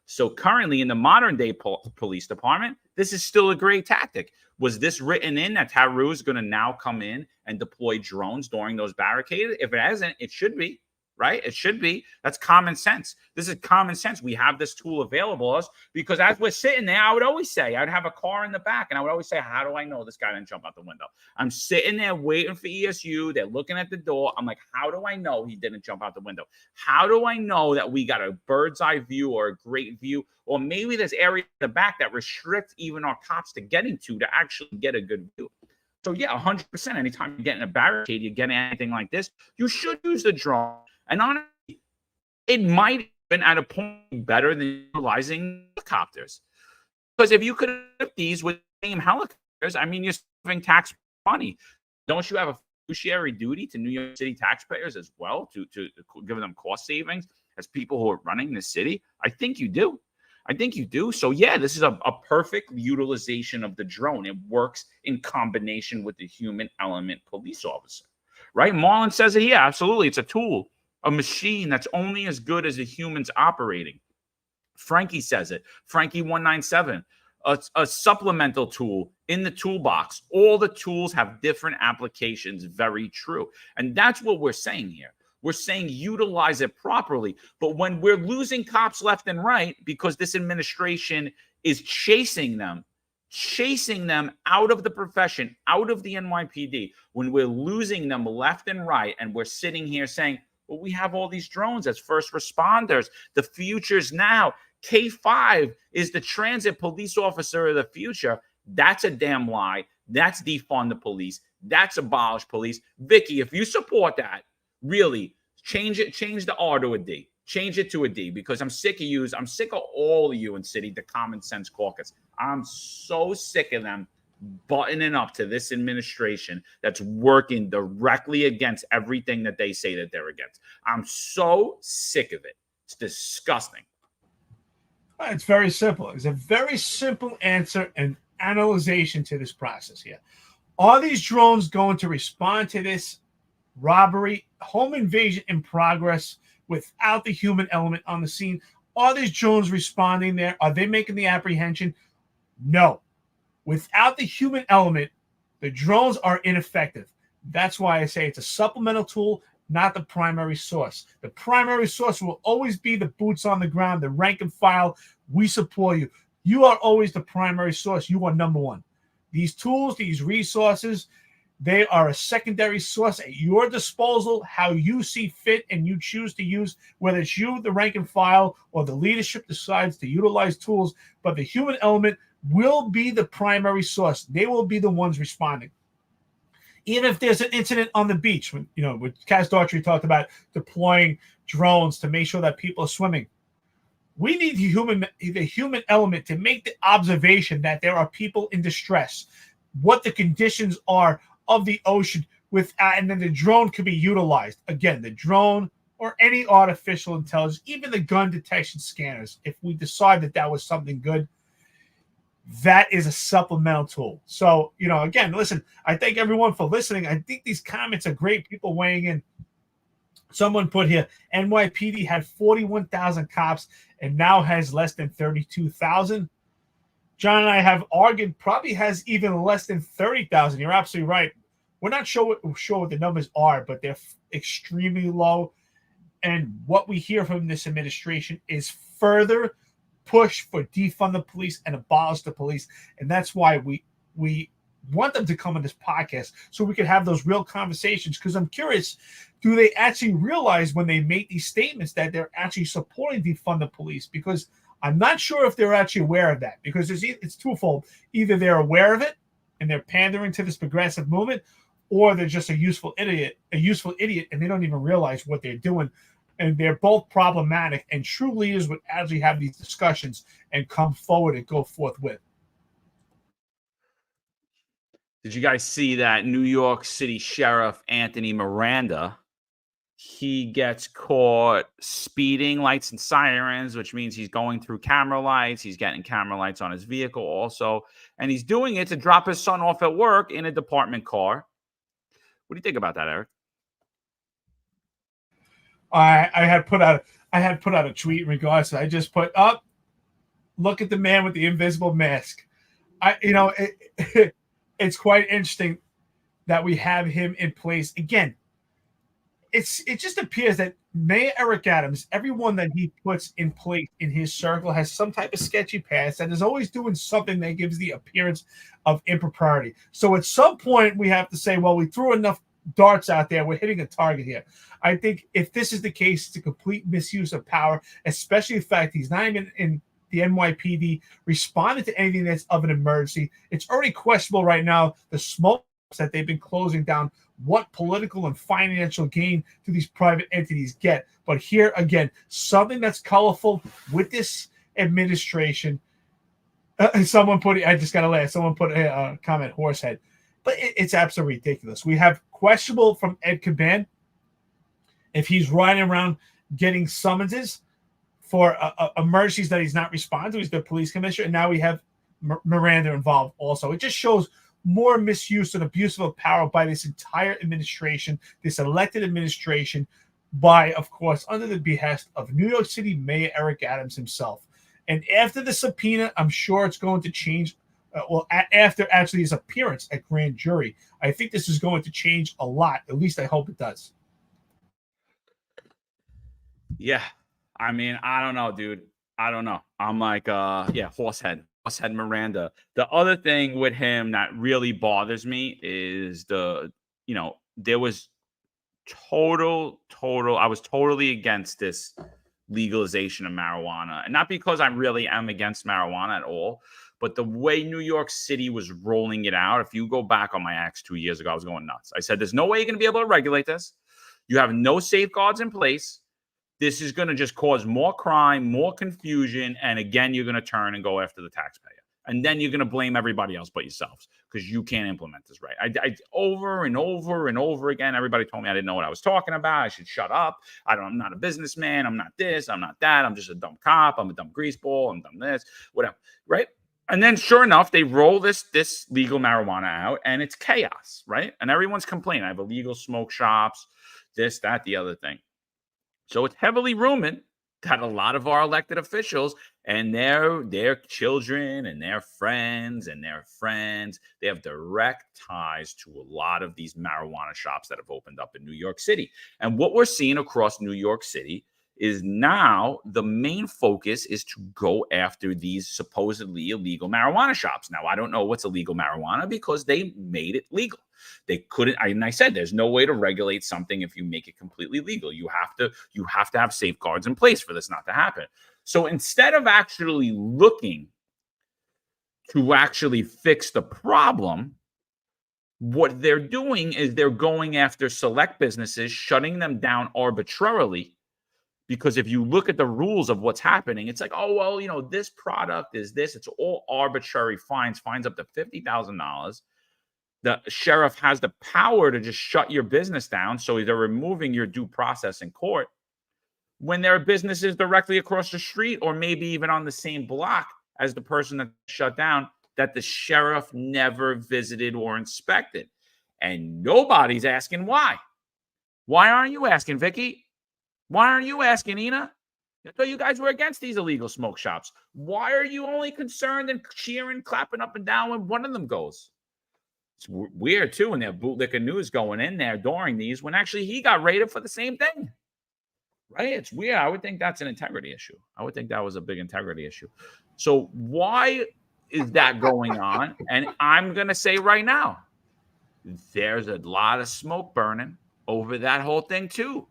So currently in the modern day police department, this is still a great tactic. Was this written in that TARU is going to now come in and deploy drones during those barricades? If it hasn't, it should be, right? It should be. That's common sense. This is common sense. We have this tool available to us because as we're sitting there, I would always say, I'd have a car in the back and I would always say, how do I know this guy didn't jump out the window? I'm sitting there waiting for ESU. They're looking at the door. I'm like, how do I know he didn't jump out the window? How do I know that we got a bird's eye view or a great view? Or maybe there's areas in the back that restrict even our cops to getting to actually get a good view. So yeah, 100%. Anytime you're getting a barricade, you're getting anything like this, you should use the drone. And honestly, it might have been at a point better than utilizing helicopters. Because if you could have these with the same helicopters, I mean, you're saving tax money. Don't you have a fiduciary duty to New York City taxpayers as well to give them cost savings as people who are running the city? I think you do. I think you do. So yeah, this is a perfect utilization of the drone. It works in combination with the human element police officer, right? Marlon says it here. Absolutely. It's a tool, a machine that's only as good as the humans operating. Frankie says it. Frankie 197, a supplemental tool in the toolbox. All the tools have different applications. Very true. And that's what we're saying here. We're saying utilize it properly. But when we're losing cops left and right because this administration is chasing them out of the profession, out of the NYPD, when we're losing them left and right, and we're sitting here saying, well, we have all these drones as first responders. The future's now. K5 is the transit police officer of the future. That's a damn lie. That's defund the police. That's abolish police. Vicky, if you support that, really change it. Change the R to a D. Change it to a D, because I'm sick of you. I'm sick of all of you in city, the Common Sense Caucus. I'm so sick of them buttoning up to this administration that's working directly against everything that they say that they're against. I'm so sick of it. It's disgusting. It's very simple. It's a very simple answer and analyzation to this process here. Are these drones going to respond to this robbery, home invasion in progress without the human element on the scene? Are these drones responding there? Are they making the apprehension? No. Without the human element, the drones are ineffective. That's why I say it's a supplemental tool, not the primary source. The primary source will always be the boots on the ground, the rank and file. We support you. You are always the primary source. You are number one. These tools, these resources, they are a secondary source at your disposal, how you see fit and you choose to use, whether it's you, the rank and file, or the leadership decides to utilize tools. But the human element will be the primary source. They will be the ones responding. Even if there's an incident on the beach, when with Kaz Daughtry talked about deploying drones to make sure that people are swimming. We need the human element to make the observation that there are people in distress, what the conditions are of the ocean, and then the drone could be utilized. Again, the drone or any artificial intelligence, even the gun detection scanners, if we decide that was something good, that is a supplemental tool. So, again, listen, I thank everyone for listening. I think these comments are great. People weighing in. Someone put here, NYPD had 41,000 cops and now has less than 32,000. John and I have argued probably has even less than 30,000. You're absolutely right. We're not sure what the numbers are, but they're extremely low. And what we hear from this administration is further push for defund the police and abolish the police. And that's why we want them to come on this podcast so we can have those real conversations, because I'm curious, do they actually realize when they make these statements that they're actually supporting defund the police? Because I'm not sure if they're actually aware of that, because it's twofold. Either they're aware of it and they're pandering to this progressive movement, or they're just a useful idiot, and they don't even realize what they're doing. And they're both problematic, and true leaders would actually have these discussions and come forward and go forth with. Did you guys see that New York City Sheriff Anthony Miranda? He gets caught speeding, lights and sirens, which means he's going through camera lights. He's getting camera lights on his vehicle also. And he's doing it to drop his son off at work in a department car. What do you think about that, Eric? I had put out a tweet in regards to that. I just put up, look at the man with the invisible mask. It's quite interesting that we have him in place again. It just appears that Mayor Eric Adams, everyone that he puts in place in his circle, has some type of sketchy past and is always doing something that gives the appearance of impropriety. So at some point we have to say, well, we threw enough darts out there. We're hitting a target here. I think if this is the case, it's a complete misuse of power, especially the fact he's not even in the NYPD responding to anything that's of an emergency. It's already questionable right now, the smoke that they've been closing down, what political and financial gain do these private entities get. But here again, something that's colorful with this administration. Someone put it, I just got to laugh. Someone put a comment, horsehead. But it's absolutely ridiculous. We have questionable from Ed Caban, if he's riding around getting summonses for emergencies that he's not responding to. He's the police commissioner. And now we have Miranda involved also. It just shows more misuse and abuse of power by this entire administration, this elected administration, by, of course, under the behest of New York City Mayor Eric Adams himself. And after the subpoena, I'm sure it's going to change. After actually his appearance at grand jury, I think this is going to change a lot. At least I hope it does. Yeah. I mean, I don't know, dude. I don't know. I'm like, horsehead Miranda. The other thing with him that really bothers me is there was I was totally against this legalization of marijuana. And not because I really am against marijuana at all, but the way New York City was rolling it out. If you go back on my acts 2 years ago, I was going nuts. I said, there's no way you're going to be able to regulate this. You have no safeguards in place. This is going to just cause more crime, more confusion. And again, you're going to turn and go after the taxpayer. And then you're going to blame everybody else but yourselves because you can't implement this right. I over and over and over again, everybody told me I didn't know what I was talking about. I should shut up. I'm not a businessman. I'm not this. I'm not that. I'm just a dumb cop. I'm a dumb greaseball. I'm dumb this, whatever. Right? And then sure enough, they roll this legal marijuana out and it's chaos, right? And everyone's complaining. I have illegal smoke shops, this, that, the other thing. So it's heavily rumored that a lot of our elected officials and their children and their friends, they have direct ties to a lot of these marijuana shops that have opened up in New York City. And what we're seeing across New York City is now the main focus is to go after these supposedly illegal marijuana shops. Now, I don't know what's illegal marijuana because they made it legal. They couldn't, and I said, there's no way to regulate something if you make it completely legal. You have to have safeguards in place for this not to happen. So instead of actually looking to actually fix the problem, What they're doing is they're going after select businesses, shutting them down arbitrarily. Because if you look at the rules of what's happening, it's like, oh, well, this product is this. It's all arbitrary fines up to $50,000. The sheriff has the power to just shut your business down. So they're removing your due process in court. When there are businesses directly across the street or maybe even on the same block as the person that shut down, that the sheriff never visited or inspected. And nobody's asking why. Why aren't you asking, Vicky? Why aren't you asking, Ina? I thought you guys were against these illegal smoke shops. Why are you only concerned and cheering, clapping up and down when one of them goes? It's weird, too, when they have bootlicker news going in there during these when actually he got raided for the same thing. Right? It's weird. I would think that's an integrity issue. I would think that was a big integrity issue. So why is that going on? And I'm going to say right now, there's a lot of smoke burning over that whole thing, too.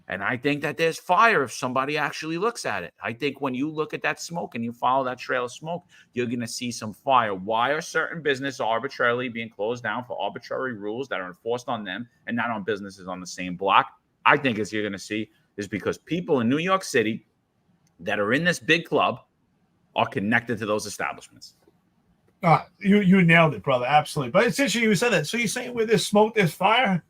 And I think that there's fire if somebody actually looks at it. I think when you look at that smoke and you follow that trail of smoke, you're going to see some fire. Why are certain businesses arbitrarily being closed down for arbitrary rules that are enforced on them and not on businesses on the same block? I think as you're going to see is because people in New York City that are in this big club are connected to those establishments. You nailed it, brother. Absolutely. But it's interesting you said that. So you're saying where there's smoke, there's fire?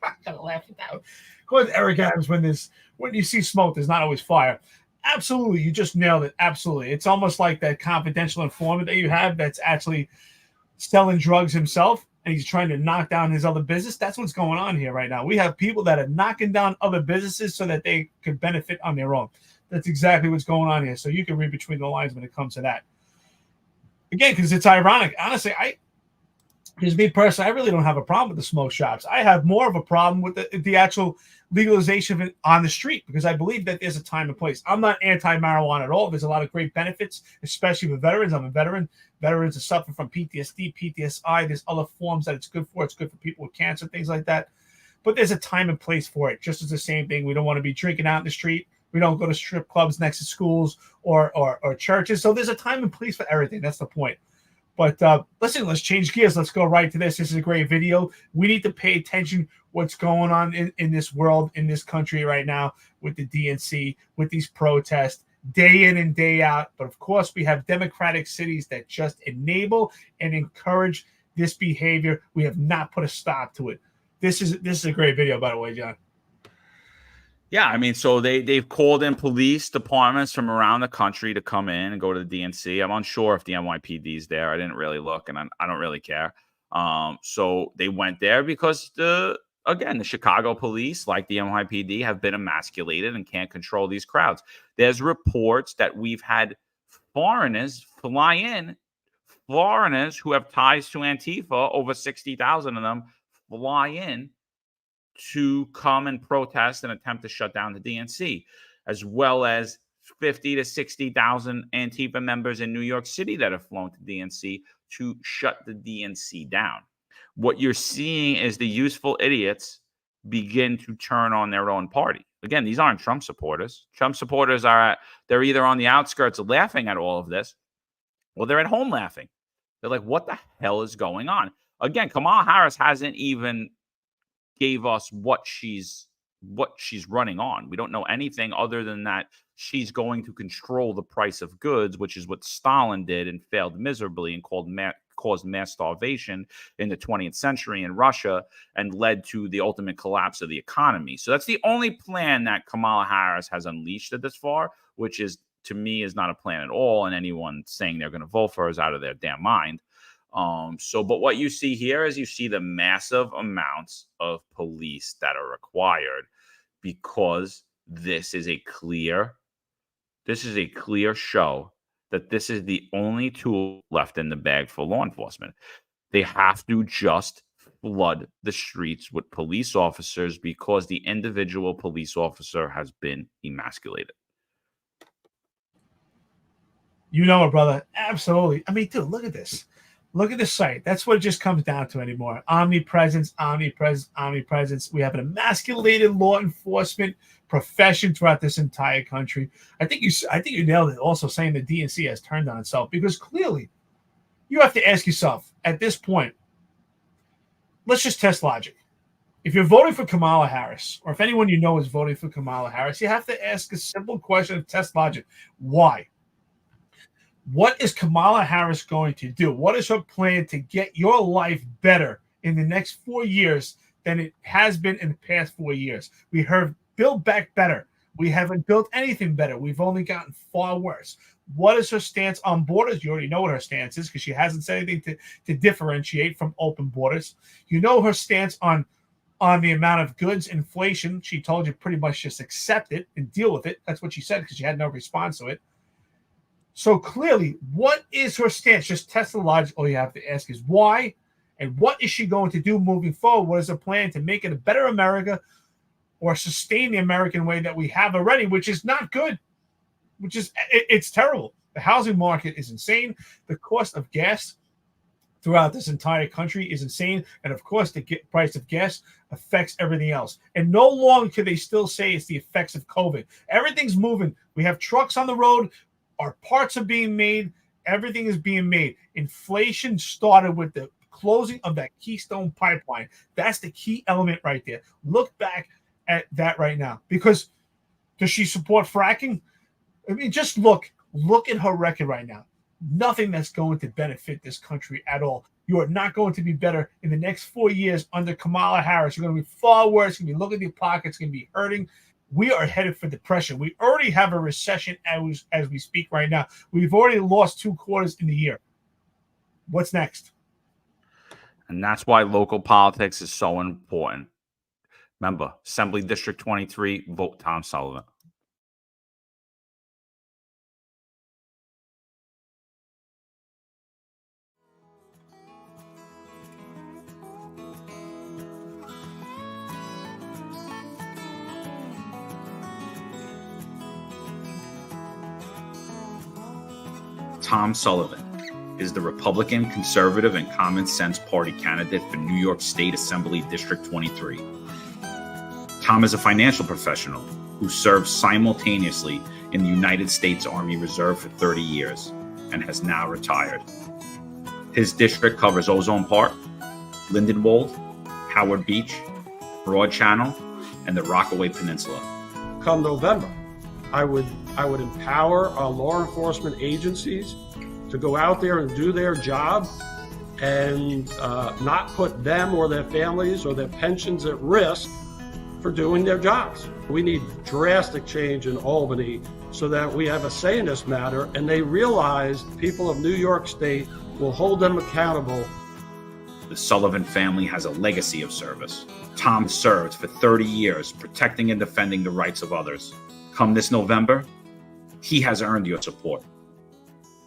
I gotta laugh at that. Of course, Eric Adams, when you see smoke, there's not always fire. Absolutely. You just nailed it. Absolutely. It's almost like that confidential informant that you have that's actually selling drugs himself, and he's trying to knock down his other business. That's what's going on here right now. We have people that are knocking down other businesses so that they could benefit on their own. That's exactly what's going on here. So you can read between the lines when it comes to that. Again, because it's ironic. Honestly, because me personally, I really don't have a problem with the smoke shops. I have more of a problem with the actual legalization of it on the street, because I believe that there's a time and place. I'm not anti-marijuana at all. There's a lot of great benefits, especially with veterans. I'm a veteran. Veterans are suffering from PTSD, PTSI. There's other forms that it's good for. It's good for people with cancer, things like that. But there's a time and place for it. Just as the same thing. We don't want to be drinking out in the street. We don't go to strip clubs next to schools or churches. So there's a time and place for everything. That's the point. But listen, let's change gears. Let's go right to this. This is a great video. We need to pay attention what's going on in this world, in this country right now with the DNC, with these protests, day in and day out. But of course, we have democratic cities that just enable and encourage this behavior. We have not put a stop to it. This is a great video, by the way, John. Yeah, I mean, so they've called in police departments from around the country to come in and go to the DNC. I'm unsure if the NYPD is there. I didn't really look, and I don't really care. So they went there because the Chicago police, like the NYPD, have been emasculated and can't control these crowds. There's reports that we've had foreigners fly in, foreigners who have ties to Antifa, over 60,000 of them fly in to come and protest and attempt to shut down the DNC, as well as 50 to 60,000 Antifa members in New York City that have flown to DNC to shut the DNC down. What you're seeing is the useful idiots begin to turn on their own party. Again, these aren't Trump supporters. Trump supporters they're either on the outskirts laughing at all of this, or they're at home laughing. They're like, what the hell is going on? Again, Kamala Harris hasn't even gave us what she's running on. We don't know anything other than that she's going to control the price of goods, which is what Stalin did and failed miserably and caused mass starvation in the 20th century in Russia and led to the ultimate collapse of the economy. So that's the only plan that Kamala Harris has unleashed at this far, which is, to me, is not a plan at all. And anyone saying they're going to vote for her is out of their damn mind. But what you see here is you see the massive amounts of police that are required, because this is a clear show that this is the only tool left in the bag for law enforcement. They have to just flood the streets with police officers because the individual police officer has been emasculated. You know it, brother. Absolutely. I mean, dude, look at this. Look at the site. That's what it just comes down to anymore. Omnipresence, omnipresence, omnipresence. We have an emasculated law enforcement profession throughout this entire country. I think you nailed it. Also saying the DNC has turned on itself, because clearly you have to ask yourself at this point, let's just test logic. If you're voting for Kamala Harris, or if anyone you know is voting for Kamala Harris, you have to ask a simple question of test logic. Why? What is Kamala Harris going to do? What is her plan to get your life better in the next 4 years than it has been in the past 4 years? We heard build back better. We haven't built anything better. We've only gotten far worse. What is her stance on borders? You already know what her stance is because she hasn't said anything to differentiate from open borders. You know her stance on the amount of goods, inflation. She told you pretty much just accept it and deal with it. That's what she said because she had no response to it. So clearly, what is her stance? Just test the logic. All you have to ask is why, and what is she going to do moving forward? What is her plan to make it a better America or sustain the American way that we have already, which is not good, it's terrible. The housing market is insane. The cost of gas throughout this entire country is insane. And of course, the price of gas affects everything else. And no longer can they still say it's the effects of COVID. Everything's moving. We have trucks on the road. Our parts are being made. Everything is being made. Inflation started with the closing of that Keystone pipeline. That's the key element right there. Look back at that right now. Because does she support fracking? I mean, just look at her record right now. Nothing that's going to benefit this country at all. You are not going to be better in the next 4 years under Kamala Harris. You're going to be far worse. You're going to be looking at your pockets. You're going to be hurting. We are headed for depression. We already have a recession as we speak right now. We've already lost 2 quarters in the year. What's next? And that's why local politics is so important. Remember, Assembly District 23, vote Tom Sullivan. Tom Sullivan is the Republican, Conservative, and Common Sense Party candidate for New York State Assembly District 23. Tom is a financial professional who served simultaneously in the United States Army Reserve for 30 years and has now retired. His district covers Ozone Park, Lindenwold, Howard Beach, Broad Channel, and the Rockaway Peninsula. Come November, I would empower our law enforcement agencies to go out there and do their job and not put them or their families or their pensions at risk for doing their jobs. We need drastic change in Albany so that we have a say in this matter and they realize people of New York State will hold them accountable. The Sullivan family has a legacy of service. Tom served for 30 years protecting and defending the rights of others. Come this November, he has earned your support.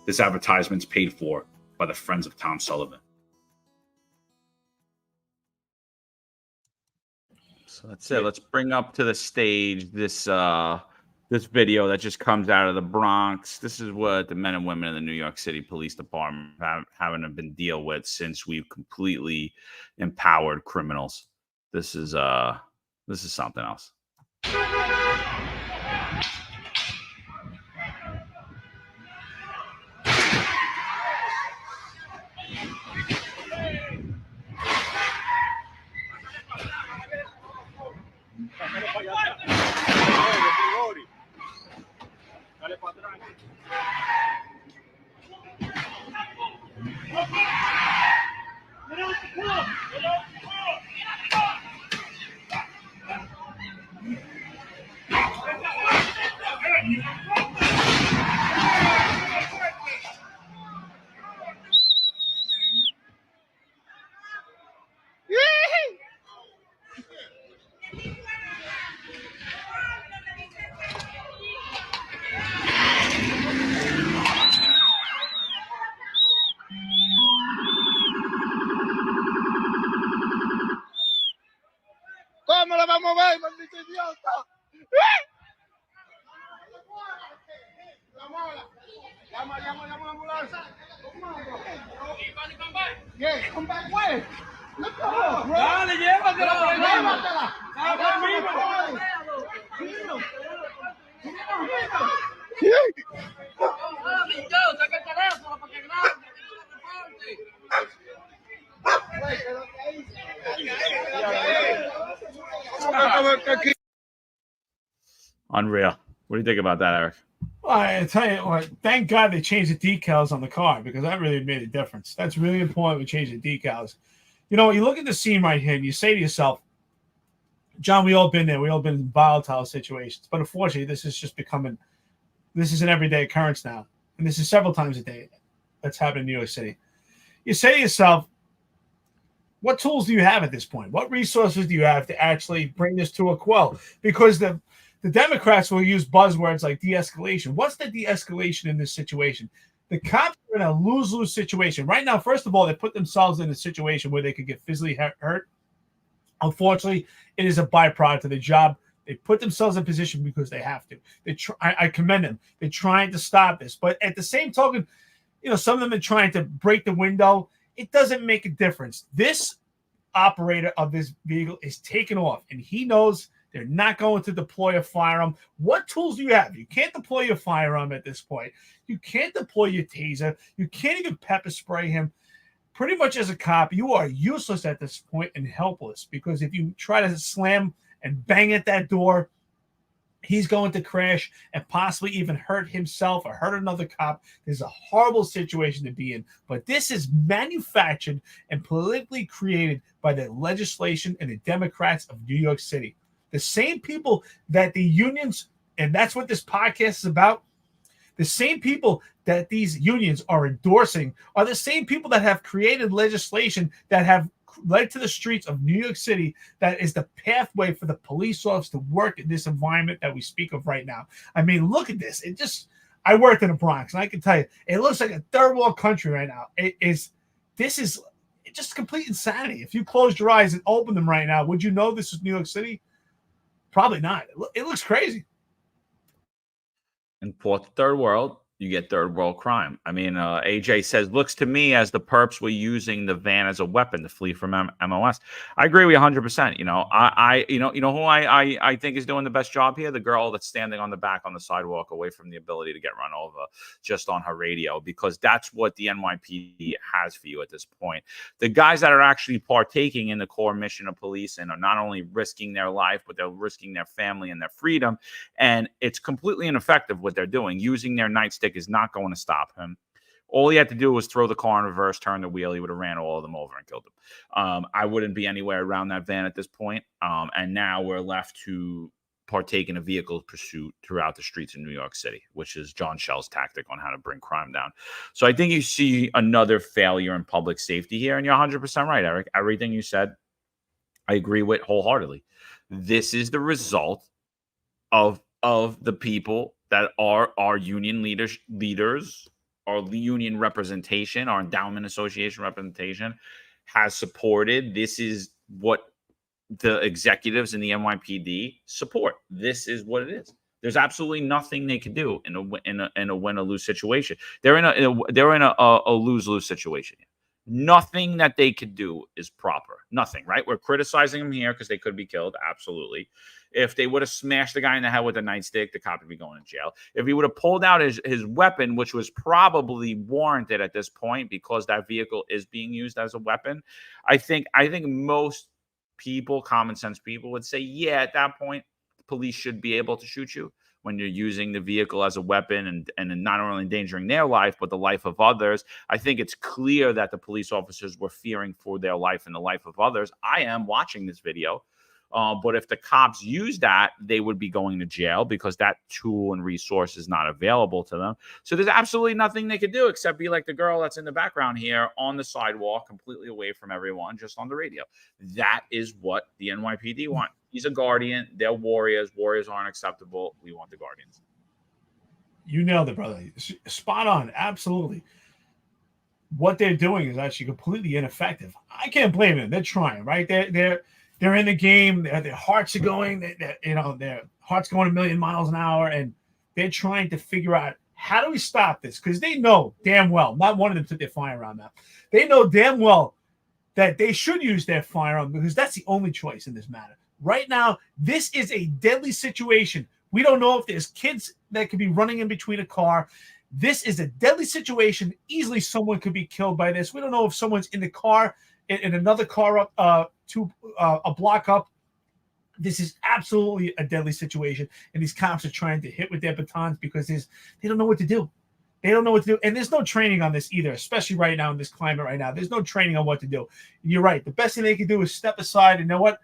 This advertisement's paid for by the Friends of Tom Sullivan. So that's it. Let's bring up to the stage this video that just comes out of the Bronx. This is what the men and women in the New York City Police Department haven't been deal with since we've completely empowered criminals. This is something else. ¿Cómo lo vamos a ver, maldito idiota? Llama a la ambulancia. Yeah, come back where? Look at her, bro. Dale, llévatela. Llévatela. Saca el teléfono para que grabe. Unreal. What do you think about that, Eric? Well, I tell you what, thank God they changed the decals on the car because that really made a difference. That's really important. We changed the decals. You know, you look at the scene right here and you say to yourself, John, we all been there. We all been in volatile situations. But unfortunately, this is an everyday occurrence now. And this is several times a day that's happened in New York City. You say to yourself, what tools do you have at this point? What resources do you have to actually bring this to a quell? Because the Democrats will use buzzwords like de-escalation. What's the de-escalation in this situation? The cops are in a lose-lose situation. Right now, first of all, they put themselves in a situation where they could get physically hurt. Unfortunately, it is a byproduct of the job. They put themselves in position because they have to. I commend them. They're trying to stop this. But at the same token, you know, some of them are trying to break the window. It doesn't make a difference. This operator of this vehicle is taken off, and he knows they're not going to deploy a firearm. What tools do you have? You can't deploy your firearm at this point. You can't deploy your taser. You can't even pepper spray him. Pretty much as a cop, you are useless at this point and helpless because if you try to slam and bang at that door, he's going to crash and possibly even hurt himself or hurt another cop. There's a horrible situation to be in. But this is manufactured and politically created by the legislation and the Democrats of New York City. The same people that the unions, and that's what this podcast is about, the same people that these unions are endorsing are the same people that have created legislation that have led to the streets of New York City that is the pathway for the police officers to work in this environment that we speak of right now. I mean, look at this. I worked in the Bronx, and I can tell you, it looks like a third world country right now. This is just complete insanity. If you closed your eyes and opened them right now, would you know this is New York City? Probably not. It looks crazy. In fourth, third world, you get third world crime. I mean, AJ says, looks to me as the perps were using the van as a weapon to flee from MOS. I agree with you 100%. You know, you know who I think is doing the best job here? The girl that's standing on the back on the sidewalk away from the ability to get run over just on her radio, because that's what the NYPD has for you at this point. The guys that are actually partaking in the core mission of police and are not only risking their life, but they're risking their family and their freedom. And it's completely ineffective what they're doing. Using their nightstick is not going to stop him. All he had to do was throw the car in reverse, turn the wheel. He would have ran all of them over and killed them. I wouldn't be anywhere around that van at this point. And now we're left to partake in a vehicle pursuit throughout the streets of New York City, which is John Schell's tactic on how to bring crime down. So I think you see another failure in public safety here. And you're 100% right, Eric. Everything you said, I agree with wholeheartedly. This is the result of the people that are our union leaders, our union representation, our endowment association representation has supported. This is what the executives in the NYPD support. This is what it is. There's absolutely nothing they can do in a win or lose situation. They're in a lose-lose situation. Nothing that they could do is proper. Nothing, right? We're criticizing them here because they could be killed. Absolutely. If they would have smashed the guy in the head with a nightstick, the cop would be going to jail. If he would have pulled out his weapon, which was probably warranted at this point because that vehicle is being used as a weapon, I think most people, common sense people, would say, yeah, at that point, police should be able to shoot you when you're using the vehicle as a weapon and not only endangering their life, but the life of others. I think it's clear that the police officers were fearing for their life and the life of others. I am watching this video. But if the cops use that, they would be going to jail because that tool and resource is not available to them. So there's absolutely nothing they could do except be like the girl that's in the background here on the sidewalk, completely away from everyone, just on the radio. That is what the NYPD want. He's a guardian. They're warriors. Warriors aren't acceptable. We want the guardians. You nailed it, brother. Spot on. Absolutely. What they're doing is actually completely ineffective. I can't blame them. They're trying, right? They're in the game. Their hearts are going. Their hearts going a million miles an hour, and they're trying to figure out how do we stop this? Because they know damn well, not one of them took their firearm out. They know damn well that they should use their firearm because that's the only choice in this matter. Right now, this is a deadly situation. We don't know if there's kids that could be running in between a car. This is a deadly situation. Easily, someone could be killed by this. We don't know if someone's in the car, in another car up. A block up, This is absolutely a deadly situation, and these cops are trying to hit with their batons because they don't know what to do. They don't know what to do, and there's no training on this either, especially right now in this climate right now. There's no training on what to do. You're right. The best thing they can do is step aside and, you know what?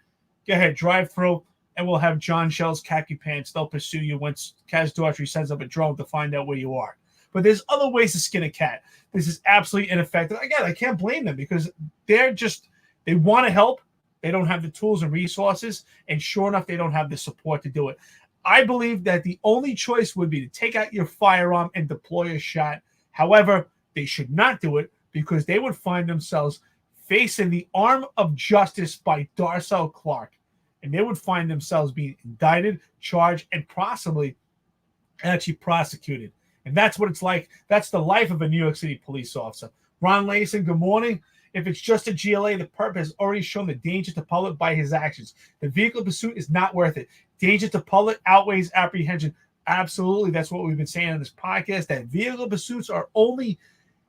Go ahead, drive through, and we'll have John Shell's khaki pants. They'll pursue you once Kaz Daughtry sends up a drone to find out where you are. But there's other ways to skin a cat. This is absolutely ineffective. Again, I can't blame them because they want to help. They don't have the tools and resources, and sure enough, they don't have the support to do it. I believe that the only choice would be to take out your firearm and deploy a shot. However, they should not do it because they would find themselves facing the arm of justice by Darcel Clark, and they would find themselves being indicted, charged, and possibly actually prosecuted. And that's what it's like. That's the life of a New York City police officer. Ron Layson, good morning. If it's just a GLA, the perp has already shown the danger to public by his actions. The vehicle pursuit is not worth it. Danger to public outweighs apprehension. Absolutely. That's what we've been saying on this podcast, that vehicle pursuits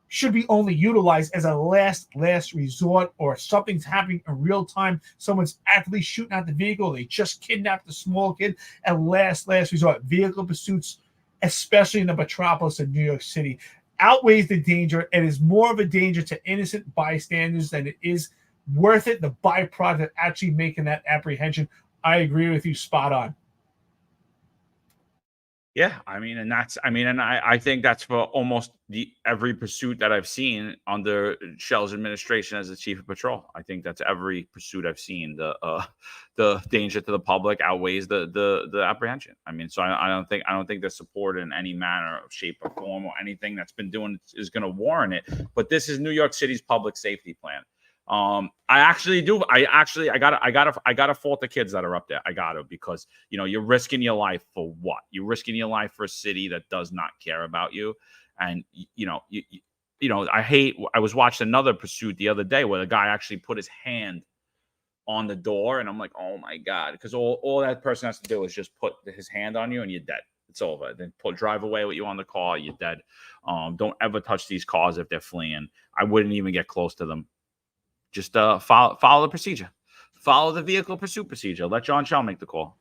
should be only utilized as a last resort, or something's happening in real time. Someone's actively shooting at the vehicle. They just kidnapped a small kid at last resort. Vehicle pursuits, especially in the metropolis of New York City, outweighs the danger and is more of a danger to innocent bystanders than it is worth it, the byproduct of actually making that apprehension. I agree with you, spot on. Yeah, I think that's for almost every pursuit that I've seen under Shell's administration as the chief of patrol. I think that's every pursuit I've seen. The danger to the public outweighs the apprehension. I mean, so I don't think the support in any manner, shape, or form, or anything that's been doing is going to warrant it. But this is New York City's public safety plan. I gotta fault the kids that are up there. I gotta, because you're risking your life for what? You're risking your life for a city that does not care about you. And I was watching another pursuit the other day where the guy actually put his hand on the door, and I'm like, oh my God, because all that person has to do is just put his hand on you and you're dead. It's over. Then drive away with you on the car, you're dead. Don't ever touch these cars if they're fleeing. I wouldn't even get close to them. Just follow the procedure. Follow the vehicle pursuit procedure. Let John Shell make the call.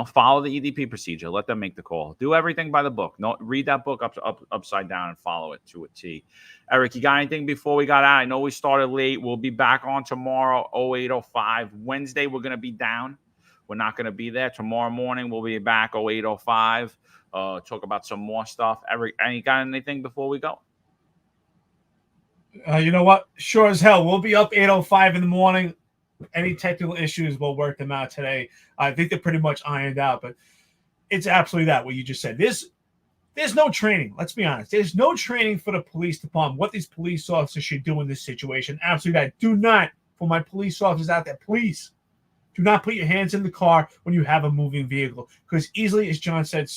Follow the EDP procedure. Let them make the call. Do everything by the book. No, read that book upside down and follow it to a T. Eric, you got anything before we got out? I know we started late. We'll be back on tomorrow, 08:05. Wednesday, we're going to be down. We're not going to be there. Tomorrow morning, we'll be back, 08:05. Talk about some more stuff. Eric, you got anything before we go? You know what? Sure as hell. We'll be up 8:05 in the morning. Any technical issues, we'll work them out today. I think they're pretty much ironed out, but it's absolutely that, what you just said. There's no training. Let's be honest. There's no training for the police department, what these police officers should do in this situation. Absolutely that. Do not, for my police officers out there, please do not put your hands in the car when you have a moving vehicle, because easily, as John said,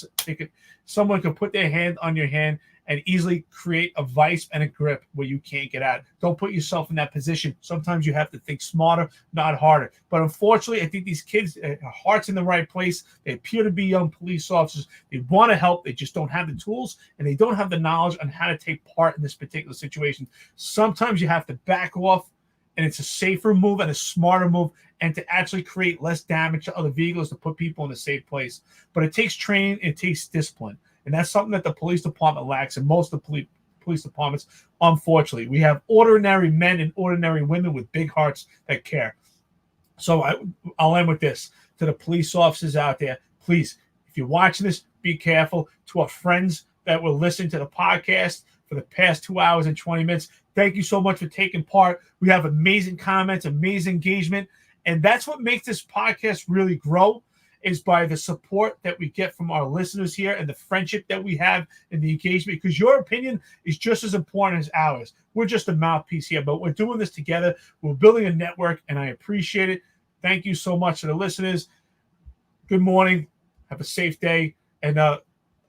someone could put their hand on your hand and easily create a vice and a grip where you can't get out. Don't put yourself in that position. Sometimes you have to think smarter, not harder. But unfortunately, I think these kids' heart's in the right place. They appear to be young police officers. They want to help. They just don't have the tools, and they don't have the knowledge on how to take part in this particular situation. Sometimes you have to back off, and it's a safer move and a smarter move, and to actually create less damage to other vehicles, to put people in a safe place. But it takes training. It takes discipline. And that's something that the police department lacks in most of the police departments. Unfortunately, we have ordinary men and ordinary women with big hearts that care. So I'll end with this. To the police officers out there, please, if you're watching this, be careful. To our friends that will listen to the podcast for the past 2 hours and 20 minutes, thank you so much for taking part. We have amazing comments, amazing engagement. And that's what makes this podcast really grow, is by the support that we get from our listeners here and the friendship that we have and the engagement, because your opinion is just as important as ours. We're just a mouthpiece here, but we're doing this together. We're building a network, and I appreciate it. Thank you so much to the listeners. Good morning. Have a safe day. And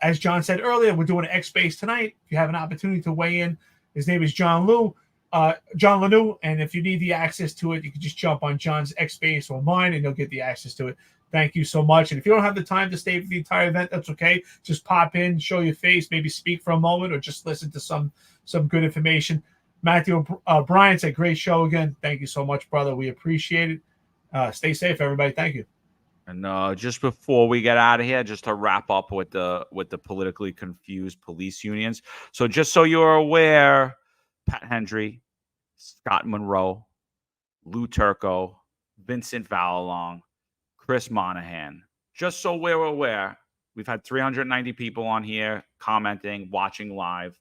as John said earlier, we're doing an X-Space tonight. If you have an opportunity to weigh in, his name is John Lanou, and if you need the access to it, you can just jump on John's X-Space or mine, and you'll get the access to it. Thank you so much. And if you don't have the time to stay for the entire event, that's okay. Just pop in, show your face, maybe speak for a moment, or just listen to some good information. Matthew Bryan said, great show again. Thank you so much, brother. We appreciate it. Stay safe, everybody. Thank you. And just before we get out of here, just to wrap up with the politically confused police unions. So just so you're aware, Pat Hendry, Scott Monroe, Lou Turco, Vincent Valalong, Chris Monahan. Just so we're aware, we've had 390 people on here commenting, watching live.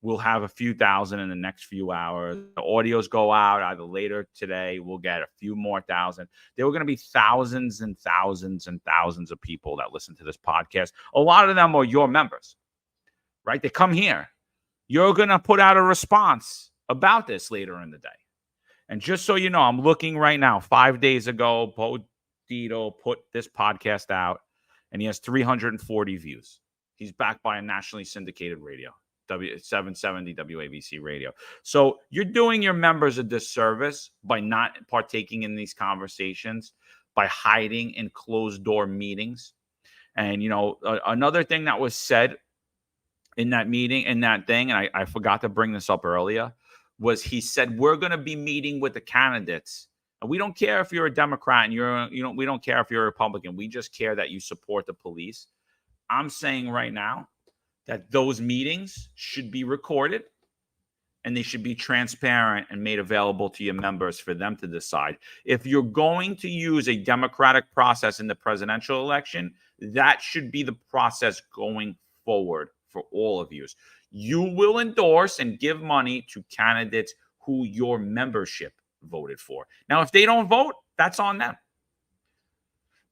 We'll have a few thousand in the next few hours. The audios go out either later today. We'll get a few more thousand. There were going to be thousands and thousands and thousands of people that listen to this podcast. A lot of them are your members, right? They come here. You're going to put out a response about this later in the day. And just so you know, I'm looking right now. 5 days ago, Bo Dito put this podcast out, and he has 340 views. He's backed by a nationally syndicated radio. 770 WABC radio. So you're doing your members a disservice by not partaking in these conversations, by hiding in closed door meetings. And, you know, another thing that was said in that meeting, in that thing, and I forgot to bring this up earlier, was he said, we're going to be meeting with the candidates. And we don't care if you're a Democrat and we don't care if you're a Republican. We just care that you support the police. I'm saying right now, that those meetings should be recorded and they should be transparent and made available to your members for them to decide. If you're going to use a democratic process in the presidential election, that should be the process going forward for all of you. You will endorse and give money to candidates who your membership voted for. Now, if they don't vote, that's on them.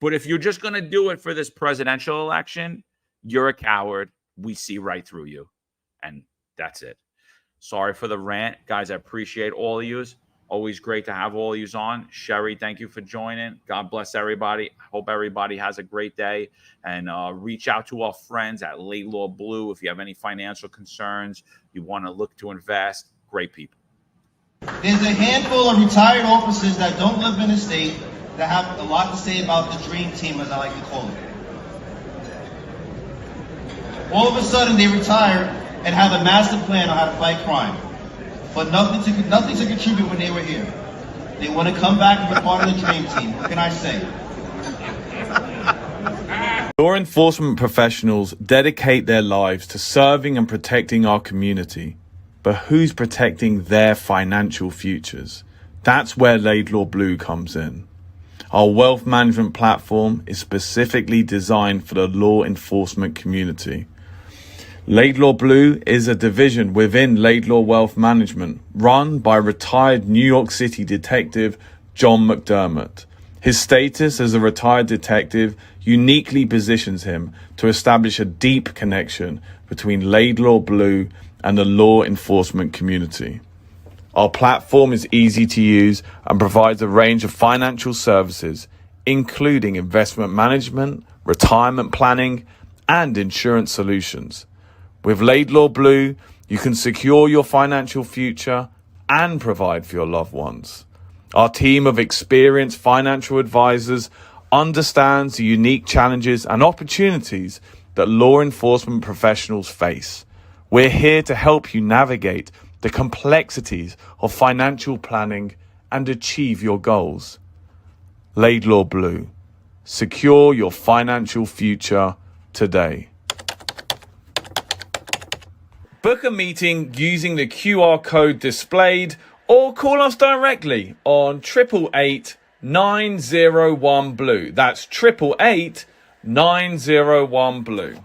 But if you're just going to do it for this presidential election, you're a coward. We see right through you. And that's it. Sorry for the rant. Guys, I appreciate all of yous. Always great to have all of yous on. Sherry, thank you for joining. God bless everybody. I hope everybody has a great day. And reach out to our friends at Laidlaw Blue if you have any financial concerns, you want to look to invest. Great people. There's a handful of retired officers that don't live in the state that have a lot to say about the dream team, as I like to call it. All of a sudden, they retire and have a master plan on how to fight crime, but nothing to contribute when they were here. They want to come back and be part of the dream team. What can I say? Law enforcement professionals dedicate their lives to serving and protecting our community. But who's protecting their financial futures? That's where Laidlaw Blue comes in. Our wealth management platform is specifically designed for the law enforcement community. Laidlaw Blue is a division within Laidlaw Wealth Management, run by retired New York City detective John McDermott. His status as a retired detective uniquely positions him to establish a deep connection between Laidlaw Blue and the law enforcement community. Our platform is easy to use and provides a range of financial services, including investment management, retirement planning, and insurance solutions. With Laidlaw Blue, you can secure your financial future and provide for your loved ones. Our team of experienced financial advisors understands the unique challenges and opportunities that law enforcement professionals face. We're here to help you navigate the complexities of financial planning and achieve your goals. Laidlaw Blue. Secure your financial future today. Book a meeting using the QR code displayed or call us directly on 888 901 Blue. That's 888 901 Blue.